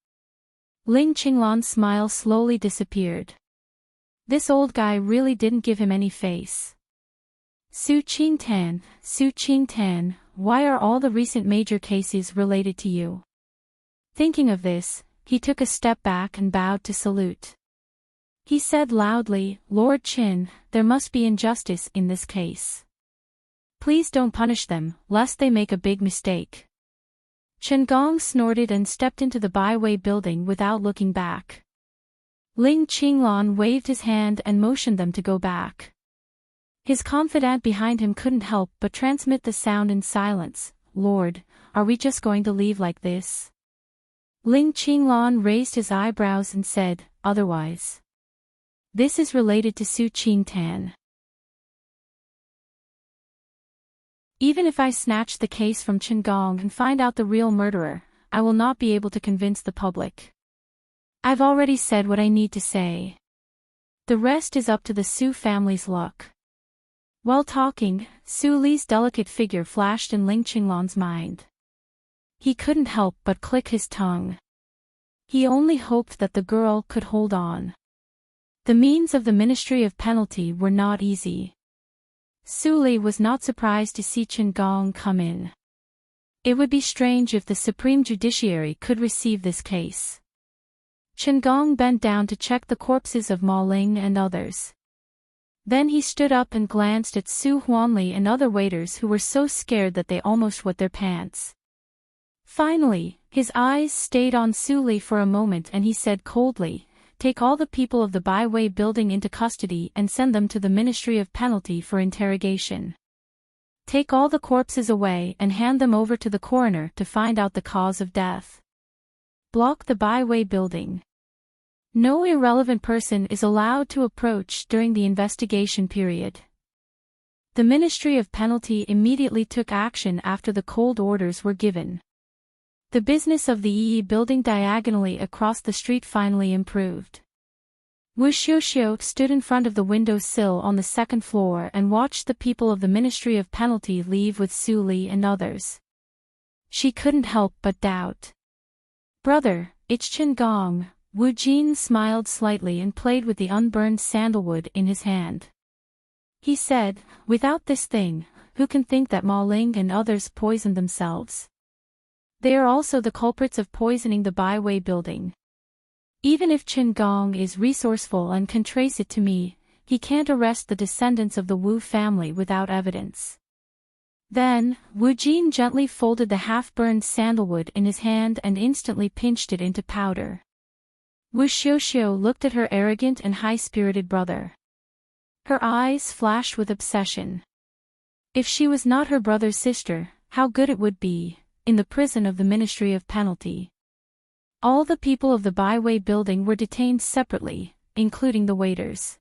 Ling Qinglan's smile slowly disappeared. This old guy really didn't give him any face. Su Qingtan, why are all the recent major cases related to you?" Thinking of this, he took a step back and bowed to salute. He said loudly, "Lord Qin, there must be injustice in this case. Please don't punish them, lest they make a big mistake." Chen Gong snorted and stepped into the Byway building without looking back. Ling Qinglan waved his hand and motioned them to go back. His confidant behind him couldn't help but transmit the sound in silence. "Lord, are we just going to leave like this?" Ling Qinglan raised his eyebrows and said, "Otherwise. This is related to Su Qingtan. Even if I snatch the case from Chen Gong and find out the real murderer, I will not be able to convince the public. I've already said what I need to say. The rest is up to the Su family's luck." While talking, Su Li's delicate figure flashed in Ling Qinglan's mind. He couldn't help but click his tongue. He only hoped that the girl could hold on. The means of the Ministry of Penalty were not easy. Su Li was not surprised to see Chen Gong come in. It would be strange if the Supreme Judiciary could receive this case. Chen Gong bent down to check the corpses of Ma Ling and others. Then he stood up and glanced at Su Huanli and other waiters who were so scared that they almost wet their pants. Finally, his eyes stayed on Su Li for a moment and he said coldly, "Take all the people of the Byway building into custody and send them to the Ministry of Penalty for interrogation. Take all the corpses away and hand them over to the coroner to find out the cause of death. Block the Byway building. No irrelevant person is allowed to approach during the investigation period." The Ministry of Penalty immediately took action after the cold orders were given. The business of the EE building diagonally across the street finally improved. Wu Xiuxiu stood in front of the window sill on the second floor and watched the people of the Ministry of Penalty leave with Su Li and others. She couldn't help but doubt. "Brother, it's Chen Gong." Wu Jin smiled slightly and played with the unburned sandalwood in his hand. He said, "Without this thing, who can think that Ma Ling and others poisoned themselves? They are also the culprits of poisoning the Byway building. Even if Chen Gong is resourceful and can trace it to me, he can't arrest the descendants of the Wu family without evidence." Then, Wu Jin gently folded the half-burned sandalwood in his hand and instantly pinched it into powder. Wu Xiuxiu looked at her arrogant and high-spirited brother. Her eyes flashed with obsession. If she was not her brother's sister, how good it would be, in the prison of the Ministry of Penalty. All the people of the Byway building were detained separately, including the waiters.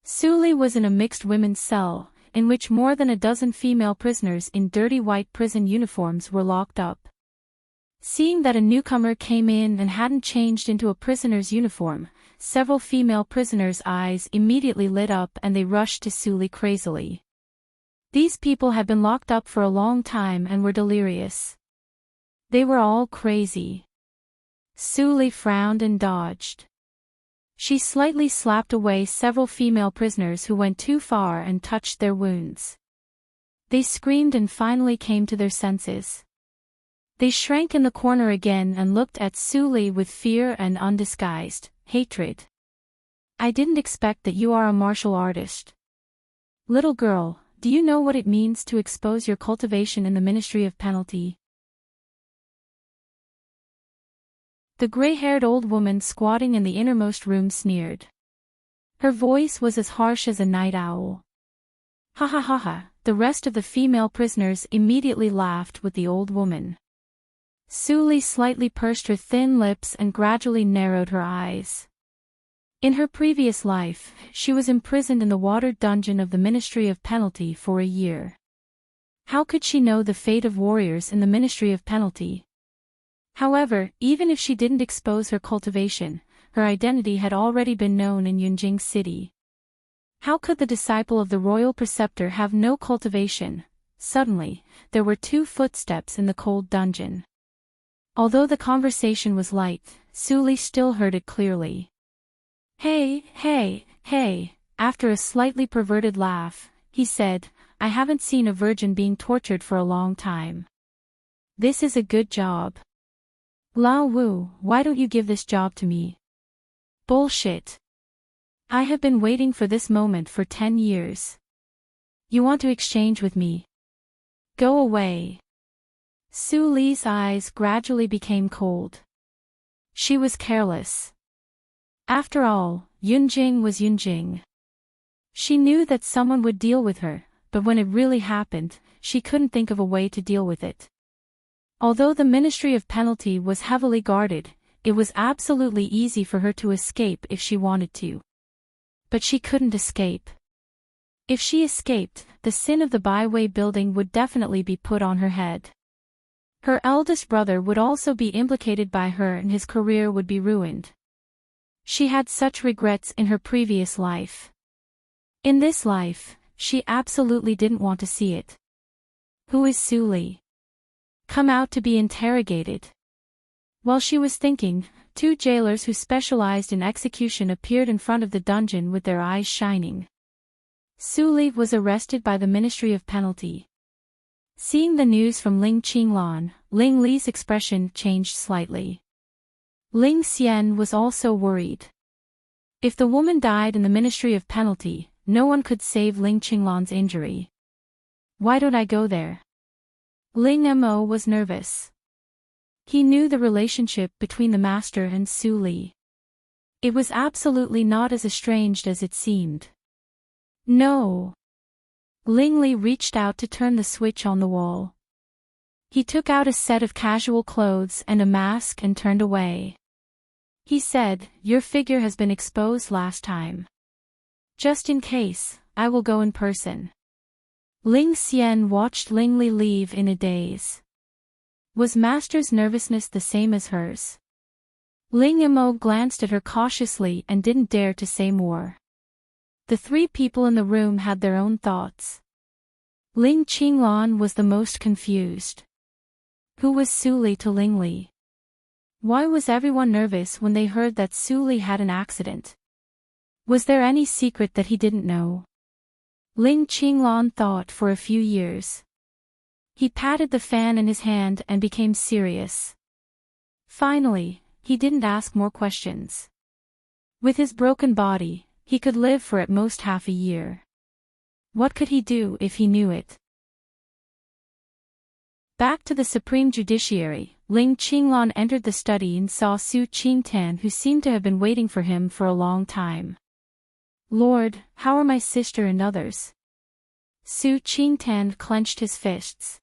Su Li was in a mixed women's cell, in which more than a dozen female prisoners in dirty white prison uniforms were locked up. Seeing that a newcomer came in and hadn't changed into a prisoner's uniform, several female prisoners' eyes immediately lit up and they rushed to Su Li crazily. These people had been locked up for a long time and were delirious. They were all crazy. Su Li frowned and dodged. She slightly slapped away several female prisoners who went too far and touched their wounds. They screamed and finally came to their senses. They shrank in the corner again and looked at Su Li with fear and undisguised hatred. "I didn't expect that you are a martial artist. Little girl, do you know what it means to expose your cultivation in the Ministry of Penalty?" The gray-haired old woman squatting in the innermost room sneered. Her voice was as harsh as a night owl. Ha ha ha ha, the rest of the female prisoners immediately laughed with the old woman. Su slightly pursed her thin lips and gradually narrowed her eyes. In her previous life, she was imprisoned in the water dungeon of the Ministry of Penalty for a year. How could she know the fate of warriors in the Ministry of Penalty? However, even if she didn't expose her cultivation, her identity had already been known in Yunjing City. How could the disciple of the royal preceptor have no cultivation? Suddenly, there were 2 footsteps in the cold dungeon. Although the conversation was light, Su still heard it clearly. Hey, hey, hey, after a slightly perverted laugh, he said, I haven't seen a virgin being tortured for a long time. This is a good job. Lao Wu, why don't you give this job to me? Bullshit. I have been waiting for this moment for 10 years. You want to exchange with me? Go away. Su Li's eyes gradually became cold. She was careless. After all, Yunjing was Yunjing. She knew that someone would deal with her, but when it really happened, she couldn't think of a way to deal with it. Although the Ministry of Penalty was heavily guarded, it was absolutely easy for her to escape if she wanted to. But she couldn't escape. If she escaped, the sin of the byway building would definitely be put on her head. Her eldest brother would also be implicated by her and his career would be ruined. She had such regrets in her previous life. In this life, she absolutely didn't want to see it. Who is Su Li? Come out to be interrogated. While she was thinking, 2 jailers who specialized in execution appeared in front of the dungeon with their eyes shining. Su Li was arrested by the Ministry of Penalty. Seeing the news from Ling Qinglan, Ling Li's expression changed slightly. Ling Xian was also worried. If the woman died in the Ministry of Penalty, no one could save Ling Qinglan's injury. Why don't I go there? Ling Mo was nervous. He knew the relationship between the master and Su Li. It was absolutely not as estranged as it seemed. No. Ling Li reached out to turn the switch on the wall. He took out a set of casual clothes and a mask and turned away. He said, your figure has been exposed last time. Just in case, I will go in person. Ling Xian watched Ling Li leave in a daze. Was Master's nervousness the same as hers? Ling Mo glanced at her cautiously and didn't dare to say more. The 3 people in the room had their own thoughts. Ling Qinglan was the most confused. Who was Su Li to Ling Li? Why was everyone nervous when they heard that Su Li had an accident? Was there any secret that he didn't know? Ling Qinglan thought for a few years. He patted the fan in his hand and became serious. Finally, he didn't ask more questions. With his broken body, he could live for at most half a year. What could he do if he knew it? Back to the Supreme Judiciary, Ling Qinglan entered the study and saw Su Qingtan, who seemed to have been waiting for him for a long time. Lord, how are my sister and others? Su Qingtan clenched his fists.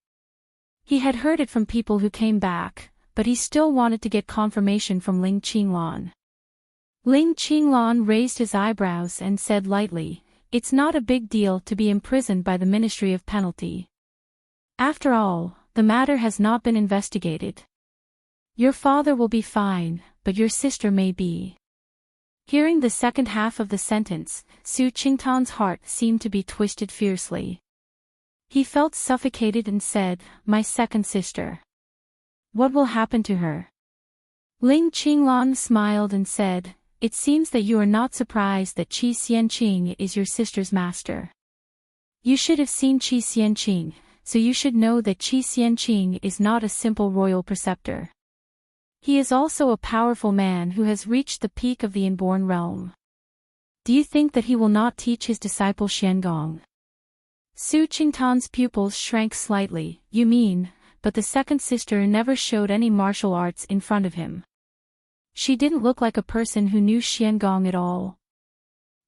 He had heard it from people who came back, but he still wanted to get confirmation from Ling Qinglan. Ling Qinglan raised his eyebrows and said lightly, it's not a big deal to be imprisoned by the Ministry of Penalty. After all, the matter has not been investigated. Your father will be fine, but your sister may be. Hearing the second half of the sentence, Su Qingtan's heart seemed to be twisted fiercely. He felt suffocated and said, my second sister. What will happen to her? Ling Qinglan smiled and said, it seems that you are not surprised that Qi Xianqing is your sister's master. You should have seen Qi Xianqing, so you should know that Qi Xianqing is not a simple royal preceptor. He is also a powerful man who has reached the peak of the inborn realm. Do you think that he will not teach his disciple Xiangong? Su Qingtan's pupils shrank slightly. You mean, but the second sister never showed any martial arts in front of him. She didn't look like a person who knew Xiangong at all.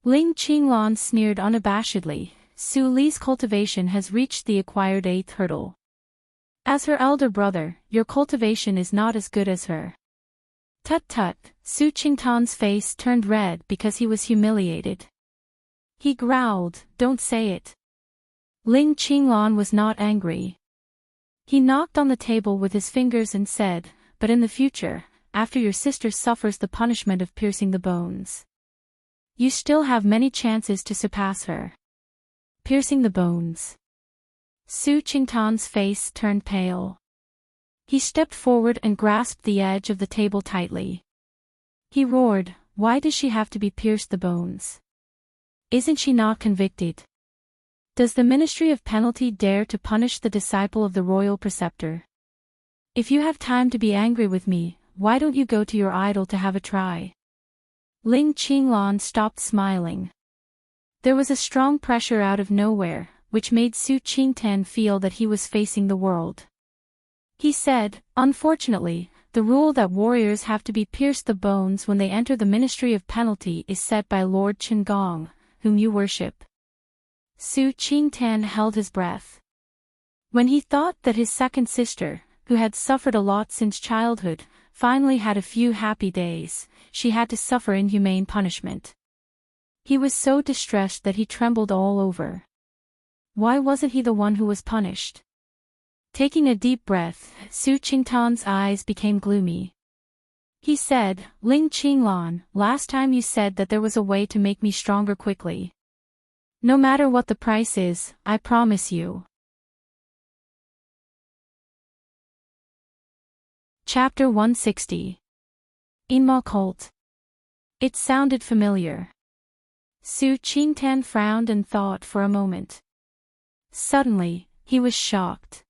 Ling Qinglan sneered unabashedly. Su Li's cultivation has reached the acquired 8th hurdle. As her elder brother, your cultivation is not as good as her. Tut-tut, Su Qingtan's face turned red because he was humiliated. He growled, don't say it. Ling Qinglan was not angry. He knocked on the table with his fingers and said, but in the future, after your sister suffers the punishment of piercing the bones, you still have many chances to surpass her. Piercing the bones. Su Qingtan's face turned pale. He stepped forward and grasped the edge of the table tightly. He roared, why does she have to be pierced the bones? Isn't she not convicted? Does the Ministry of Penalty dare to punish the disciple of the royal preceptor? If you have time to be angry with me, why don't you go to your idol to have a try? Ling Qinglan stopped smiling. There was a strong pressure out of nowhere, which made Su Qingtan feel that he was facing the world. He said, unfortunately, the rule that warriors have to be pierced the bones when they enter the Ministry of Penalty is set by Lord Qingong, whom you worship. Su Qingtan held his breath. When he thought that his second sister, who had suffered a lot since childhood, finally had a few happy days, she had to suffer inhumane punishment. He was so distressed that he trembled all over. Why wasn't he the one who was punished? Taking a deep breath, Su Qingtan's eyes became gloomy. He said, Ling Qinglan, last time you said that there was a way to make me stronger quickly. No matter what the price is, I promise you. Chapter 160. Inma Cult. It sounded familiar. Su Qingtan frowned and thought for a moment. Suddenly, he was shocked.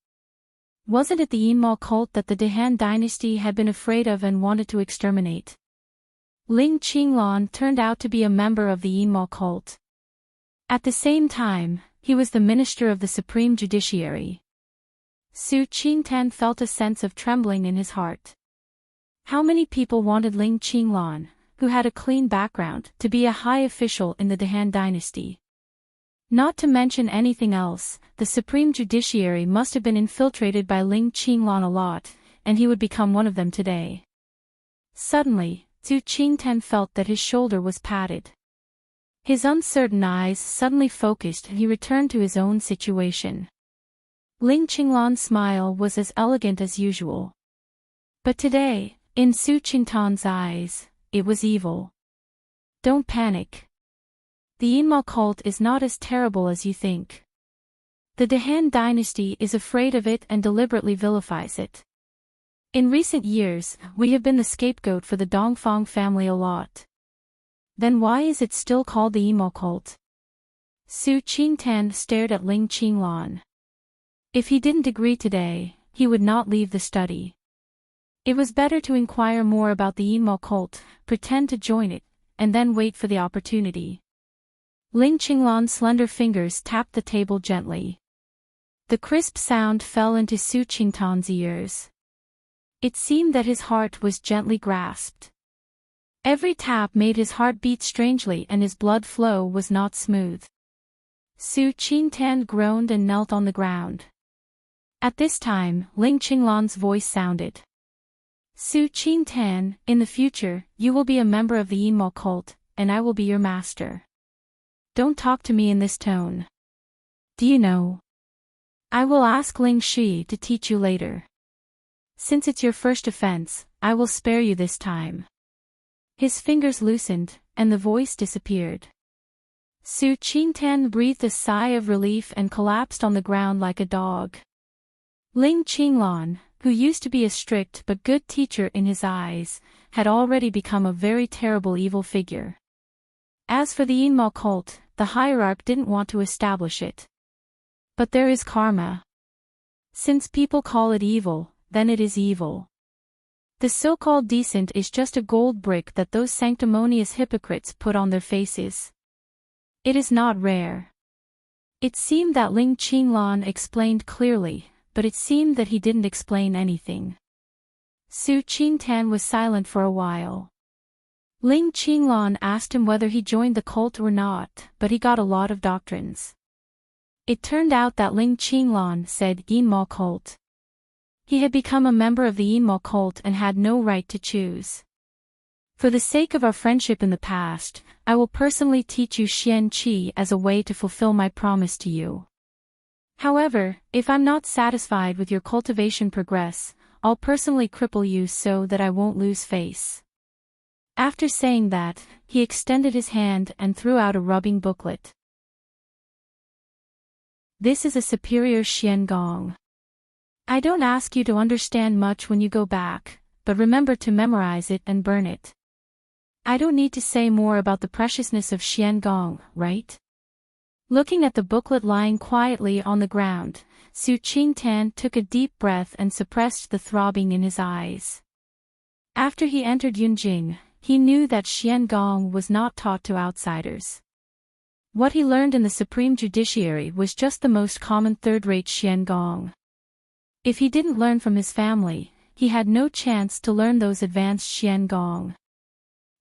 Wasn't it the Inma cult that the Dehan dynasty had been afraid of and wanted to exterminate? Ling Qinglan turned out to be a member of the Inma cult. At the same time, he was the minister of the Supreme Judiciary. Su Qingtan felt a sense of trembling in his heart. How many people wanted Ling Qinglan, who had a clean background, to be a high official in the Dehan dynasty? Not to mention anything else, the Supreme Judiciary must have been infiltrated by Ling Qinglan a lot, and he would become one of them today. Suddenly, Su Qingtan felt that his shoulder was patted. His uncertain eyes suddenly focused and he returned to his own situation. Ling Qinglan's smile was as elegant as usual. But today, in Su Qingtan's eyes, it was evil. Don't panic. The Inma cult is not as terrible as you think. The Dehan dynasty is afraid of it and deliberately vilifies it. In recent years, we have been the scapegoat for the Dongfang family a lot. Then why is it still called the Inma cult? Su Qingtan stared at Ling Qinglan. If he didn't agree today, he would not leave the study. It was better to inquire more about the Inma cult, pretend to join it, and then wait for the opportunity. Ling Qinglan's slender fingers tapped the table gently. The crisp sound fell into Su Qingtan's ears. It seemed that his heart was gently grasped. Every tap made his heart beat strangely and his blood flow was not smooth. Su Qingtan groaned and knelt on the ground. At this time, Ling Qinglan's voice sounded. Su Qingtan, in the future, you will be a member of the Inma cult, and I will be your master. Don't talk to me in this tone. Do you know? I will ask Ling Shi to teach you later. Since it's your first offense, I will spare you this time. His fingers loosened, and the voice disappeared. Su Qingtan breathed a sigh of relief and collapsed on the ground like a dog. Ling Qinglan, who used to be a strict but good teacher in his eyes, had already become a very terrible evil figure. As for the Inma cult, the hierarch didn't want to establish it. But there is karma. Since people call it evil, then it is evil. The so-called decent is just a gold brick that those sanctimonious hypocrites put on their faces. It is not rare. It seemed that Ling Qinglan explained clearly, but it seemed that he didn't explain anything. Su Qingtan was silent for a while. Ling Qinglan asked him whether he joined the cult or not, but he got a lot of doctrines. It turned out that Ling Qinglan said Yinma cult. He had become a member of the Yinma cult and had no right to choose. For the sake of our friendship in the past, I will personally teach you Xian Qi as a way to fulfill my promise to you. However, if I'm not satisfied with your cultivation progress, I'll personally cripple you so that I won't lose face. After saying that, he extended his hand and threw out a rubbing booklet. This is a superior Xian Gong. I don't ask you to understand much when you go back, but remember to memorize it and burn it. I don't need to say more about the preciousness of Xian Gong, right? Looking at the booklet lying quietly on the ground, Su Qingtan took a deep breath and suppressed the throbbing in his eyes. After he entered Yunjing, he knew that Xian Gong was not taught to outsiders. What he learned in the Supreme Judiciary was just the most common third-rate Xian Gong. If he didn't learn from his family, he had no chance to learn those advanced Xian Gong.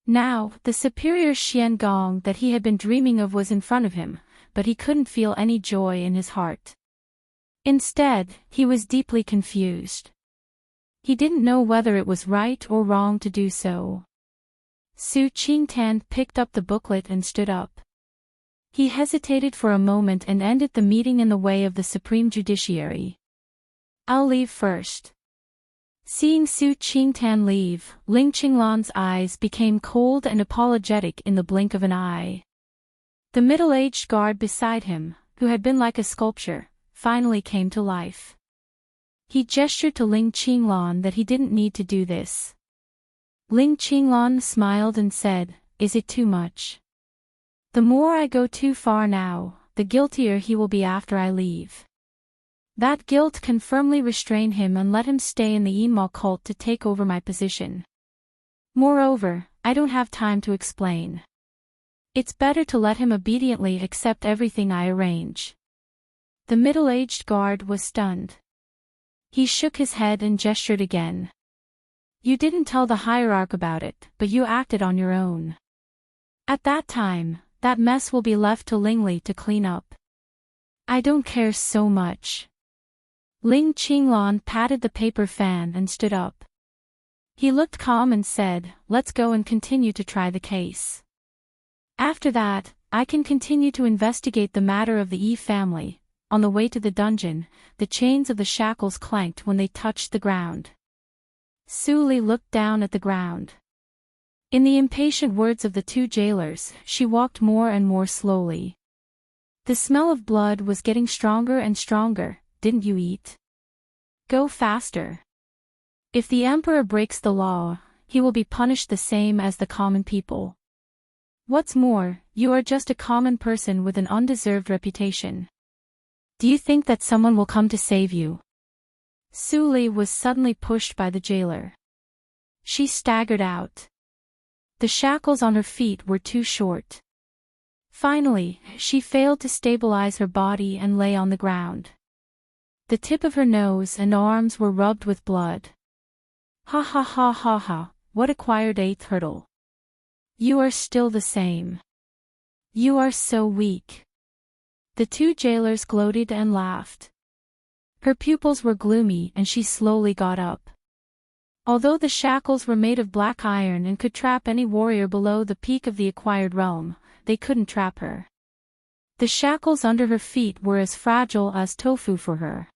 Now, the superior Xian Gong that he had been dreaming of was in front of him, but he couldn't feel any joy in his heart. Instead, he was deeply confused. He didn't know whether it was right or wrong to do so. Su Qingtan picked up the booklet and stood up. He hesitated for a moment and ended the meeting in the way of the Supreme Judiciary. I'll leave first. Seeing Su Qingtan leave, Ling Qinglan's eyes became cold and apologetic in the blink of an eye. The middle-aged guard beside him, who had been like a sculpture, finally came to life. He gestured to Ling Qinglan that he didn't need to do this. Ling Qinglan smiled and said, "Is it too much? The more I go too far now, the guiltier he will be after I leave. That guilt can firmly restrain him and let him stay in the Yinma cult to take over my position. Moreover, I don't have time to explain. It's better to let him obediently accept everything I arrange." The middle-aged guard was stunned. He shook his head and gestured again. "You didn't tell the hierarch about it, but you acted on your own. At that time, that mess will be left to Lingli to clean up. I don't care so much." Ling Qinglan patted the paper fan and stood up. He looked calm and said, "Let's go and continue to try the case. After that, I can continue to investigate the matter of the Yi family." On the way to the dungeon, the chains of the shackles clanked when they touched the ground. Su Li looked down at the ground. In the impatient words of the two jailers, she walked more and more slowly. The smell of blood was getting stronger and stronger. "Didn't you eat? Go faster. If the emperor breaks the law, he will be punished the same as the common people. What's more, you are just a common person with an undeserved reputation. Do you think that someone will come to save you?" Su Li was suddenly pushed by the jailer. She staggered out. The shackles on her feet were too short. Finally, she failed to stabilize her body and lay on the ground. The tip of her nose and arms were rubbed with blood. "Ha ha ha ha ha, what acquired eighth hurdle? You are still the same. You are so weak." The two jailers gloated and laughed. Her pupils were gloomy and she slowly got up. Although the shackles were made of black iron and could trap any warrior below the peak of the acquired realm, they couldn't trap her. The shackles under her feet were as fragile as tofu for her.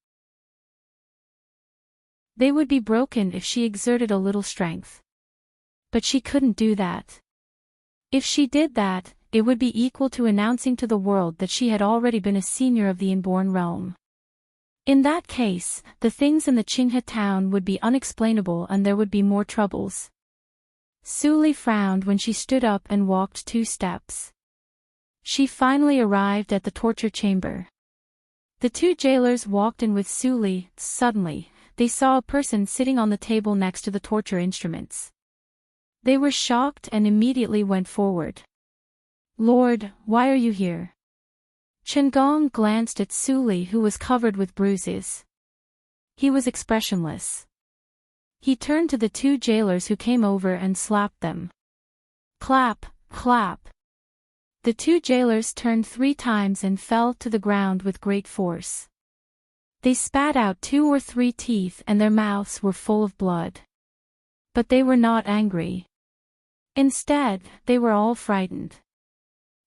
They would be broken if she exerted a little strength. But she couldn't do that. If she did that, it would be equal to announcing to the world that she had already been a senior of the inborn realm. In that case, the things in the Qinghe town would be unexplainable and there would be more troubles. Su Li frowned when she stood up and walked 2 steps. She finally arrived at the torture chamber. The two jailers walked in with Su Li. Suddenly, they saw a person sitting on the table next to the torture instruments. They were shocked and immediately went forward. "Lord, why are you here?" Chen Gong glanced at Su Li, who was covered with bruises. He was expressionless. He turned to the two jailers who came over and slapped them. Clap, clap. The two jailers turned 3 times and fell to the ground with great force. They spat out 2 or 3 teeth and their mouths were full of blood. But they were not angry. Instead, they were all frightened.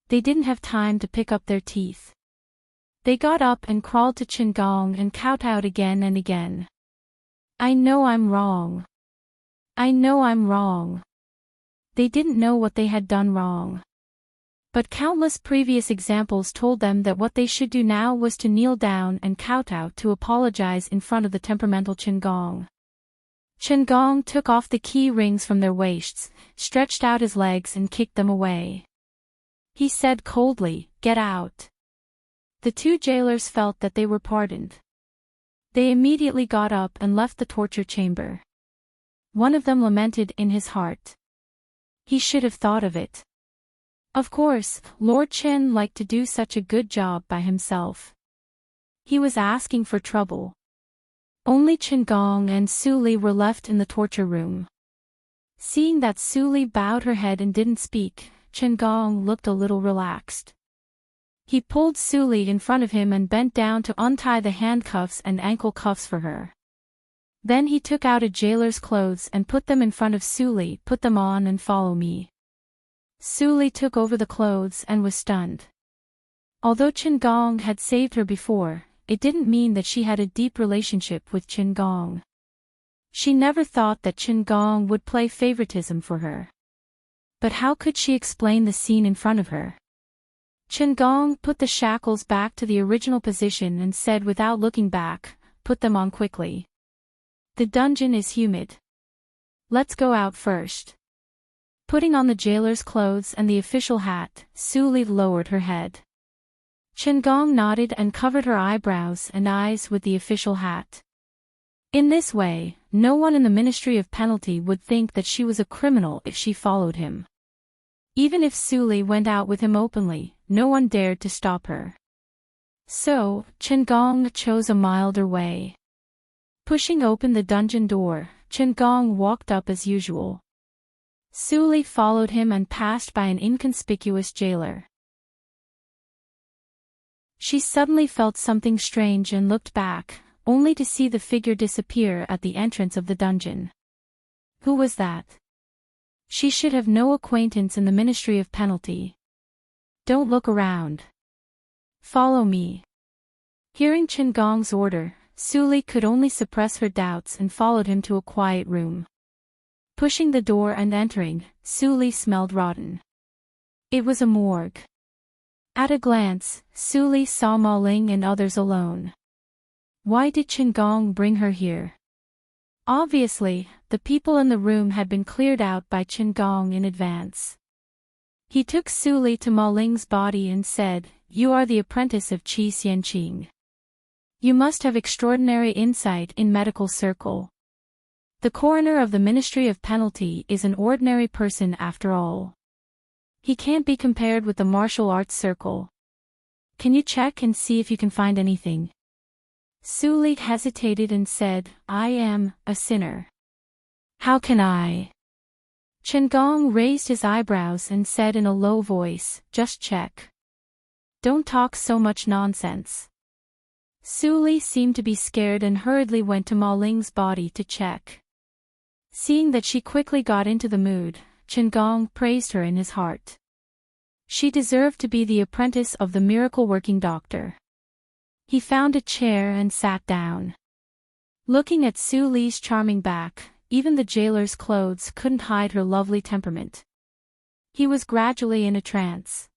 They didn't have time to pick up their teeth. They got up and crawled to Qingong and kowtowed again and again. I know I'm wrong. I know I'm wrong. They didn't know what they had done wrong. But countless previous examples told them that what they should do now was to kneel down and kowtow to apologize in front of the temperamental Qingong. Qingong took off the key rings from their waists, stretched out his legs and kicked them away. He said coldly, "Get out." The two jailers felt that they were pardoned. They immediately got up and left the torture chamber. One of them lamented in his heart. He should have thought of it. Of course, Lord Chen liked to do such a good job by himself. He was asking for trouble. Only Qingong and Su Li were left in the torture room. Seeing that Su Li bowed her head and didn't speak, Qingong looked a little relaxed. He pulled Su Li in front of him and bent down to untie the handcuffs and ankle cuffs for her. Then he took out a jailer's clothes and put them in front of Su Li. "Put them on and follow me." Su Li took over the clothes and was stunned. Although Qingong had saved her before, it didn't mean that she had a deep relationship with Qingong. She never thought that Qingong would play favoritism for her. But how could she explain the scene in front of her? Qingong put the shackles back to the original position and said without looking back, "Put them on quickly. The dungeon is humid. Let's go out first." Putting on the jailer's clothes and the official hat, Su Li lowered her head. Qingong nodded and covered her eyebrows and eyes with the official hat. In this way, no one in the Ministry of Penalty would think that she was a criminal if she followed him. Even if Su Li went out with him openly, no one dared to stop her. So, Qingong chose a milder way. Pushing open the dungeon door, Qingong walked up as usual. Su Li followed him and passed by an inconspicuous jailer. She suddenly felt something strange and looked back, only to see the figure disappear at the entrance of the dungeon. Who was that? She should have no acquaintance in the Ministry of Penalty. Don't look around. Follow me. Hearing Qingong's order, Su Li could only suppress her doubts and followed him to a quiet room. Pushing the door and entering, Su Li smelled rotten. It was a morgue. At a glance, Su Li saw Ma Ling and others alone. Why did Qingong bring her here? Obviously, the people in the room had been cleared out by Qingong in advance. He took Su Li to Ma Ling's body and said, "You are the apprentice of Qi Xianqing. You must have extraordinary insight in medical circle. The coroner of the Ministry of Penalty is an ordinary person after all. He can't be compared with the martial arts circle. Can you check and see if you can find anything?" Su Li hesitated and said, "I am a sinner. How can I?" Qingong raised his eyebrows and said in a low voice, "Just check. Don't talk so much nonsense." Su Li seemed to be scared and hurriedly went to Ma Ling's body to check. Seeing that she quickly got into the mood, Qingong praised her in his heart. She deserved to be the apprentice of the miracle-working doctor. He found a chair and sat down. Looking at Su Li's charming back, even the jailer's clothes couldn't hide her lovely temperament. He was gradually in a trance.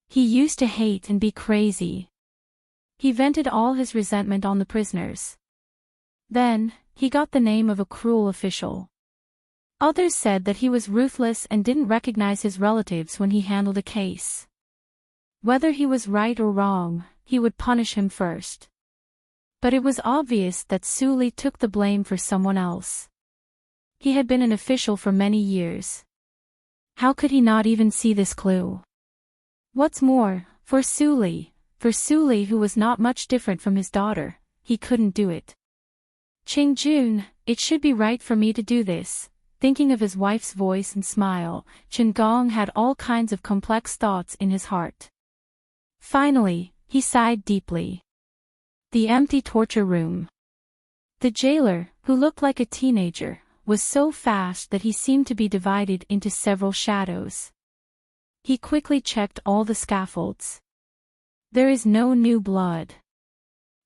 He used to hate and be crazy. He vented all his resentment on the prisoners. Then, he got the name of a cruel official. Others said that he was ruthless and didn't recognize his relatives when he handled a case. Whether he was right or wrong, he would punish him first. But it was obvious that Su Li took the blame for someone else. He had been an official for many years. How could he not even see this clue? What's more, for Su Li who was not much different from his daughter, he couldn't do it. "Qingjun, it should be right for me to do this," thinking of his wife's voice and smile. Chen Gong had all kinds of complex thoughts in his heart. Finally, he sighed deeply. The empty torture room. The jailer, who looked like a teenager, was so fast that he seemed to be divided into several shadows. He quickly checked all the scaffolds. There is no new blood.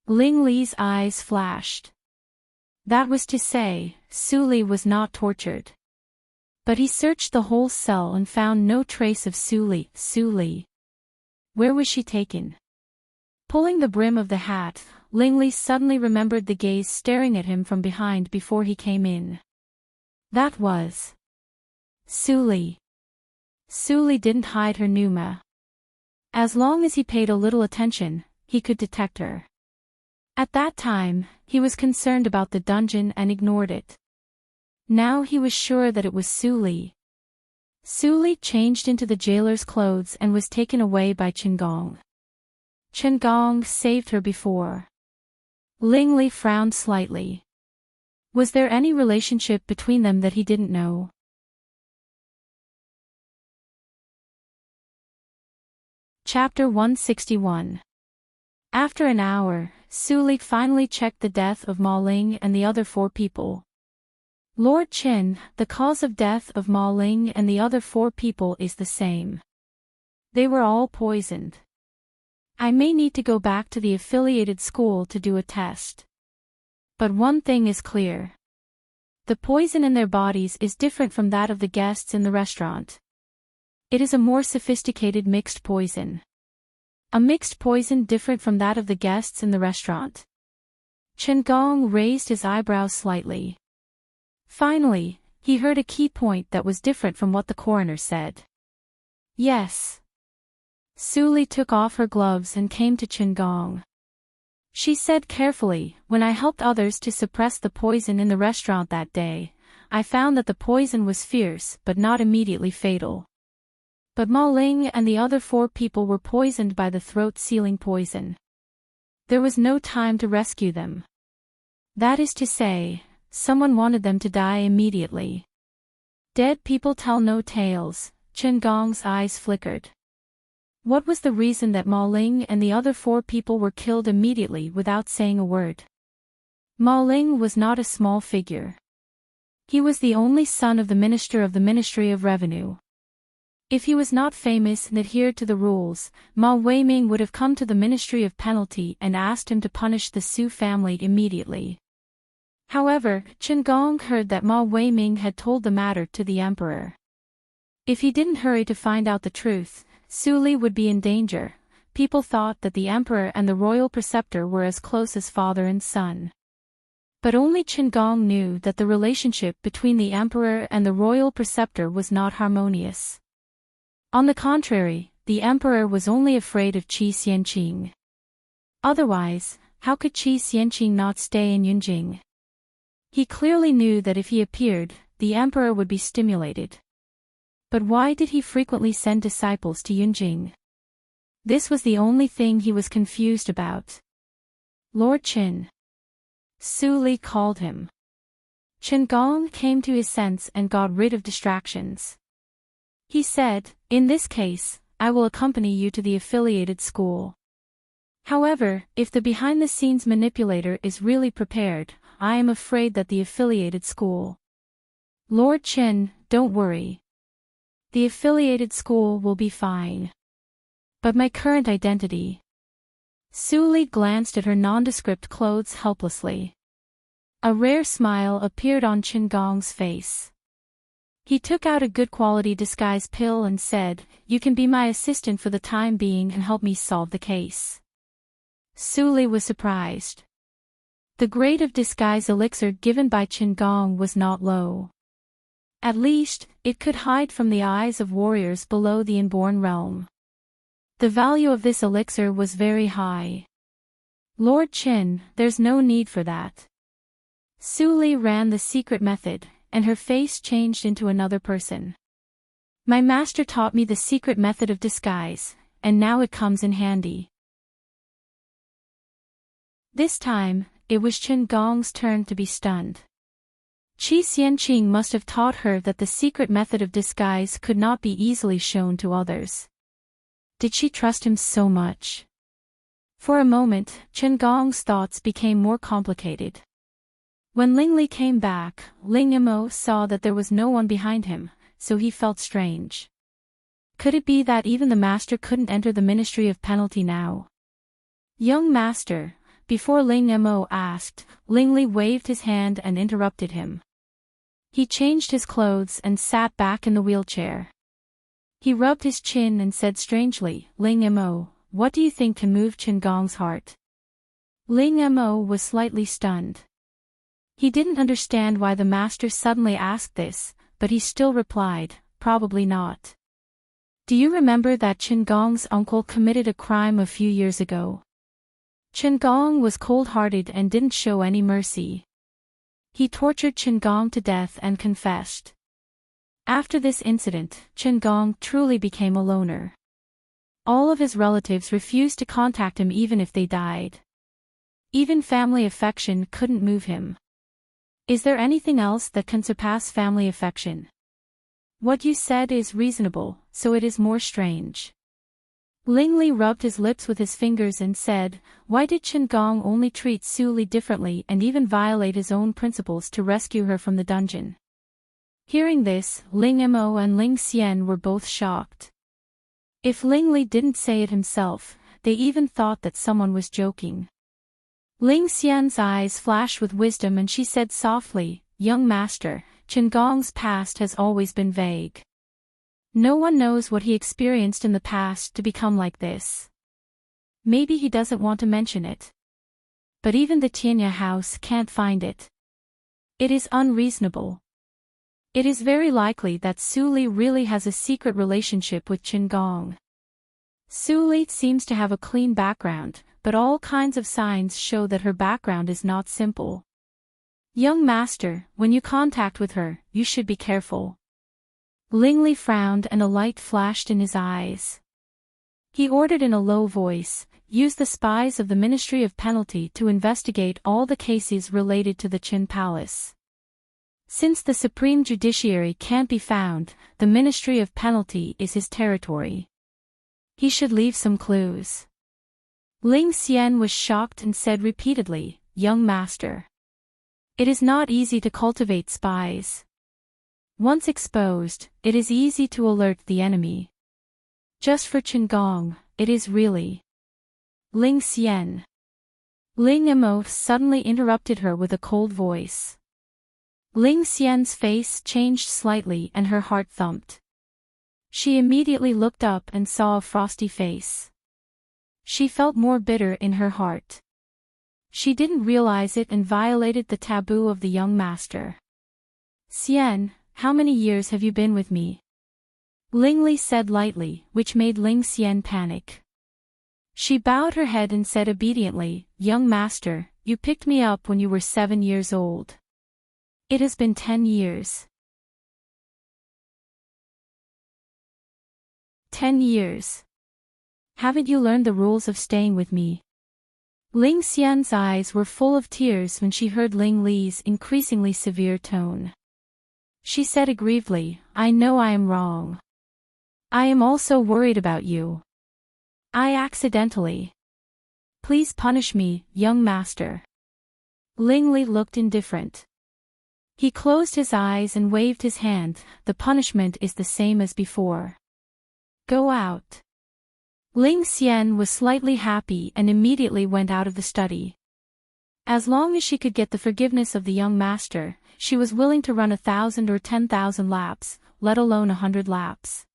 Ling Li's eyes flashed. That was to say, Su Li was not tortured. But he searched the whole cell and found no trace of Su Li. Su Li. Where was she taken? Pulling the brim of the hat, Ling Li suddenly remembered the gaze staring at him from behind before he came in. That was Su Li. Su Li didn't hide her pneuma. As long as he paid a little attention, he could detect her. At that time, he was concerned about the dungeon and ignored it. Now he was sure that it was Su Li. Su Li changed into the jailer's clothes and was taken away by Chen Gong. Chen Gong saved her before. Ling Li frowned slightly. Was there any relationship between them that he didn't know? Chapter 161. After an hour, Su Li finally checked the death of Ma Ling and the other 4 people. Lord Qin, the cause of death of Ma Ling and the other 4 people is the same. They were all poisoned. I may need to go back to the affiliated school to do a test. But one thing is clear. The poison in their bodies is different from that of the guests in the restaurant. It is a more sophisticated mixed poison. A mixed poison different from that of the guests in the restaurant. Chen Gong raised his eyebrows slightly. Finally, he heard a key point that was different from what the coroner said. Yes. Su Li took off her gloves and came to Chen Gong. She said carefully, when I helped others to suppress the poison in the restaurant that day, I found that the poison was fierce but not immediately fatal. But Ma Ling and the other 4 people were poisoned by the throat-sealing poison. There was no time to rescue them. That is to say, someone wanted them to die immediately. Dead people tell no tales. Chen Gong's eyes flickered. What was the reason that Ma Ling and the other 4 people were killed immediately without saying a word? Ma Ling was not a small figure. He was the only son of the minister of the Ministry of Revenue. If he was not famous and adhered to the rules, Ma Weiming would have come to the Ministry of Penalty and asked him to punish the Su family immediately. However, Chen Gong heard that Ma Weiming had told the matter to the emperor. If he didn't hurry to find out the truth, Su Li would be in danger. People thought that the emperor and the royal preceptor were as close as father and son. But only Chen Gong knew that the relationship between the emperor and the royal preceptor was not harmonious. On the contrary, the emperor was only afraid of Qi Xianqing. Otherwise, how could Qi Xianqing not stay in Yunjing? He clearly knew that if he appeared, the emperor would be stimulated. But why did he frequently send disciples to Yunjing? This was the only thing he was confused about. Lord Qin. Su Li called him. Chen Gong came to his sense and got rid of distractions. He said, in this case, I will accompany you to the affiliated school. However, if the behind-the-scenes manipulator is really prepared, I am afraid that the affiliated school. Lord Qin, don't worry. The affiliated school will be fine. But my current identity. Su Li glanced at her nondescript clothes helplessly. A rare smile appeared on Chen Gong's face. He took out a good quality disguise pill and said, you can be my assistant for the time being and help me solve the case. Su Li was surprised. The grade of disguise elixir given by Chen Gong was not low. At least, it could hide from the eyes of warriors below the inborn realm. The value of this elixir was very high. Lord Qin, there's no need for that. Su Li ran the secret method, and her face changed into another person. My master taught me the secret method of disguise, and now it comes in handy. This time, it was Chen Gong's turn to be stunned. Qi Xianqing must have taught her that the secret method of disguise could not be easily shown to others. Did she trust him so much? For a moment, Chen Gong's thoughts became more complicated. When Ling Li came back, Ling Mo saw that there was no one behind him, so he felt strange. Could it be that even the master couldn't enter the Ministry of Penalty now? Young master, before Ling Mo asked, Ling Li waved his hand and interrupted him. He changed his clothes and sat back in the wheelchair. He rubbed his chin and said strangely, Ling Mo, what do you think can move Chen Gong's heart? Ling Mo was slightly stunned. He didn't understand why the master suddenly asked this, but he still replied, probably not. Do you remember that Chen Gong's uncle committed a crime a few years ago? Chen Gong was cold-hearted and didn't show any mercy. He tortured Chen Gong to death and confessed. After this incident, Chen Gong truly became a loner. All of his relatives refused to contact him even if they died. Even family affection couldn't move him. Is there anything else that can surpass family affection? What you said is reasonable, so it is more strange. Ling Li rubbed his lips with his fingers and said, why did Chen Gong only treat Su Li differently and even violate his own principles to rescue her from the dungeon? Hearing this, Ling Mo and Ling Xian were both shocked. If Ling Li didn't say it himself, they even thought that someone was joking. Ling Xian's eyes flashed with wisdom and she said softly, young master, Chen Gong's past has always been vague. No one knows what he experienced in the past to become like this. Maybe he doesn't want to mention it. But even the Tianya house can't find it. It is unreasonable. It is very likely that Su Li really has a secret relationship with Chen Gong. Su Li seems to have a clean background, but all kinds of signs show that her background is not simple. Young master, when you contact with her, you should be careful. Ling Li frowned and a light flashed in his eyes. He ordered in a low voice, use the spies of the Ministry of Penalty to investigate all the cases related to the Qin Palace. Since the Supreme Judiciary can't be found, the Ministry of Penalty is his territory. He should leave some clues. Ling Xian was shocked and said repeatedly, young master. It is not easy to cultivate spies. Once exposed, it is easy to alert the enemy. Just for Chen Gong, it is really. Ling Xian. Ling Mo suddenly interrupted her with a cold voice. Ling Xian's face changed slightly and her heart thumped. She immediately looked up and saw a frosty face. She felt more bitter in her heart. She didn't realize it and violated the taboo of the young master. Xian, how many years have you been with me? Ling Li said lightly, which made Ling Xian panic. She bowed her head and said obediently, young master, you picked me up when you were 7 years old. It has been 10 years. 10 years. Haven't you learned the rules of staying with me? Ling Xian's eyes were full of tears when she heard Ling Li's increasingly severe tone. She said aggrievedly, I know I am wrong. I am also worried about you. I accidentally. Please punish me, young master. Ling Li looked indifferent. He closed his eyes and waved his hand, the punishment is the same as before. Go out. Ling Xian was slightly happy and immediately went out of the study. As long as she could get the forgiveness of the young master, she was willing to run 1,000 or 10,000 laps, let alone 100 laps.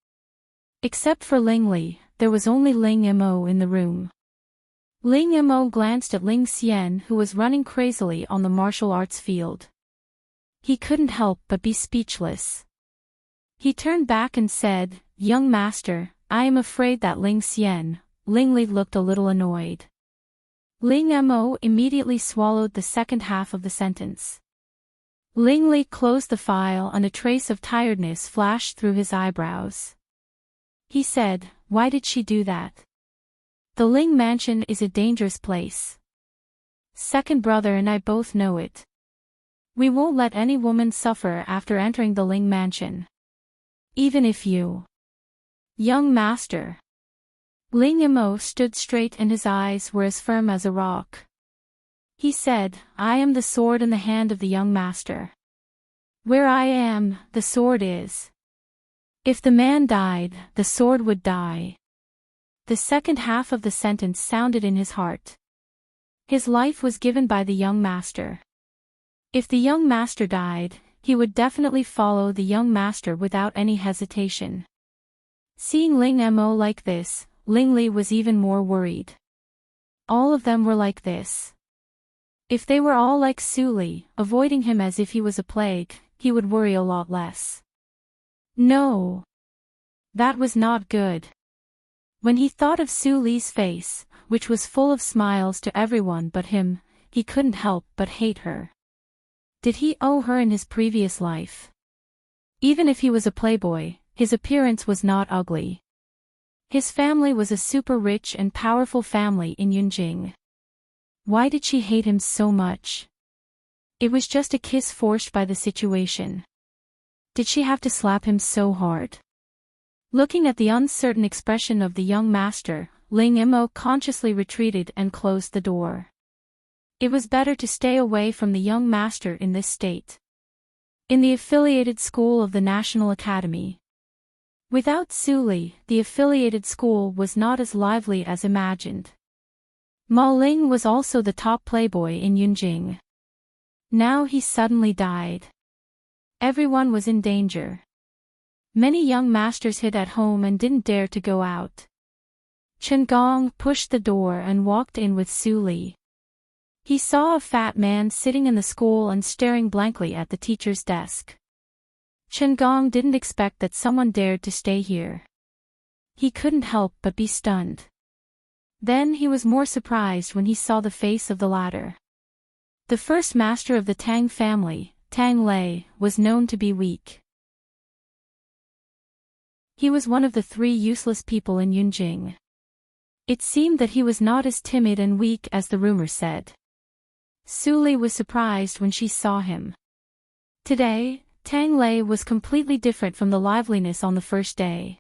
Except for Ling Li, there was only Ling Mo in the room. Ling Mo glanced at Ling Xian who was running crazily on the martial arts field. He couldn't help but be speechless. He turned back and said, young master, I am afraid that Ling Xian. Ling Li looked a little annoyed. Ling Mo immediately swallowed the second half of the sentence. Ling Li closed the file and a trace of tiredness flashed through his eyebrows. He said, why did she do that? The Ling mansion is a dangerous place. Second brother and I both know it. We won't let any woman suffer after entering the Ling mansion. Even if you. Young master. Ling Imo stood straight and his eyes were as firm as a rock. He said, I am the sword in the hand of the young master. Where I am, the sword is. If the man died, the sword would die. The second half of the sentence sounded in his heart. His life was given by the young master. If the young master died, he would definitely follow the young master without any hesitation. Seeing Ling Mo like this, Ling Li was even more worried. All of them were like this. If they were all like Su Li, avoiding him as if he was a plague, he would worry a lot less. No. That was not good. When he thought of Su Li's face, which was full of smiles to everyone but him, he couldn't help but hate her. Did he owe her in his previous life? Even if he was a playboy, his appearance was not ugly. His family was a super rich and powerful family in Yunjing. Why did she hate him so much? It was just a kiss forced by the situation. Did she have to slap him so hard? Looking at the uncertain expression of the young master, Ling Imo consciously retreated and closed the door. It was better to stay away from the young master in this state. In the affiliated school of the National Academy. Without Su Li, the affiliated school was not as lively as imagined. Ma Ling was also the top playboy in Yunjing. Now he suddenly died. Everyone was in danger. Many young masters hid at home and didn't dare to go out. Chen Gong pushed the door and walked in with Su Li. He saw a fat man sitting in the school and staring blankly at the teacher's desk. Chen Gong didn't expect that someone dared to stay here. He couldn't help but be stunned. Then he was more surprised when he saw the face of the latter. The first master of the Tang family, Tang Lei, was known to be weak. He was one of the 3 useless people in Yunjing. It seemed that he was not as timid and weak as the rumor said. Su Li was surprised when she saw him. Today, Tang Lei was completely different from the liveliness on the first day.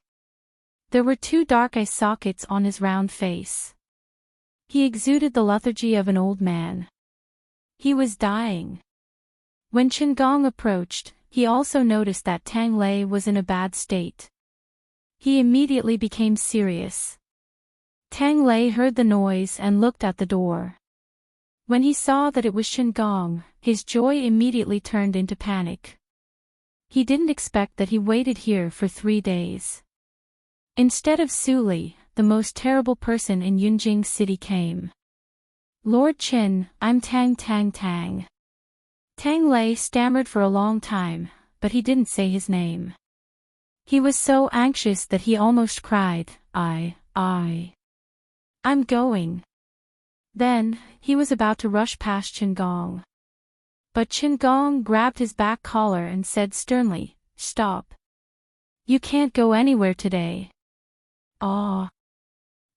There were 2 dark eye sockets on his round face. He exuded the lethargy of an old man. He was dying. When Chen Gong approached, he also noticed that Tang Lei was in a bad state. He immediately became serious. Tang Lei heard the noise and looked at the door. When he saw that it was Chen Gong, his joy immediately turned into panic. He didn't expect that he waited here for 3 days. Instead of Su Li, the most terrible person in Yunjing City came. Lord Qin, I'm Tang. Tang Lei stammered for a long time, but he didn't say his name. He was so anxious that he almost cried, I'm going. Then, he was about to rush past Chen Gong. But Chen Gong grabbed his back collar and said sternly, Stop. You can't go anywhere today. Ah.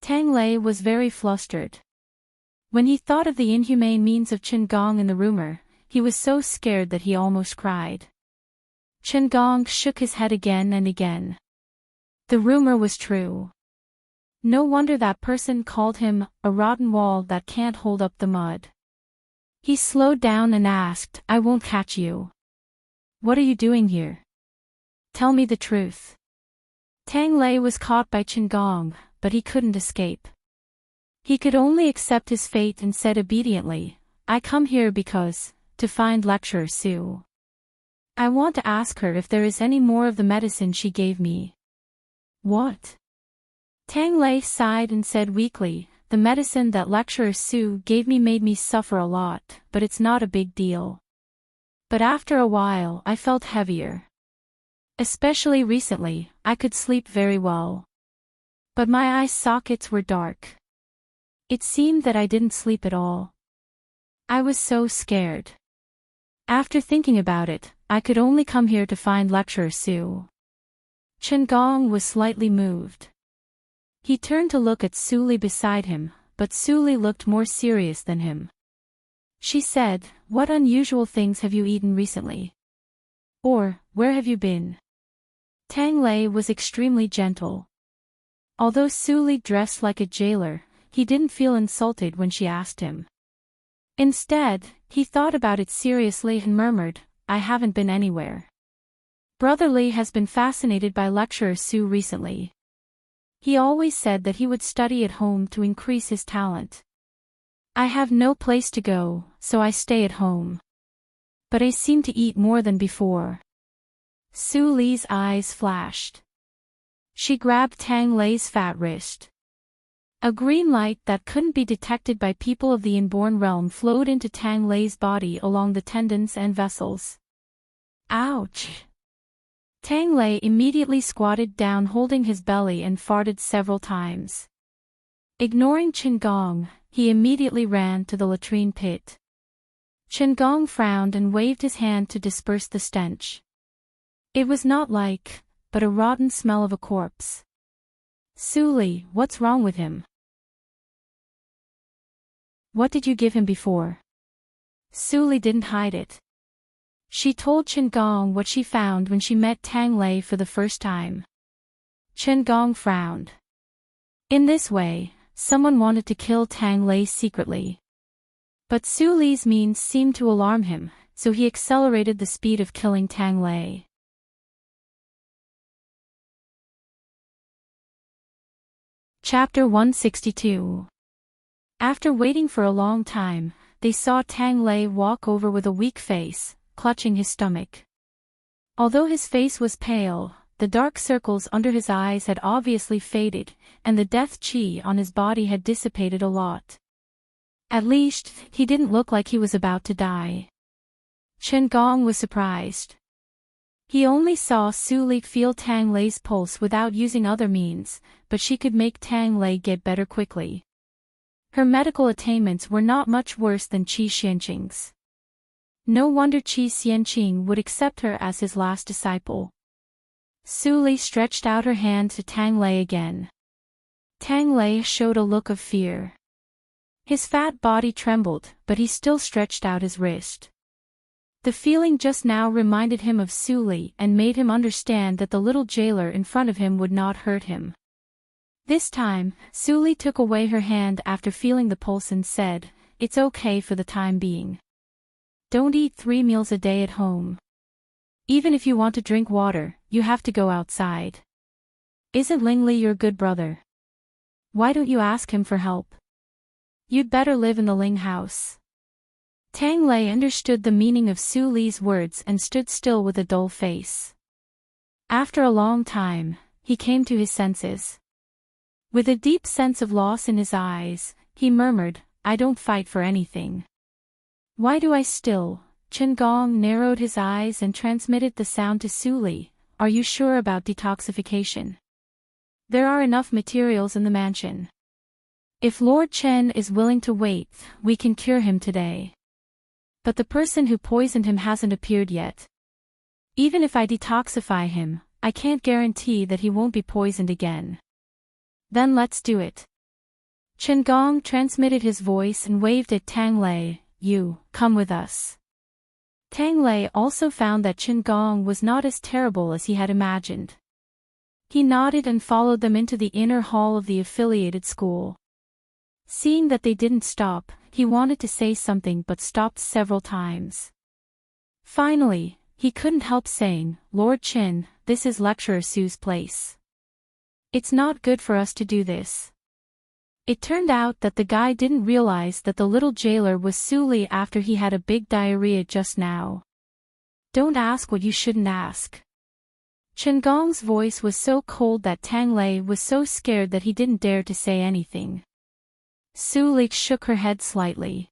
Tang Lei was very flustered. When he thought of the inhumane means of Chen Gong in the rumor, he was so scared that he almost cried. Chen Gong shook his head again and again. The rumor was true. No wonder that person called him a rotten wall that can't hold up the mud. He slowed down and asked, I won't catch you. What are you doing here? Tell me the truth. Tang Lei was caught by Chen Gong, but he couldn't escape. He could only accept his fate and said obediently, I come here because, to find Lecturer Su. I want to ask her if there is any more of the medicine she gave me. What? Tang Lei sighed and said weakly, the medicine that Lecturer Su gave me made me suffer a lot, but it's not a big deal. But after a while I felt heavier. Especially recently, I could sleep very well. But my eye sockets were dark. It seemed that I didn't sleep at all. I was so scared. After thinking about it, I could only come here to find Lecturer Su. Chen Gong was slightly moved. He turned to look at Su Li beside him, but Su Li looked more serious than him. She said, "What unusual things have you eaten recently? Or, where have you been?" Tang Lei was extremely gentle. Although Su Li dressed like a jailer, he didn't feel insulted when she asked him. Instead, he thought about it seriously and murmured, "I haven't been anywhere. Brother Li has been fascinated by lecturer Su recently. He always said that he would study at home to increase his talent. I have no place to go, so I stay at home. But I seem to eat more than before." Su Li's eyes flashed. She grabbed Tang Lei's fat wrist. A green light that couldn't be detected by people of the inborn realm flowed into Tang Lei's body along the tendons and vessels. Ouch! Tang Lei immediately squatted down holding his belly and farted several times. Ignoring Qin Gong, he immediately ran to the latrine pit. Qin Gong frowned and waved his hand to disperse the stench. It was not like, but a rotten smell of a corpse. "Su Li, what's wrong with him? What did you give him before?" Su Li didn't hide it. She told Qin Gong what she found when she met Tang Lei for the first time. Qin Gong frowned. In this way, someone wanted to kill Tang Lei secretly. But Su Li's means seemed to alarm him, so he accelerated the speed of killing Tang Lei. Chapter 162. After waiting for a long time, they saw Tang Lei walk over with a weak face, clutching his stomach. Although his face was pale, the dark circles under his eyes had obviously faded, and the death qi on his body had dissipated a lot. At least, he didn't look like he was about to die. Qin Gong was surprised. He only saw Su Li feel Tang Lei's pulse without using other means, but she could make Tang Lei get better quickly. Her medical attainments were not much worse than Qi Xianqing's. No wonder Qi Xianqing would accept her as his last disciple. Su Li stretched out her hand to Tang Lei again. Tang Lei showed a look of fear. His fat body trembled, but he still stretched out his wrist. The feeling just now reminded him of Su Li and made him understand that the little jailer in front of him would not hurt him. This time, Su Li took away her hand after feeling the pulse and said, "It's okay for the time being. Don't eat 3 meals a day at home. Even if you want to drink water, you have to go outside. Isn't Ling Li your good brother? Why don't you ask him for help? You'd better live in the Ling house." Tang Lei understood the meaning of Su Li's words and stood still with a dull face. After a long time, he came to his senses. With a deep sense of loss in his eyes, he murmured, "I don't fight for anything. Why do I still?" Qin Gong narrowed his eyes and transmitted the sound to Su Li, "Are you sure about detoxification? There are enough materials in the mansion. If Lord Chen is willing to wait, we can cure him today. But the person who poisoned him hasn't appeared yet. Even if I detoxify him, I can't guarantee that he won't be poisoned again. Then let's do it." Qin Gong transmitted his voice and waved at Tang Lei, "You, come with us." Tang Lei also found that Qin Gong was not as terrible as he had imagined. He nodded and followed them into the inner hall of the affiliated school. Seeing that they didn't stop, he wanted to say something but stopped several times. Finally, he couldn't help saying, "Lord Qin, this is Lecturer Su's place. It's not good for us to do this." It turned out that the guy didn't realize that the little jailer was Su Li after he had a big diarrhea just now. "Don't ask what you shouldn't ask." Qin Gong's voice was so cold that Tang Lei was so scared that he didn't dare to say anything. Su Li shook her head slightly.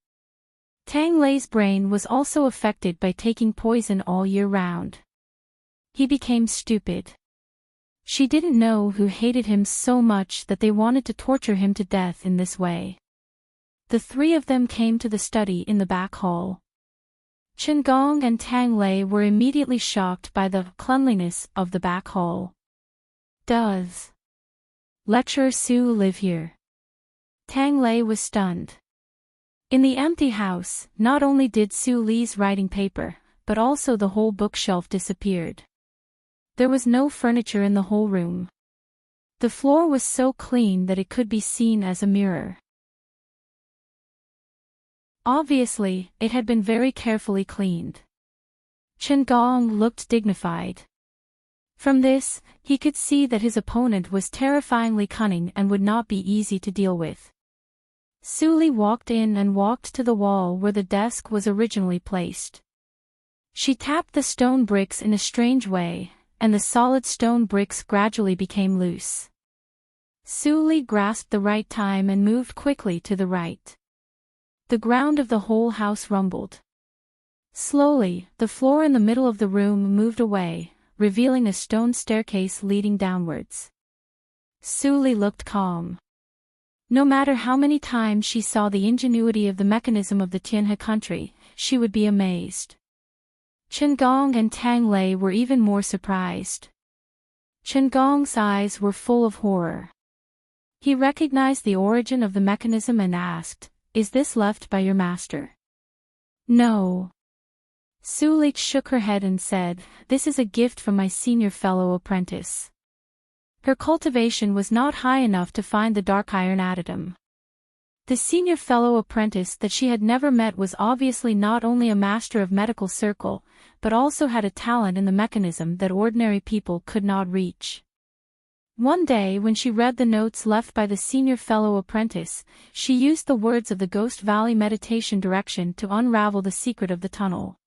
Tang Lei's brain was also affected by taking poison all year round. He became stupid. She didn't know who hated him so much that they wanted to torture him to death in this way. The three of them came to the study in the back hall. Qin Gong and Tang Lei were immediately shocked by the cleanliness of the back hall. "Does Lecturer Su live here?" Tang Lei was stunned. In the empty house, not only did Su Li's writing paper, but also the whole bookshelf disappeared. There was no furniture in the whole room. The floor was so clean that it could be seen as a mirror. Obviously, it had been very carefully cleaned. Chen Gong looked dignified. From this, he could see that his opponent was terrifyingly cunning and would not be easy to deal with. Su Li walked in and walked to the wall where the desk was originally placed. She tapped the stone bricks in a strange way, and the solid stone bricks gradually became loose. Su Li grasped the right time and moved quickly to the right. The ground of the whole house rumbled. Slowly, the floor in the middle of the room moved away, revealing a stone staircase leading downwards. Su Li looked calm. No matter how many times she saw the ingenuity of the mechanism of the Tianhe country, she would be amazed. Chen Gong and Tang Lei were even more surprised. Chen Gong's eyes were full of horror. He recognized the origin of the mechanism and asked, "Is this left by your master?" "No." Su Li shook her head and said, "This is a gift from my senior fellow apprentice." Her cultivation was not high enough to find the dark iron addendum. The senior fellow apprentice that she had never met was obviously not only a master of medical circle, but also had a talent in the mechanism that ordinary people could not reach. One day when she read the notes left by the senior fellow apprentice, she used the words of the Ghost Valley meditation direction to unravel the secret of the tunnel.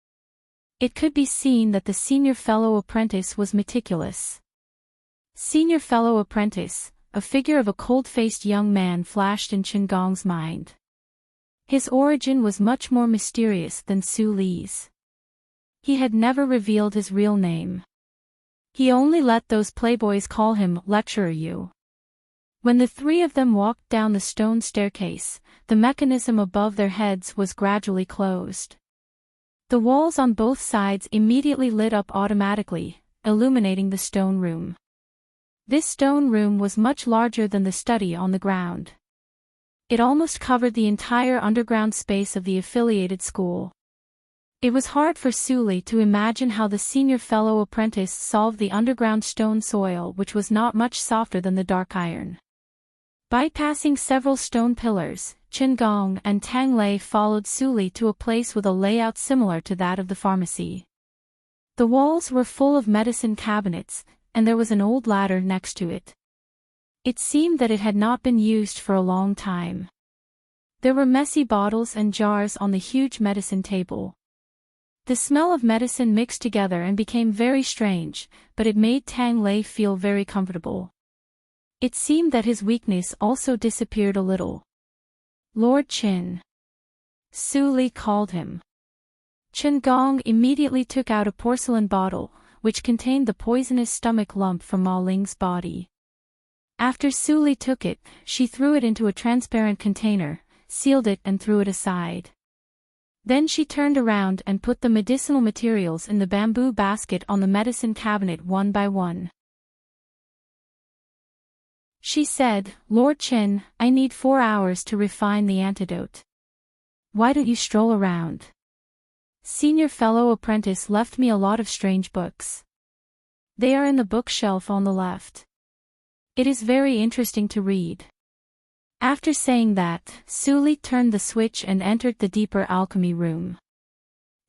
It could be seen that the senior fellow apprentice was meticulous. Senior fellow apprentice, a figure of a cold-faced young man flashed in Chen Gong's mind. His origin was much more mysterious than Su Li's. He had never revealed his real name. He only let those playboys call him Lecturer Yu. When the three of them walked down the stone staircase, the mechanism above their heads was gradually closed. The walls on both sides immediately lit up automatically, illuminating the stone room. This stone room was much larger than the study on the ground. It almost covered the entire underground space of the affiliated school. It was hard for Su Li to imagine how the senior fellow apprentice solved the underground stone soil, which was not much softer than the dark iron. Bypassing several stone pillars, Chen Gong and Tang Lei followed Su Li to a place with a layout similar to that of the pharmacy. The walls were full of medicine cabinets, and there was an old ladder next to it. It seemed that it had not been used for a long time. There were messy bottles and jars on the huge medicine table. The smell of medicine mixed together and became very strange, but it made Tang Lei feel very comfortable. It seemed that his weakness also disappeared a little. "Lord Qin." Su Li called him. Chen Gong immediately took out a porcelain bottle, which contained the poisonous stomach lump from Ma Ling's body. After Su Li took it, she threw it into a transparent container, sealed it and threw it aside. Then she turned around and put the medicinal materials in the bamboo basket on the medicine cabinet one by one. She said, "Lord Qin, I need 4 hours to refine the antidote. Why don't you stroll around? Senior fellow apprentice left me a lot of strange books. They are in the bookshelf on the left. It is very interesting to read." After saying that, Su Li turned the switch and entered the deeper alchemy room.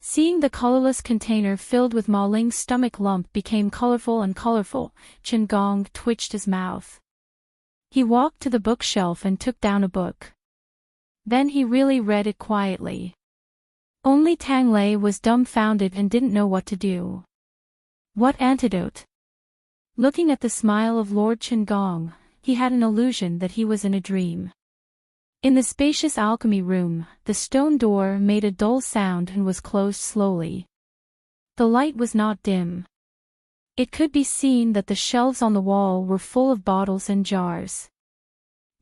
Seeing the colorless container filled with Ma Ling's stomach lump became colorful and colorful, Chen Gong twitched his mouth. He walked to the bookshelf and took down a book. Then he really read it quietly. Only Tang Lei was dumbfounded and didn't know what to do. What antidote? Looking at the smile of Lord Chen Gong, he had an illusion that he was in a dream. In the spacious alchemy room, the stone door made a dull sound and was closed slowly. The light was not dim. It could be seen that the shelves on the wall were full of bottles and jars.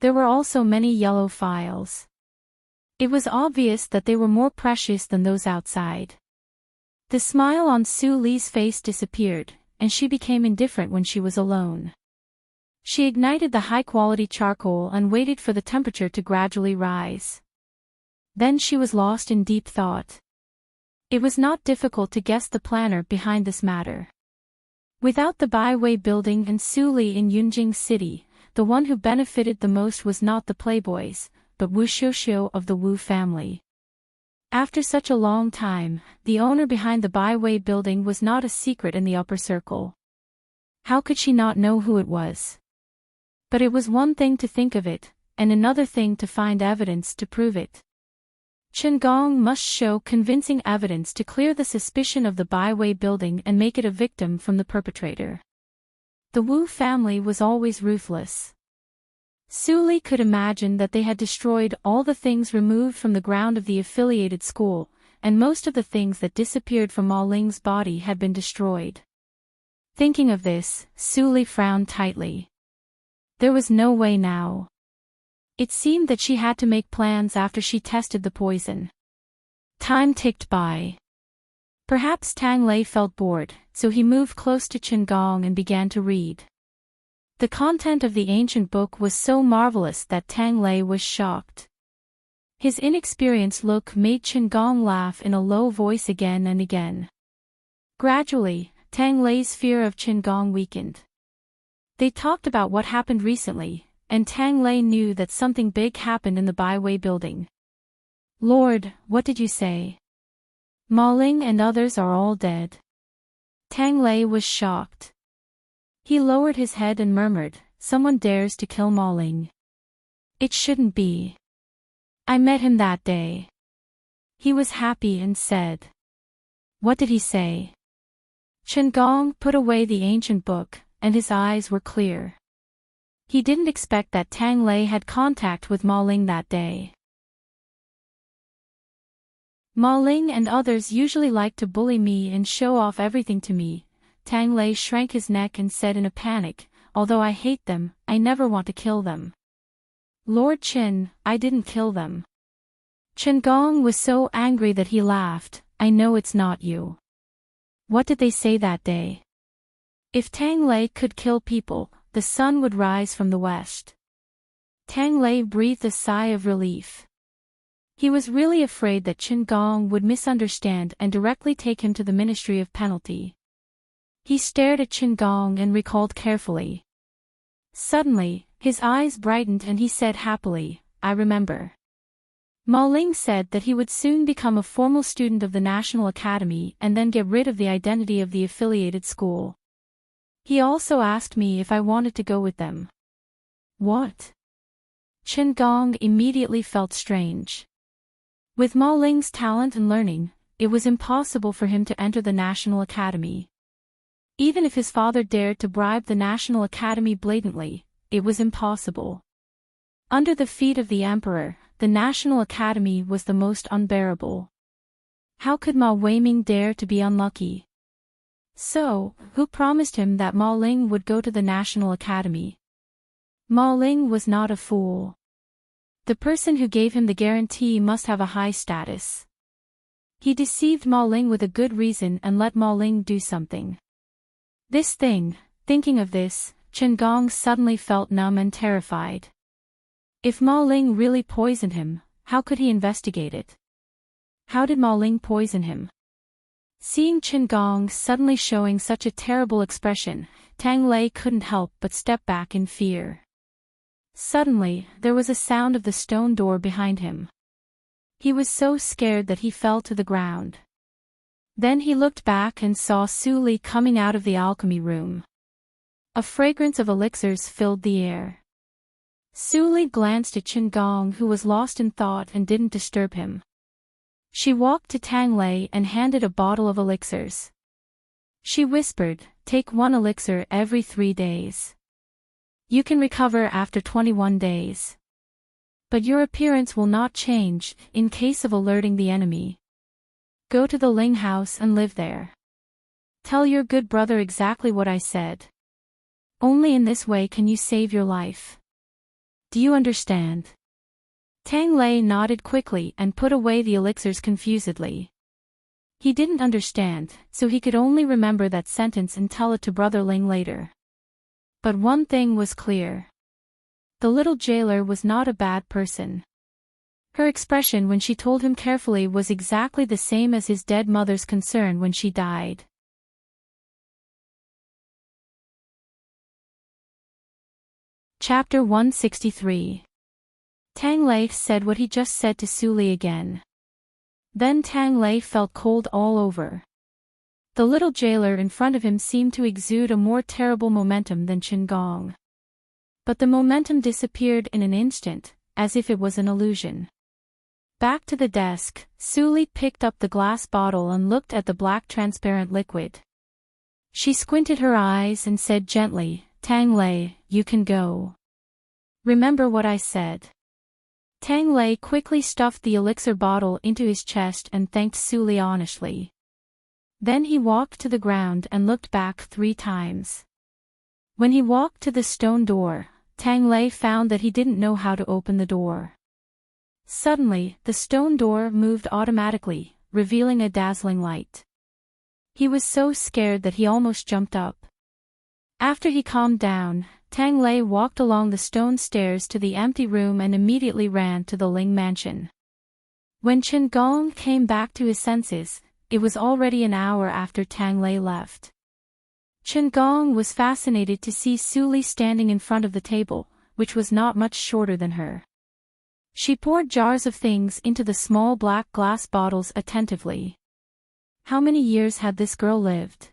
There were also many yellow files. It was obvious that they were more precious than those outside. The smile on Su Li's face disappeared, and she became indifferent when she was alone. She ignited the high-quality charcoal and waited for the temperature to gradually rise. Then she was lost in deep thought. It was not difficult to guess the planner behind this matter. Without the Byway building and Suli in Yunjing City, the one who benefited the most was not the playboys, but Wu Xiuxiu of the Wu family. After such a long time, the owner behind the Byway building was not a secret in the upper circle. How could she not know who it was? But it was one thing to think of it, and another thing to find evidence to prove it. Chen Gong must show convincing evidence to clear the suspicion of the Byway building and make it a victim from the perpetrator. The Wu family was always ruthless. Suli could imagine that they had destroyed all the things removed from the ground of the affiliated school, and most of the things that disappeared from Ma Ling's body had been destroyed. Thinking of this, Suli frowned tightly. There was no way now. It seemed that she had to make plans after she tested the poison. Time ticked by. Perhaps Tang Lei felt bored, so he moved close to Chen Gong and began to read. The content of the ancient book was so marvelous that Tang Lei was shocked. His inexperienced look made Chen Gong laugh in a low voice again and again. Gradually, Tang Lei's fear of Chen Gong weakened. They talked about what happened recently, and Tang Lei knew that something big happened in the Byway building. Lord, what did you say? Ma Ling and others are all dead. Tang Lei was shocked. He lowered his head and murmured, someone dares to kill Ma Ling. It shouldn't be. I met him that day. He was happy and said. What did he say? Chen Gong put away the ancient book, and his eyes were clear. He didn't expect that Tang Lei had contact with Ma Ling that day. Ma Ling and others usually like to bully me and show off everything to me. Tang Lei shrank his neck and said in a panic, although I hate them, I never want to kill them. Lord Chen, I didn't kill them. Chen Gong was so angry that he laughed, I know it's not you. What did they say that day? If Tang Lei could kill people, the sun would rise from the west. Tang Lei breathed a sigh of relief. He was really afraid that Chen Gong would misunderstand and directly take him to the Ministry of Penalty. He stared at Chen Gong and recalled carefully. Suddenly, his eyes brightened and he said happily, I remember. Ma Ling said that he would soon become a formal student of the National Academy and then get rid of the identity of the affiliated school. He also asked me if I wanted to go with them. What? Chen Gong immediately felt strange. With Ma Ling's talent and learning, it was impossible for him to enter the National Academy. Even if his father dared to bribe the National Academy blatantly, it was impossible. Under the feet of the Emperor, the National Academy was the most unbearable. How could Ma Weiming dare to be unlucky? So, who promised him that Ma Ling would go to the National Academy? Ma Ling was not a fool. The person who gave him the guarantee must have a high status. He deceived Ma Ling with a good reason and let Ma Ling do something. This thing, thinking of this, Chen Gong suddenly felt numb and terrified. If Ma Ling really poisoned him, how could he investigate it? How did Ma Ling poison him? Seeing Chen Gong suddenly showing such a terrible expression, Tang Lei couldn't help but step back in fear. Suddenly, there was a sound of the stone door behind him. He was so scared that he fell to the ground. Then he looked back and saw Suli coming out of the alchemy room. A fragrance of elixirs filled the air. Suli glanced at Chen Gong, who was lost in thought and didn't disturb him. She walked to Tang Lei and handed a bottle of elixirs. She whispered, take 1 elixir every 3 days. You can recover after 21 days. But your appearance will not change, in case of alerting the enemy. Go to the Ling house and live there. Tell your good brother exactly what I said. Only in this way can you save your life. Do you understand? Tang Lei nodded quickly and put away the elixirs confusedly. He didn't understand, so he could only remember that sentence and tell it to Brother Ling later. But one thing was clear. The little jailer was not a bad person. Her expression when she told him carefully was exactly the same as his dead mother's concern when she died. Chapter 163. Tang Lei said what he just said to Su Li again. Then Tang Lei felt cold all over. The little jailer in front of him seemed to exude a more terrible momentum than Qin Gong. But the momentum disappeared in an instant, as if it was an illusion. Back to the desk, Su Li picked up the glass bottle and looked at the black transparent liquid. She squinted her eyes and said gently, "Tang Lei, you can go. Remember what I said." Tang Lei quickly stuffed the elixir bottle into his chest and thanked Su Li honestly. Then he walked to the ground and looked back 3 times. When he walked to the stone door, Tang Lei found that he didn't know how to open the door. Suddenly, the stone door moved automatically, revealing a dazzling light. He was so scared that he almost jumped up. After he calmed down, Tang Lei walked along the stone stairs to the empty room and immediately ran to the Ling mansion. When Qin Gong came back to his senses, it was already an hour after Tang Lei left. Qin Gong was fascinated to see Su Li standing in front of the table, which was not much shorter than her. She poured jars of things into the small black glass bottles attentively. How many years had this girl lived?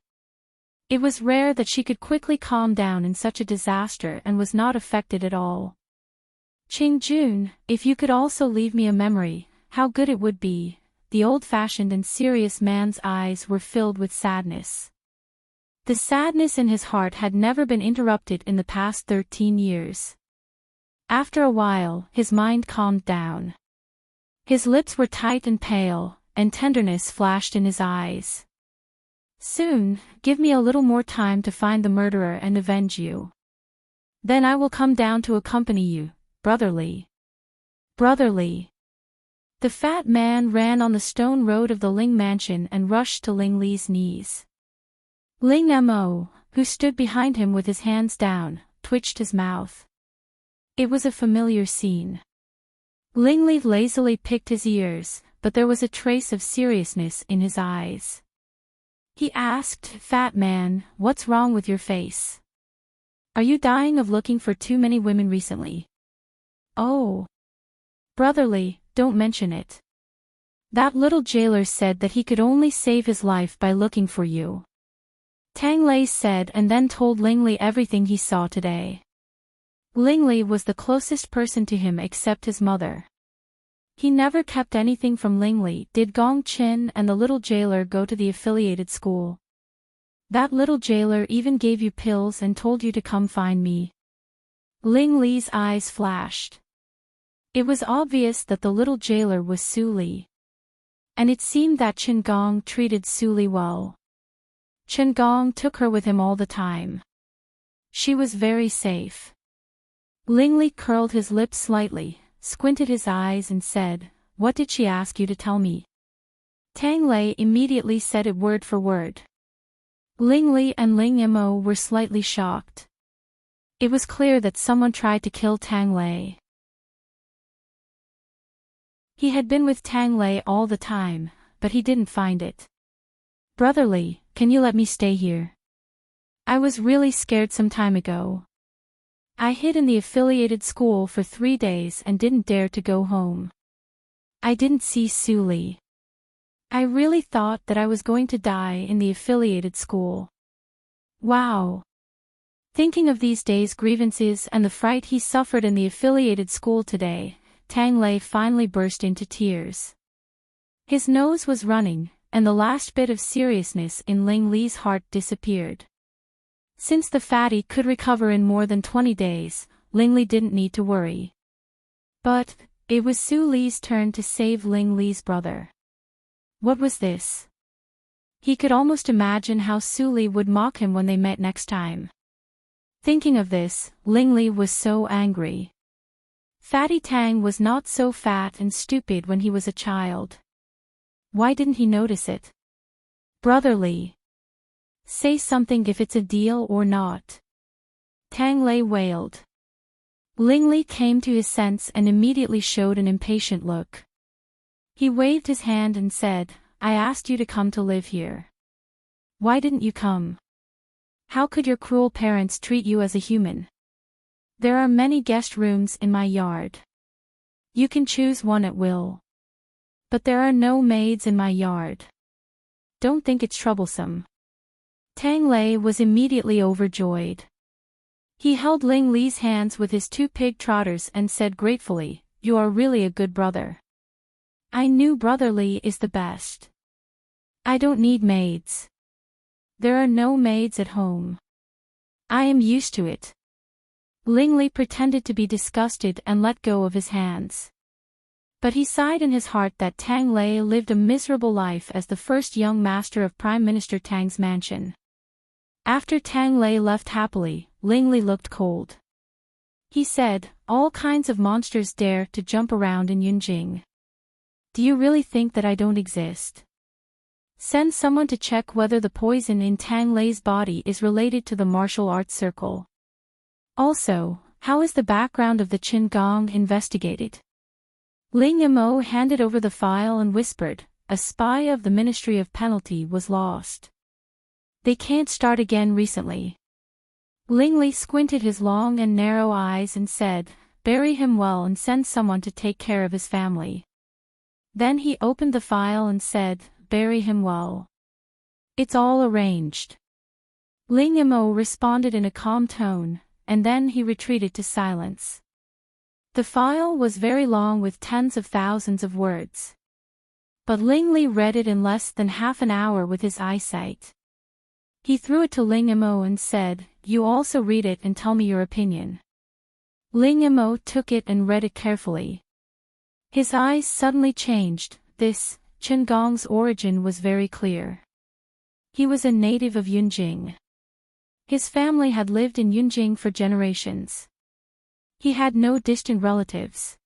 It was rare that she could quickly calm down in such a disaster and was not affected at all. "Qing Jun, if you could also leave me a memory, how good it would be." The old-fashioned and serious man's eyes were filled with sadness. The sadness in his heart had never been interrupted in the past 13 years. After a while, his mind calmed down. His lips were tight and pale, and tenderness flashed in his eyes. "Soon, give me a little more time to find the murderer and avenge you. Then I will come down to accompany you, brotherly." Brotherly. The fat man ran on the stone road of the Ling mansion and rushed to Ling Li's knees. Ling Mo, who stood behind him with his hands down, twitched his mouth. It was a familiar scene. Ling Li lazily picked his ears, but there was a trace of seriousness in his eyes. He asked, "Fat man, what's wrong with your face? Are you dying of looking for too many women recently?" "Oh. Brotherly, don't mention it. That little jailer said that he could only save his life by looking for you," Tang Lei said, and then told Ling Li everything he saw today. Ling Li was the closest person to him except his mother. He never kept anything from Ling Li. "Did Gong Qin and the little jailer go to the affiliated school? That little jailer even gave you pills and told you to come find me?" Ling Li's eyes flashed. It was obvious that the little jailer was Su Li. And it seemed that Qin Gong treated Su Li well. Qin Gong took her with him all the time. She was very safe. Ling Li curled his lips slightly, squinted his eyes and said, "What did she ask you to tell me?" Tang Lei immediately said it word for word. Ling Li and Ling Mo were slightly shocked. It was clear that someone tried to kill Tang Lei. He had been with Tang Lei all the time, but he didn't find it. "Brotherly, can you let me stay here? I was really scared some time ago. I hid in the affiliated school for 3 days and didn't dare to go home. I didn't see Su Li. I really thought that I was going to die in the affiliated school." Wow. Thinking of these days' grievances and the fright he suffered in the affiliated school today, Tang Lei finally burst into tears. His nose was running, and the last bit of seriousness in Ling Li's heart disappeared. Since the fatty could recover in more than 20 days, Ling Li didn't need to worry. But it was Su Li's turn to save Ling Li's brother. What was this? He could almost imagine how Su Li would mock him when they met next time. Thinking of this, Ling Li was so angry. Fatty Tang was not so fat and stupid when he was a child. Why didn't he notice it? "Brotherly. Say something if it's a deal or not," Tang Lei wailed. Ling Li came to his sense and immediately showed an impatient look. He waved his hand and said, I asked you to come to live here. Why didn't you come? How could your cruel parents treat you as a human? There are many guest rooms in my yard. You can choose one at will. But there are no maids in my yard. Don't think it's troublesome. Tang Lei was immediately overjoyed. He held Ling Li's hands with his two pig trotters and said gratefully, You are really a good brother. I knew Brother Li is the best. I don't need maids. There are no maids at home. I am used to it. Ling Li pretended to be disgusted and let go of his hands. But he sighed in his heart that Tang Lei lived a miserable life as the first young master of Prime Minister Tang's mansion. After Tang Lei left happily, Ling Li looked cold. He said, All kinds of monsters dare to jump around in Yunjing. Do you really think that I don't exist? Send someone to check whether the poison in Tang Lei's body is related to the martial arts circle. Also, how is the background of the Qin Gong investigated? Ling Yamo handed over the file and whispered, A spy of the Ministry of Penalty was lost. They can't start again recently. Ling Li squinted his long and narrow eyes and said, Bury him well and send someone to take care of his family. Then he opened the file and said, Bury him well. It's all arranged. Ling Yamo responded in a calm tone, and then he retreated to silence. The file was very long with tens of thousands of words. But Ling Li read it in less than half an hour with his eyesight. He threw it to Ling Yamo and said, You also read it and tell me your opinion. Ling Yamo took it and read it carefully. His eyes suddenly changed. This, Qin Gong's origin was very clear. He was a native of Yunjing. His family had lived in Yunjing for generations. He had no distant relatives.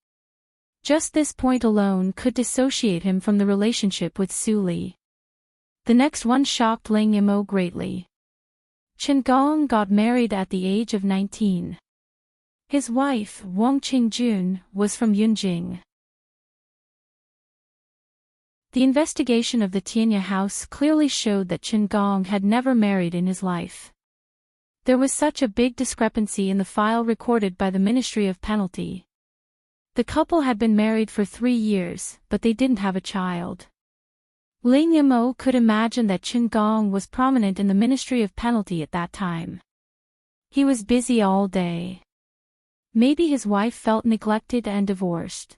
Just this point alone could dissociate him from the relationship with Su Li. The next one shocked Ling Yamo greatly. Qin Gong got married at the age of 19. His wife, Wang Qingjun, was from Yunjing. The investigation of the Tianya house clearly showed that Qin Gong had never married in his life. There was such a big discrepancy in the file recorded by the Ministry of Penalty. The couple had been married for 3 years, but they didn't have a child. Ling Yamo could imagine that Qin Gong was prominent in the Ministry of Penalty at that time. He was busy all day. Maybe his wife felt neglected and divorced.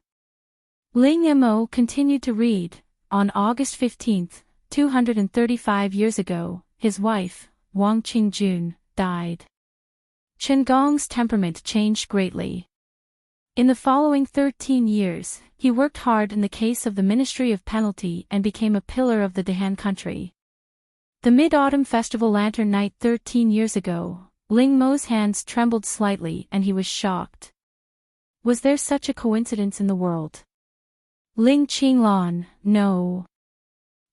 Ling Yamo continued to read. On August 15, 235 years ago, his wife, Wang Qingjun, died. Qin Gong's temperament changed greatly. In the following 13 years, he worked hard in the case of the Ministry of Penalty and became a pillar of the Dehan country. The Mid-Autumn Festival Lantern Night 13 years ago, Ling Mo's hands trembled slightly and he was shocked. Was there such a coincidence in the world? Ling Qinglan, no.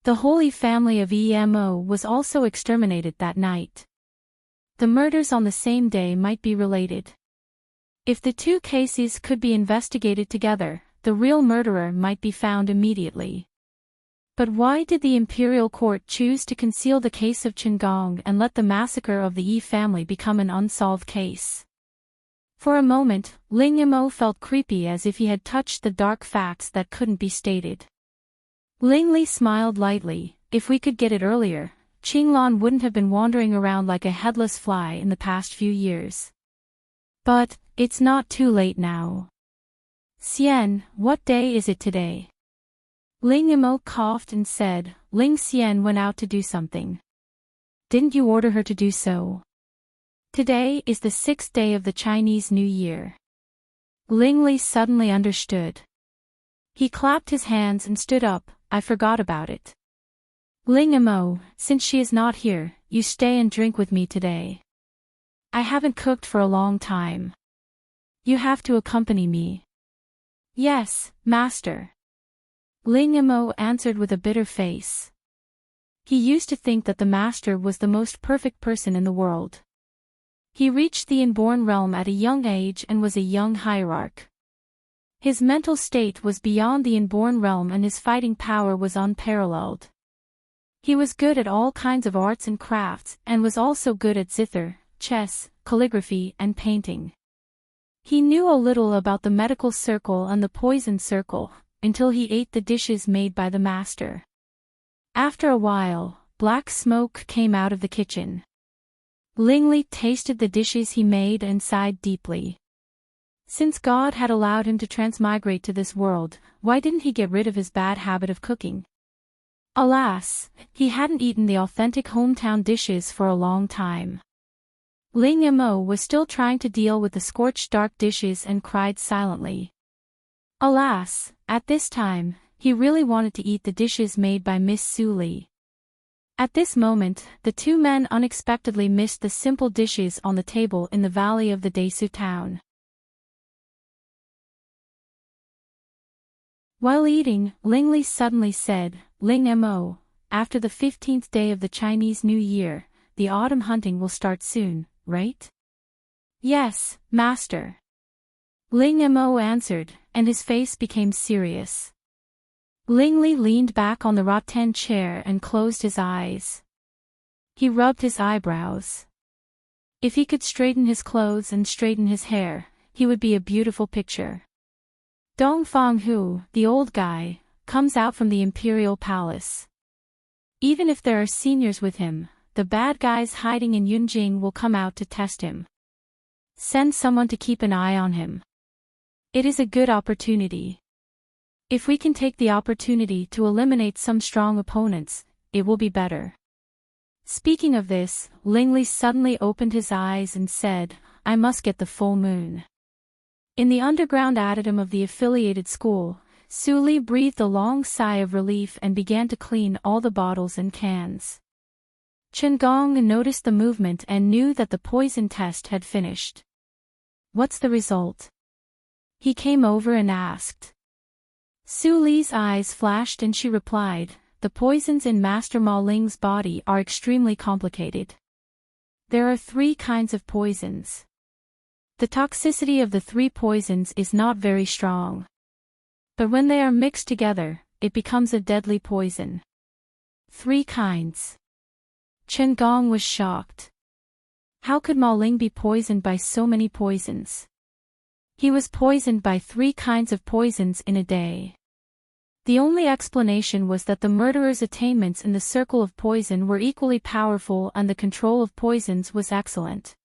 The Holy Family of Emo was also exterminated that night. The murders on the same day might be related. If the two cases could be investigated together, the real murderer might be found immediately. But why did the imperial court choose to conceal the case of Qin Gong and let the massacre of the Yi family become an unsolved case? For a moment, Ling Yamo felt creepy as if he had touched the dark facts that couldn't be stated. Ling Li smiled lightly. If we could get it earlier, Qinglan wouldn't have been wandering around like a headless fly in the past few years. But, it's not too late now. Xian, what day is it today? Ling Yamo coughed and said, Ling Xian went out to do something. Didn't you order her to do so? Today is the 6th day of the Chinese New Year. Ling Li suddenly understood. He clapped his hands and stood up. I forgot about it. Ling Yamo, since she is not here, you stay and drink with me today. I haven't cooked for a long time. You have to accompany me. Yes, master. Ling Yamo answered with a bitter face. He used to think that the master was the most perfect person in the world. He reached the inborn realm at a young age and was a young hierarch. His mental state was beyond the inborn realm and his fighting power was unparalleled. He was good at all kinds of arts and crafts and was also good at zither, chess, calligraphy and painting. He knew a little about the medical circle and the poison circle, until he ate the dishes made by the master. After a while, black smoke came out of the kitchen. Lingli tasted the dishes he made and sighed deeply. Since God had allowed him to transmigrate to this world, why didn't he get rid of his bad habit of cooking? Alas, he hadn't eaten the authentic hometown dishes for a long time. Ling Mo was still trying to deal with the scorched dark dishes and cried silently. Alas, at this time, he really wanted to eat the dishes made by Miss Su Li. At this moment, the two men unexpectedly missed the simple dishes on the table in the valley of the Desu town. While eating, Lingli suddenly said, Ling Mo, after the 15th day of the Chinese New Year, the autumn hunting will start soon, right? Yes, master. Ling Mo answered, and his face became serious. Lingli leaned back on the rattan chair and closed his eyes. He rubbed his eyebrows. If he could straighten his clothes and straighten his hair, he would be a beautiful picture. Dong Fang Hu, the old guy, comes out from the imperial palace. Even if there are seniors with him, the bad guys hiding in Yunjing will come out to test him. Send someone to keep an eye on him. It is a good opportunity. If we can take the opportunity to eliminate some strong opponents, it will be better. Speaking of this, Lingli suddenly opened his eyes and said, I must get the full moon. In the underground adytum of the affiliated school, Su Li breathed a long sigh of relief and began to clean all the bottles and cans. Chen Gong noticed the movement and knew that the poison test had finished. What's the result? He came over and asked. Su Li's eyes flashed and she replied, the poisons in Master Ma Ling's body are extremely complicated. There are 3 kinds of poisons. The toxicity of the 3 poisons is not very strong. But when they are mixed together, it becomes a deadly poison. 3 kinds. Chen Gong was shocked. How could Ma Ling be poisoned by so many poisons? He was poisoned by 3 kinds of poisons in a day. The only explanation was that the murderer's attainments in the circle of poison were equally powerful and the control of poisons was excellent.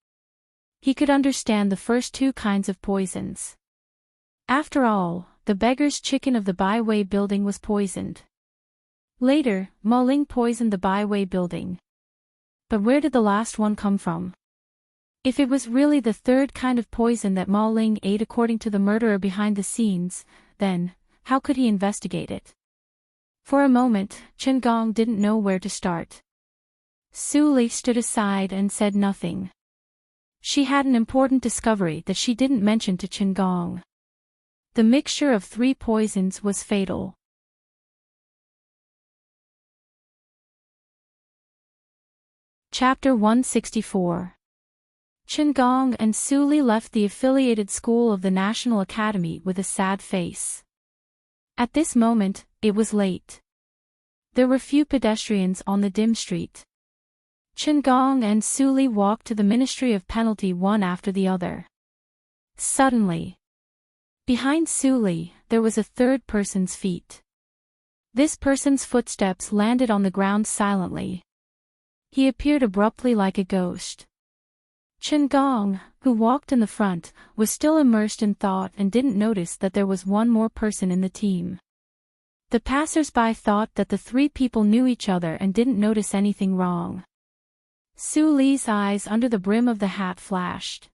He could understand the first 2 kinds of poisons. After all, the beggar's chicken of the Baiwei building was poisoned. Later, Ma Ling poisoned the Baiwei building. But where did the last one come from? If it was really the 3rd kind of poison that Ma Ling ate according to the murderer behind the scenes, then, how could he investigate it? For a moment, Chen Gong didn't know where to start. Su Li stood aside and said nothing. She had an important discovery that she didn't mention to Chen Gong. The mixture of 3 poisons was fatal. Chapter 164. Chen Gong and Su Li left the affiliated school of the National Academy with a sad face. At this moment, it was late. There were few pedestrians on the dim street. Chen Gong and Su Li walked to the Ministry of Penalty one after the other. Suddenly, behind Su Li, there was a 3rd person's feet. This person's footsteps landed on the ground silently. He appeared abruptly like a ghost. Chen Gong, who walked in the front, was still immersed in thought and didn't notice that there was one more person in the team. The passers-by thought that the 3 people knew each other and didn't notice anything wrong. Su Li's eyes under the brim of the hat flashed.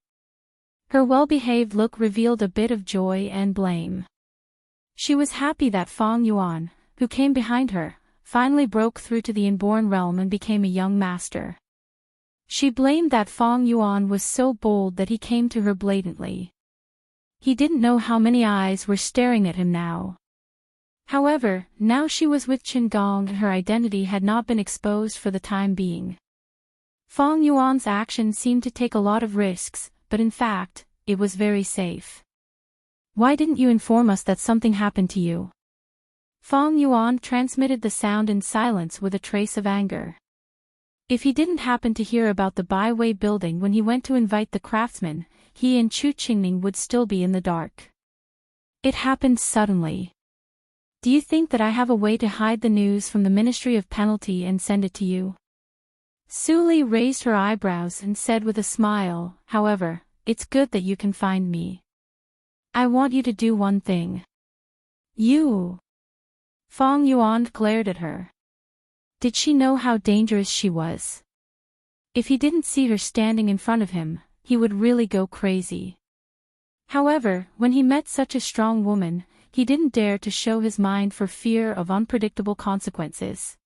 Her well-behaved look revealed a bit of joy and blame. She was happy that Fang Yuan, who came behind her, finally broke through to the inborn realm and became a young master. She blamed that Fang Yuan was so bold that he came to her blatantly. He didn't know how many eyes were staring at him now. However, now she was with Chen Gong and her identity had not been exposed for the time being. Fong Yuan's action seemed to take a lot of risks, but in fact, it was very safe. Why didn't you inform us that something happened to you? Fong Yuan transmitted the sound in silence with a trace of anger. If he didn't happen to hear about the Byway building when he went to invite the craftsman, he and Chu Qingning would still be in the dark. It happened suddenly. Do you think that I have a way to hide the news from the Ministry of Penalty and send it to you? Su Li raised her eyebrows and said with a smile, however, it's good that you can find me. I want you to do one thing. You. Fong Yuan glared at her. Did she know how dangerous she was? If he didn't see her standing in front of him, he would really go crazy. However, when he met such a strong woman, he didn't dare to show his mind for fear of unpredictable consequences.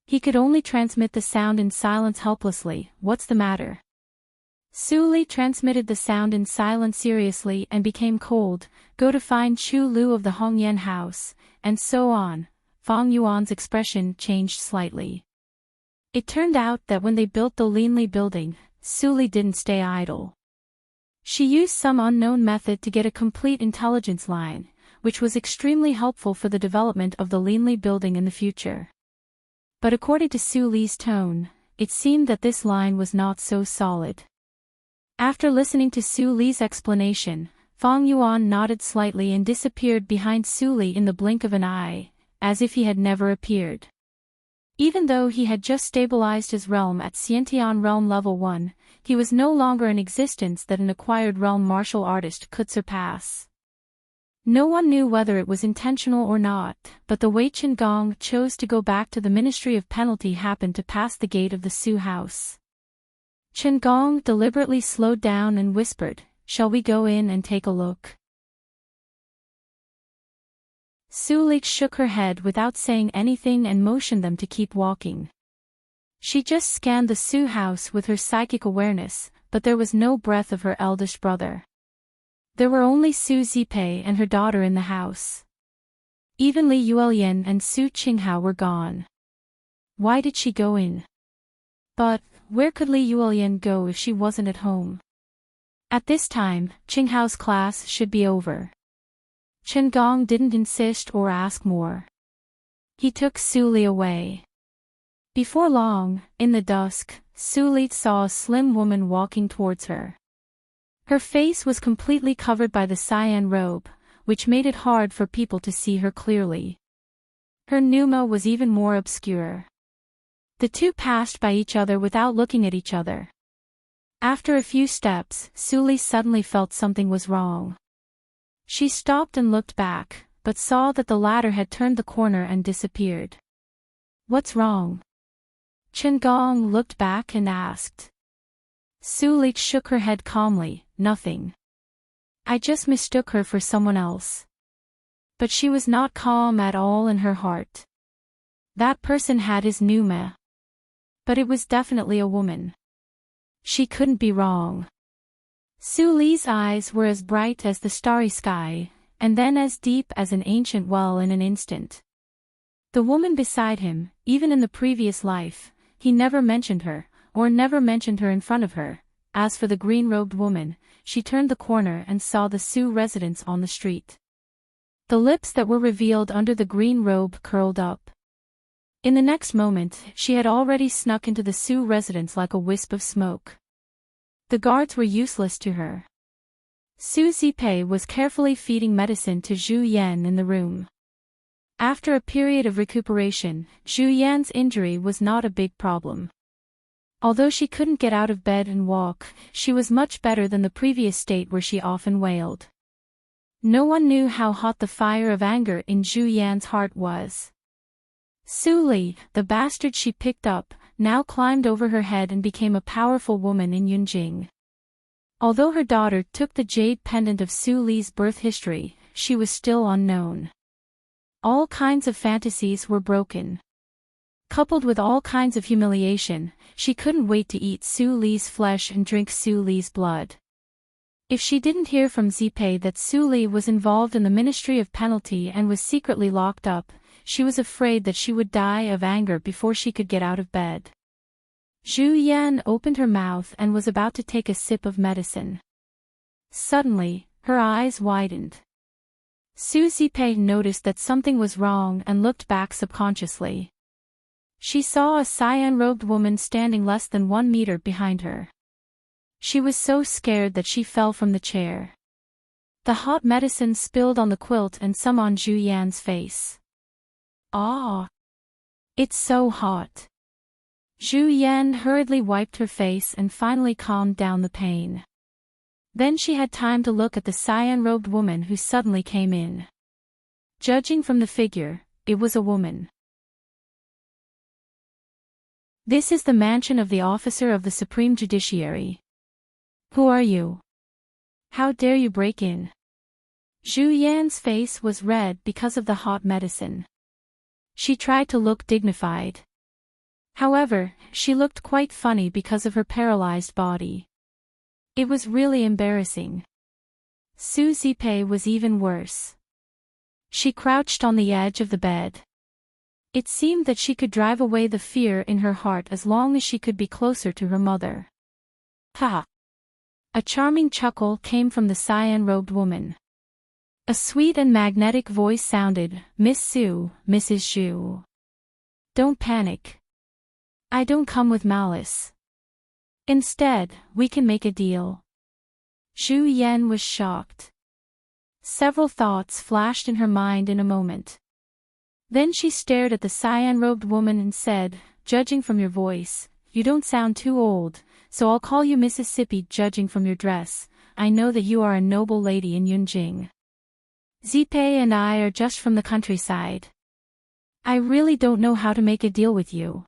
He could only transmit the sound in silence helplessly. What's the matter? Su Li transmitted the sound in silence seriously and became cold. Go to find Chu Lu of the Hongyan house, and so on. Fong Yuan's expression changed slightly. It turned out that when they built the Linli building, Su Li didn't stay idle. She used some unknown method to get a complete intelligence line, which was extremely helpful for the development of the Linli building in the future. But according to Su Li's tone, it seemed that this line was not so solid. After listening to Su Li's explanation, Fong Yuan nodded slightly and disappeared behind Su Li in the blink of an eye, as if he had never appeared. Even though he had just stabilized his realm at Xiantian Realm Level 1, he was no longer in existence that an acquired realm martial artist could surpass. No one knew whether it was intentional or not, but the Wei Qingong chose to go back to the Ministry of Penalty happened to pass the gate of the Su house. Qingong deliberately slowed down and whispered, "Shall we go in and take a look?" Su Li shook her head without saying anything and motioned them to keep walking. She just scanned the Su house with her psychic awareness, but there was no breath of her eldest brother. There were only Su Zipei and her daughter in the house. Even Li Yuelian and Su Qinghao were gone. Why did she go in? But, where could Li Yuelian go if she wasn't at home? At this time, Qinghao's class should be over. Qingong didn't insist or ask more. He took Su Li away. Before long, in the dusk, Su Li saw a slim woman walking towards her. Her face was completely covered by the cyan robe, which made it hard for people to see her clearly. Her pneuma was even more obscure. The two passed by each other without looking at each other. After a few steps, Su Li suddenly felt something was wrong. She stopped and looked back, but saw that the latter had turned the corner and disappeared. What's wrong? Qingong looked back and asked. Su Li shook her head calmly, nothing. I just mistook her for someone else. But she was not calm at all in her heart. That person had his pneuma. But it was definitely a woman. She couldn't be wrong. Su Li's eyes were as bright as the starry sky, and then as deep as an ancient well in an instant. The woman beside him, even in the previous life, he never mentioned her, or never mentioned her in front of her. As for the green-robed woman, she turned the corner and saw the Su residence on the street. The lips that were revealed under the green robe curled up. In the next moment, she had already snuck into the Su residence like a wisp of smoke. The guards were useless to her. Su Zipei was carefully feeding medicine to Zhu Yan in the room. After a period of recuperation, Zhu Yan's injury was not a big problem. Although she couldn't get out of bed and walk, she was much better than the previous state where she often wailed. No one knew how hot the fire of anger in Zhu Yan's heart was. Su Li, the bastard she picked up, now climbed over her head and became a powerful woman in Yunjing. Although her daughter took the jade pendant of Su Li's birth history, she was still unknown. All kinds of fantasies were broken. Coupled with all kinds of humiliation, she couldn't wait to eat Su Li's flesh and drink Su Li's blood. If she didn't hear from Zipei that Su Li was involved in the Ministry of Penalty and was secretly locked up, she was afraid that she would die of anger before she could get out of bed. Zhu Yan opened her mouth and was about to take a sip of medicine. Suddenly, her eyes widened. Su Zipei noticed that something was wrong and looked back subconsciously. She saw a cyan-robed woman standing less than 1 meter behind her. She was so scared that she fell from the chair. The hot medicine spilled on the quilt and some on Zhu Yan's face. Ah! It's so hot. Zhu Yan hurriedly wiped her face and finally calmed down the pain. Then she had time to look at the cyan-robed woman who suddenly came in. Judging from the figure, it was a woman. This is the mansion of the officer of the Supreme Judiciary. Who are you? How dare you break in? Zhu Yan's face was red because of the hot medicine. She tried to look dignified. However, she looked quite funny because of her paralyzed body. It was really embarrassing. Su Zipei was even worse. She crouched on the edge of the bed. It seemed that she could drive away the fear in her heart as long as she could be closer to her mother. Ha! A charming chuckle came from the cyan-robed woman. A sweet and magnetic voice sounded, "Miss Su, Mrs. Zhu. Don't panic. I don't come with malice. Instead, we can make a deal." Zhu Yan was shocked. Several thoughts flashed in her mind in a moment. Then she stared at the cyan-robed woman and said, "Judging from your voice, you don't sound too old, so I'll call you Mississippi. Judging from your dress, I know that you are a noble lady in Yunjing. Zipei and I are just from the countryside. I really don't know how to make a deal with you."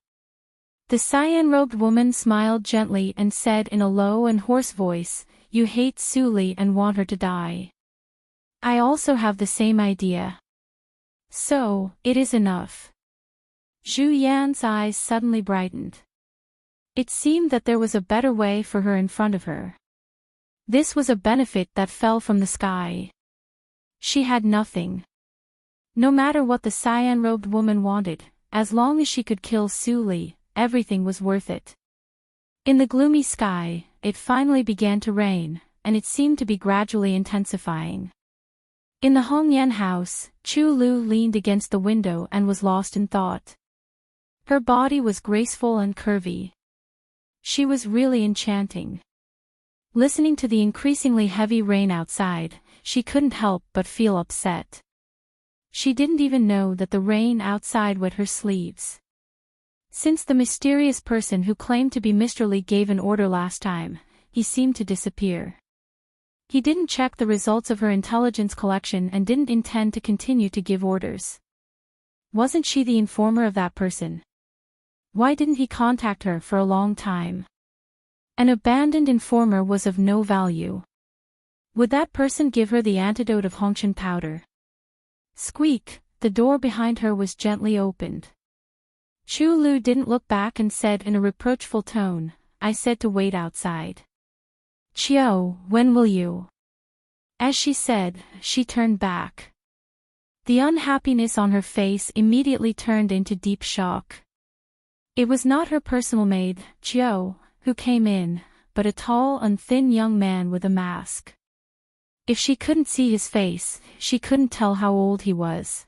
The cyan-robed woman smiled gently and said in a low and hoarse voice, "You hate Su Li and want her to die. I also have the same idea. So, it is enough." Zhu Yan's eyes suddenly brightened. It seemed that there was a better way for her in front of her. This was a benefit that fell from the sky. She had nothing. No matter what the cyan-robed woman wanted, as long as she could kill Su Li, everything was worth it. In the gloomy sky, it finally began to rain, and it seemed to be gradually intensifying. In the Hongyan house, Chu Lu leaned against the window and was lost in thought. Her body was graceful and curvy. She was really enchanting. Listening to the increasingly heavy rain outside, she couldn't help but feel upset. She didn't even know that the rain outside wet her sleeves. Since the mysterious person who claimed to be Mr. Li gave an order last time, he seemed to disappear. He didn't check the results of her intelligence collection and didn't intend to continue to give orders. Wasn't she the informer of that person? Why didn't he contact her for a long time? An abandoned informer was of no value. Would that person give her the antidote of Hongshan powder? Squeak, the door behind her was gently opened. Chu Lu didn't look back and said in a reproachful tone, "I said to wait outside." "Chiao, when will you?" As she said, she turned back. The unhappiness on her face immediately turned into deep shock. It was not her personal maid, Chiao, who came in, but a tall and thin young man with a mask. If she couldn't see his face, she couldn't tell how old he was.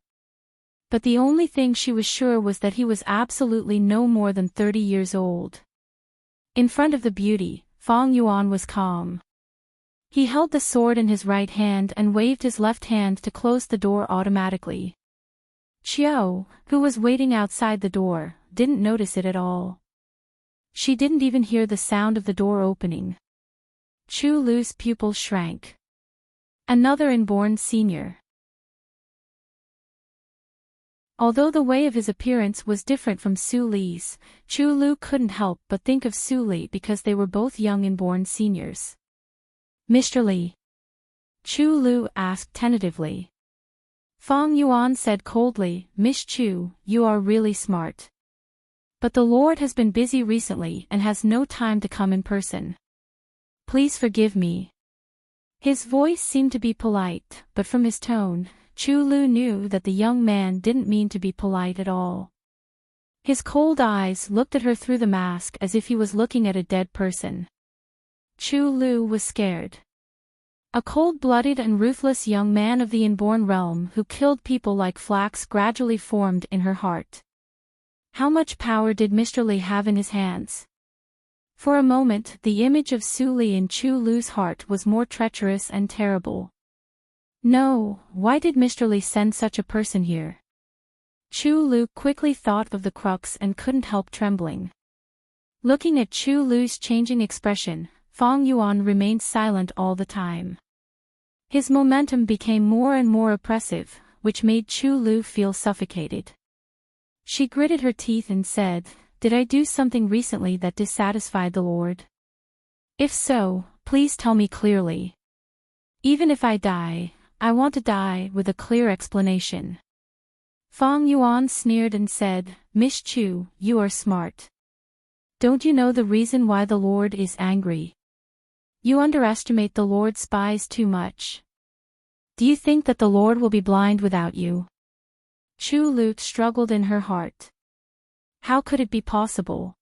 But the only thing she was sure was that he was absolutely no more than 30 years old. In front of the beauty, Fang Yuan was calm. He held the sword in his right hand and waved his left hand to close the door automatically. Chiao, who was waiting outside the door, didn't notice it at all. She didn't even hear the sound of the door opening. Chu Lu's pupil shrank. Another inborn senior. Although the way of his appearance was different from Su Li's, Chu Lu couldn't help but think of Su Li because they were both young inborn seniors. "Mr. Li?" Chu Lu asked tentatively. Fang Yuan said coldly, "Miss Chu, you are really smart. But the Lord has been busy recently and has no time to come in person. Please forgive me." His voice seemed to be polite, but from his tone, Chu Lu knew that the young man didn't mean to be polite at all. His cold eyes looked at her through the mask as if he was looking at a dead person. Chu Lu was scared. A cold-blooded and ruthless young man of the inborn realm who killed people like flax gradually formed in her heart. How much power did Mr. Li have in his hands? For a moment, the image of Su Li in Chu Lu's heart was more treacherous and terrible. No, why did Mr. Li send such a person here? Chu Lu quickly thought of the crux and couldn't help trembling. Looking at Chu Lu's changing expression, Fang Yuan remained silent all the time. His momentum became more and more oppressive, which made Chu Lu feel suffocated. She gritted her teeth and said, "Did I do something recently that dissatisfied the Lord? If so, please tell me clearly. Even if I die, I want to die with a clear explanation." Fang Yuan sneered and said, "Miss Chu, you are smart. Don't you know the reason why the Lord is angry? You underestimate the Lord's spies too much. Do you think that the Lord will be blind without you?" Chu Lu struggled in her heart. How could it be possible?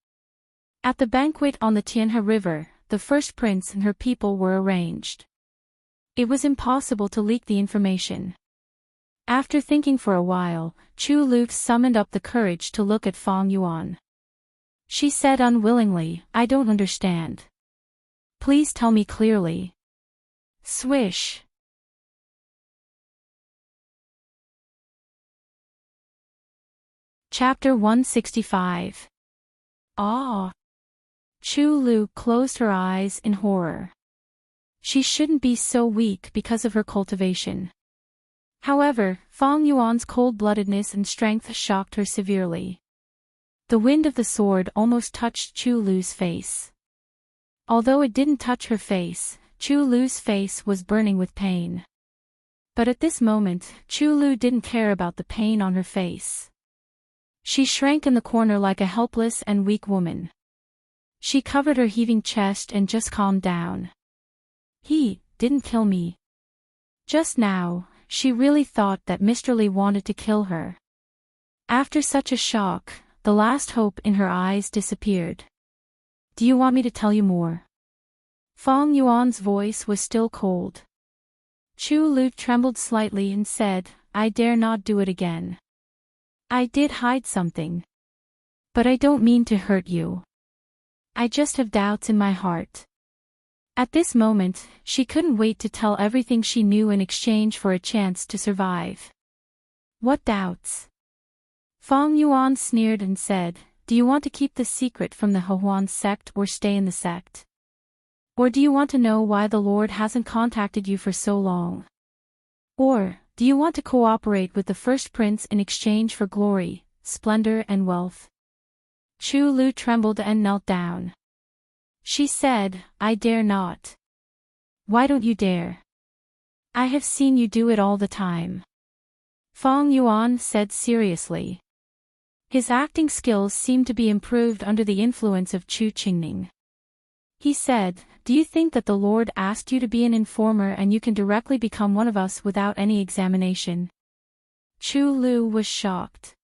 At the banquet on the Tianhe River, the first prince and her people were arranged. It was impossible to leak the information. After thinking for a while, Chu Lu summoned up the courage to look at Fang Yuan. She said unwillingly, "I don't understand. Please tell me clearly." Swish. Chapter 165. Ah! Chu Lu closed her eyes in horror. She shouldn't be so weak because of her cultivation. However, Fang Yuan's cold-bloodedness and strength shocked her severely. The wind of the sword almost touched Chu Lu's face. Although it didn't touch her face, Chu Lu's face was burning with pain. But at this moment, Chu Lu didn't care about the pain on her face. She shrank in the corner like a helpless and weak woman. She covered her heaving chest and just calmed down. He didn't kill me. Just now, she really thought that Mr. Li wanted to kill her. After such a shock, the last hope in her eyes disappeared. "Do you want me to tell you more?" Fang Yuan's voice was still cold. Chu Lu trembled slightly and said, "I dare not do it again. I did hide something. But I don't mean to hurt you. I just have doubts in my heart." At this moment, she couldn't wait to tell everything she knew in exchange for a chance to survive. "What doubts?" Fang Yuan sneered and said, "Do you want to keep the secret from the Hehuan sect or stay in the sect? Or do you want to know why the Lord hasn't contacted you for so long? Or do you want to cooperate with the first prince in exchange for glory, splendor and wealth?" Chu Lu trembled and knelt down. She said, "I dare not." "Why don't you dare? I have seen you do it all the time." Fang Yuan said seriously. His acting skills seemed to be improved under the influence of Chu Qingning. He said, "Do you think that the Lord asked you to be an informer and you can directly become one of us without any examination?" Chu Lu was shocked.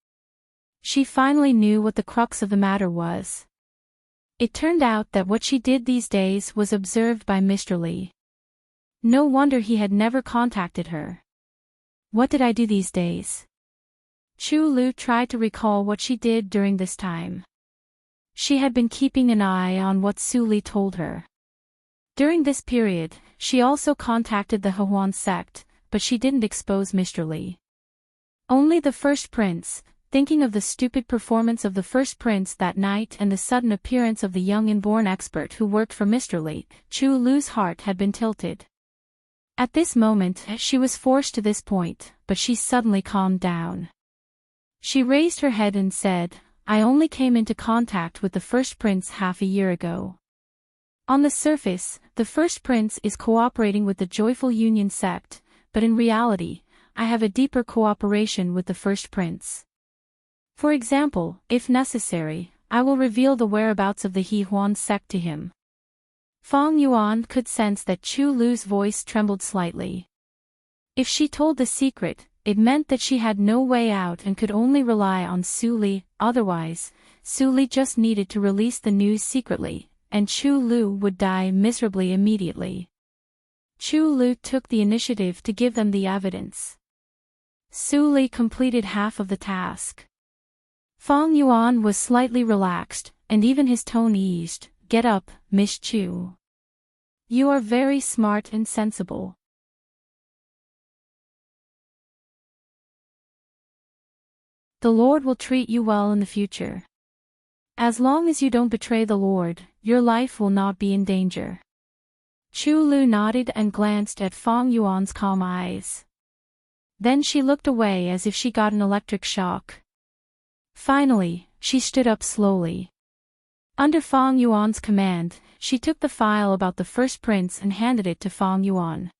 She finally knew what the crux of the matter was. It turned out that what she did these days was observed by Mr. Li. No wonder he had never contacted her. What did I do these days? Chu Lu tried to recall what she did during this time. She had been keeping an eye on what Su Li told her. During this period, she also contacted the Hehuan sect, but she didn't expose Mr. Li. Only the first prince, thinking of the stupid performance of the first prince that night and the sudden appearance of the young inborn expert who worked for Mr. Li, Chu Lu's heart had been tilted. At this moment, she was forced to this point, but she suddenly calmed down. She raised her head and said, "I only came into contact with the first prince half a year ago. On the surface, the first prince is cooperating with the Joyful Union sect, but in reality, I have a deeper cooperation with the first prince. For example, if necessary, I will reveal the whereabouts of the Hehuan sect to him." Fang Yuan could sense that Chu Lu's voice trembled slightly. If she told the secret, it meant that she had no way out and could only rely on Su Li. Otherwise, Su Li just needed to release the news secretly, and Chu Lu would die miserably immediately. Chu Lu took the initiative to give them the evidence. Su Li completed half of the task. Fang Yuan was slightly relaxed, and even his tone eased. "Get up, Miss Chu. You are very smart and sensible. The Lord will treat you well in the future. As long as you don't betray the Lord, your life will not be in danger." Chu Lu nodded and glanced at Fang Yuan's calm eyes. Then she looked away as if she got an electric shock. Finally, she stood up slowly. Under Fang Yuan's command, she took the file about the first prince and handed it to Fang Yuan.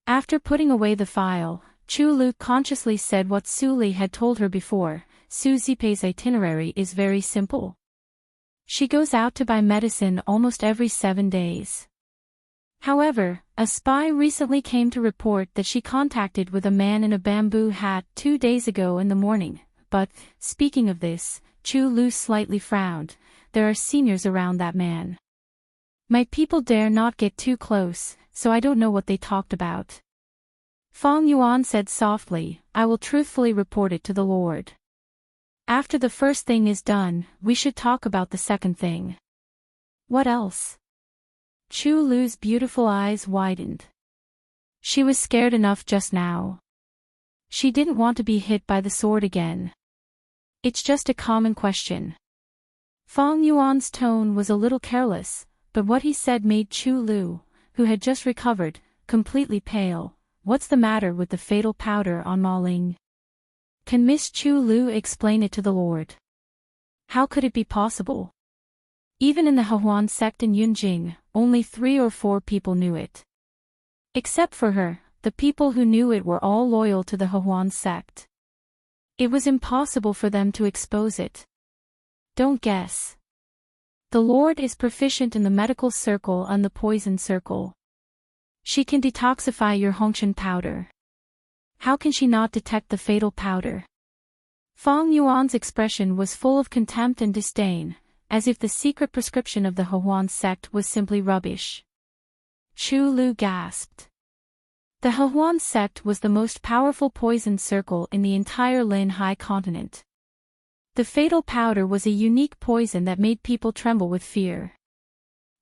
After putting away the file, Chu Lu consciously said what Su Li had told her before. Su Zipei's itinerary is very simple. She goes out to buy medicine almost every 7 days. However, a spy recently came to report that she contacted with a man in a bamboo hat 2 days ago in the morning, but, speaking of this, Chu Lu slightly frowned. There are seniors around that man. My people dare not get too close, so I don't know what they talked about. Fang Yuan said softly, "I will truthfully report it to the Lord. After the first thing is done, we should talk about the second thing." "What else?" Chu Lu's beautiful eyes widened. She was scared enough just now. She didn't want to be hit by the sword again. "It's just a common question." Fang Yuan's tone was a little careless, but what he said made Chu Lu, who had just recovered, completely pale. "What's the matter with the fatal powder on Ma Ling? Can Miss Chu Lu explain it to the Lord?" How could it be possible? Even in the Hehuan sect in Yunjing, only 3 or 4 people knew it. Except for her, the people who knew it were all loyal to the Hehuan sect. It was impossible for them to expose it. "Don't guess. The Lord is proficient in the medical circle and the poison circle. She can detoxify your Hongshan powder. How can she not detect the fatal powder?" Fang Yuan's expression was full of contempt and disdain, as if the secret prescription of the Hehuan sect was simply rubbish. Chu Lu gasped. The Hehuan sect was the most powerful poison circle in the entire Lin Hai continent. The fatal powder was a unique poison that made people tremble with fear.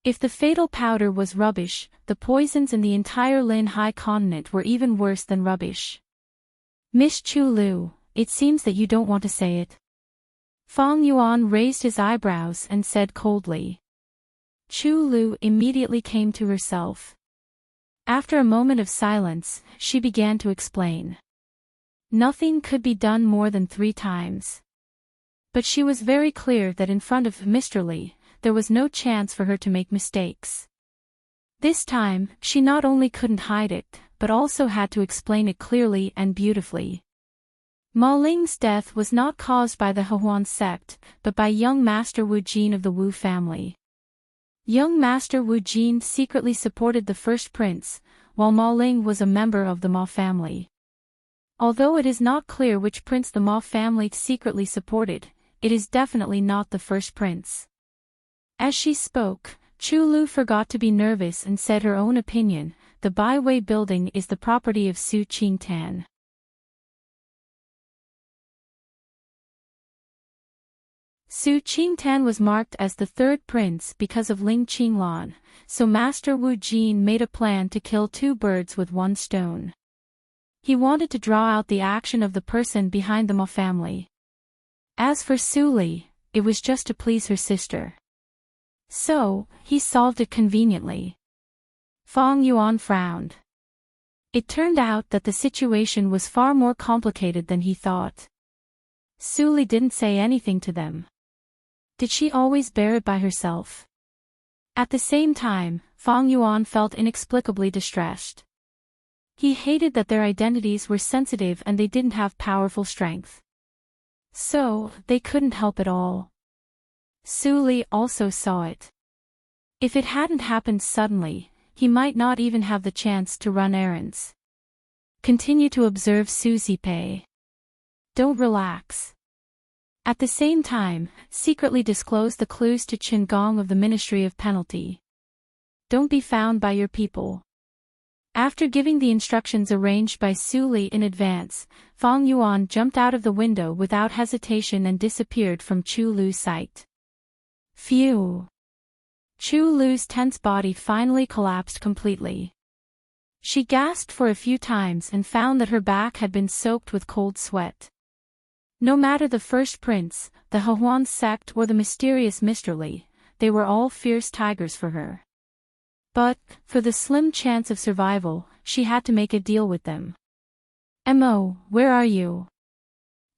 If the fatal powder was rubbish, the poisons in the entire Lin Hai continent were even worse than rubbish. "Miss Chu Lu, it seems that you don't want to say it." Fang Yuan raised his eyebrows and said coldly. Chu Lu immediately came to herself. After a moment of silence, she began to explain. Nothing could be done more than 3 times. But she was very clear that in front of Mr. Li, there was no chance for her to make mistakes. This time, she not only couldn't hide it, but also had to explain it clearly and beautifully. Ma Ling's death was not caused by the Hehuan sect, but by young Master Wu Jin of the Wu family. Young Master Wu Jin secretly supported the first prince, while Ma Ling was a member of the Ma family. Although it is not clear which prince the Ma family secretly supported, it is definitely not the first prince. As she spoke, Chu Lu forgot to be nervous and said her own opinion. The Baiwei building is the property of Su Qingtan. Su Qingtan was marked as the 3rd prince because of Ling Qinglan, so Master Wu Jin made a plan to kill 2 birds with 1 stone. He wanted to draw out the action of the person behind the Ma family. As for Su Li, it was just to please her sister. So, he solved it conveniently. Fang Yuan frowned. It turned out that the situation was far more complicated than he thought. Su Li didn't say anything to them. Did she always bear it by herself? At the same time, Fang Yuan felt inexplicably distressed. He hated that their identities were sensitive and they didn't have powerful strength. So, they couldn't help it all. Su Li also saw it. If it hadn't happened suddenly, he might not even have the chance to run errands. Continue to observe Susie Pei. Don't relax. At the same time, secretly disclose the clues to Qin Gong of the Ministry of Penalty. Don't be found by your people. After giving the instructions arranged by Su Li in advance, Fang Yuan jumped out of the window without hesitation and disappeared from Chu Lu's sight. Phew! Chu Lu's tense body finally collapsed completely. She gasped for a few times and found that her back had been soaked with cold sweat. No matter the first prince, the Hehuan sect or the mysterious Mr. Li, they were all fierce tigers for her. But, for the slim chance of survival, she had to make a deal with them. "Mo, where are you?"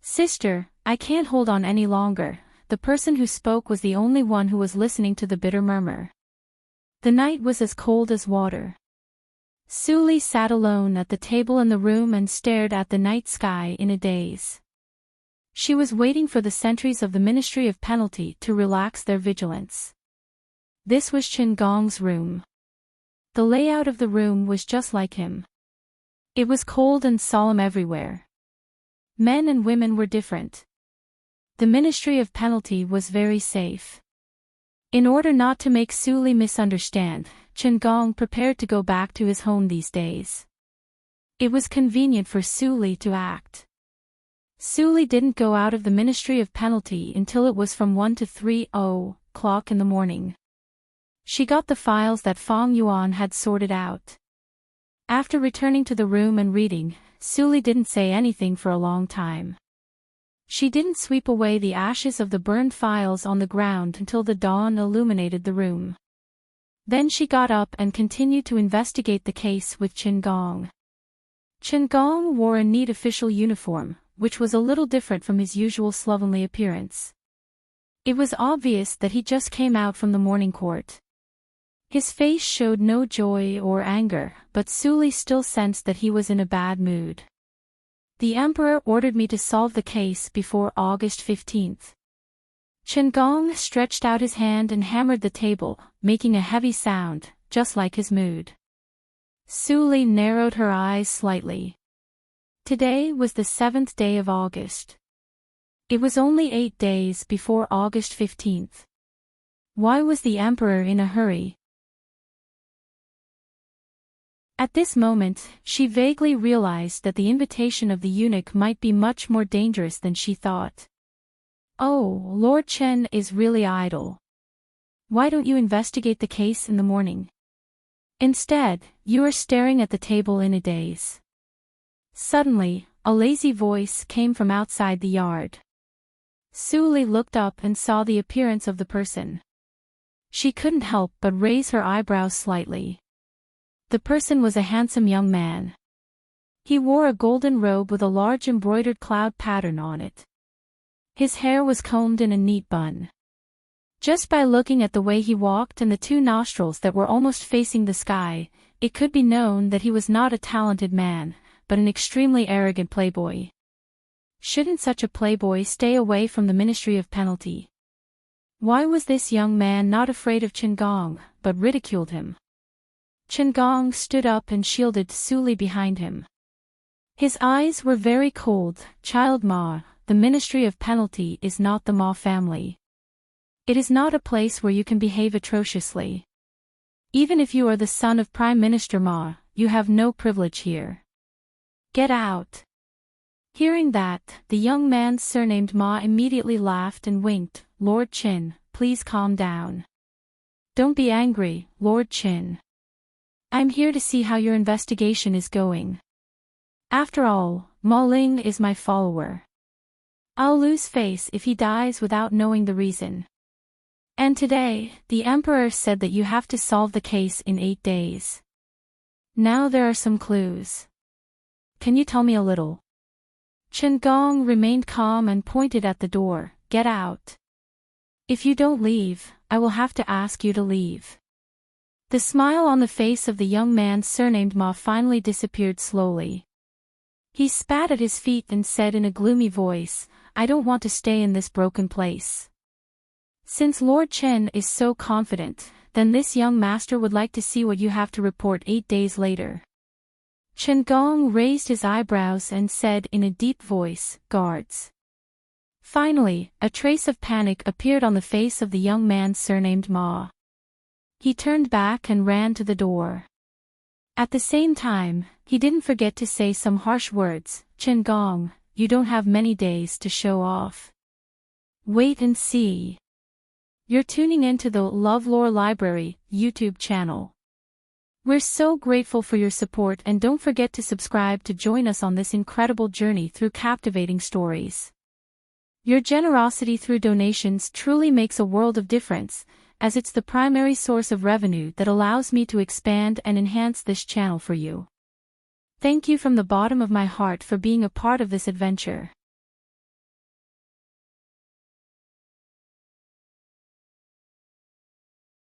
"Sister, I can't hold on any longer." The person who spoke was the only one who was listening to the bitter murmur. The night was as cold as water. Su Li sat alone at the table in the room and stared at the night sky in a daze. She was waiting for the sentries of the Ministry of Penalty to relax their vigilance. This was Qin Gong's room. The layout of the room was just like him. It was cold and solemn everywhere. Men and women were different. The Ministry of Penalty was very safe. In order not to make Su Li misunderstand, Qin Gong prepared to go back to his home these days. It was convenient for Su Li to act. Su Li didn't go out of the Ministry of Penalty until it was from 1 to 3:00 in the morning. She got the files that Fang Yuan had sorted out. After returning to the room and reading, Su Li didn't say anything for a long time. She didn't sweep away the ashes of the burned files on the ground until the dawn illuminated the room. Then she got up and continued to investigate the case with Qin Gong. Qin Gong wore a neat official uniform, which was a little different from his usual slovenly appearance. It was obvious that he just came out from the morning court. His face showed no joy or anger, but Su Li still sensed that he was in a bad mood. "The Emperor ordered me to solve the case before August 15th. Qin Gong stretched out his hand and hammered the table, making a heavy sound, just like his mood. Su Li narrowed her eyes slightly. Today was the 7th day of August. It was only 8 days before August 15th. Why was the Emperor in a hurry? At this moment, she vaguely realized that the invitation of the eunuch might be much more dangerous than she thought. "Oh, Lord Chen is really idle. Why don't you investigate the case in the morning? Instead, you are staring at the table in a daze." Suddenly, a lazy voice came from outside the yard. Su Li looked up and saw the appearance of the person. She couldn't help but raise her eyebrows slightly. The person was a handsome young man. He wore a golden robe with a large embroidered cloud pattern on it. His hair was combed in a neat bun. Just by looking at the way he walked and the two nostrils that were almost facing the sky, it could be known that he was not a talented man, but an extremely arrogant playboy. Shouldn't such a playboy stay away from the Ministry of Penalty? Why was this young man not afraid of Qin Gong, but ridiculed him? Qin Gong stood up and shielded Su Li behind him. His eyes were very cold. "Child Ma, the Ministry of Penalty is not the Ma family. It is not a place where you can behave atrociously. Even if you are the son of Prime Minister Ma, you have no privilege here. Get out." Hearing that, the young man surnamed Ma immediately laughed and winked. "Lord Qin, please calm down. Don't be angry, Lord Qin. I'm here to see how your investigation is going. After all, Ma Ling is my follower. I'll lose face if he dies without knowing the reason. And today, the Emperor said that you have to solve the case in 8 days. Now there are some clues. Can you tell me a little?" Qin Gong remained calm and pointed at the door. "Get out. If you don't leave, I will have to ask you to leave." The smile on the face of the young man surnamed Ma finally disappeared slowly. He spat at his feet and said in a gloomy voice, "I don't want to stay in this broken place." Since Lord Chen is so confident, then this young master would like to see what you have to report 8 days later. Gong raised his eyebrows and said in a deep voice, "Guards." Finally, a trace of panic appeared on the face of the young man surnamed Ma. He turned back and ran to the door. At the same time, he didn't forget to say some harsh words. "Gong, you don't have many days to show off. Wait and see." You're tuning into the LoveLore Library YouTube channel. We're so grateful for your support, and don't forget to subscribe to join us on this incredible journey through captivating stories. Your generosity through donations truly makes a world of difference, as it's the primary source of revenue that allows me to expand and enhance this channel for you. Thank you from the bottom of my heart for being a part of this adventure.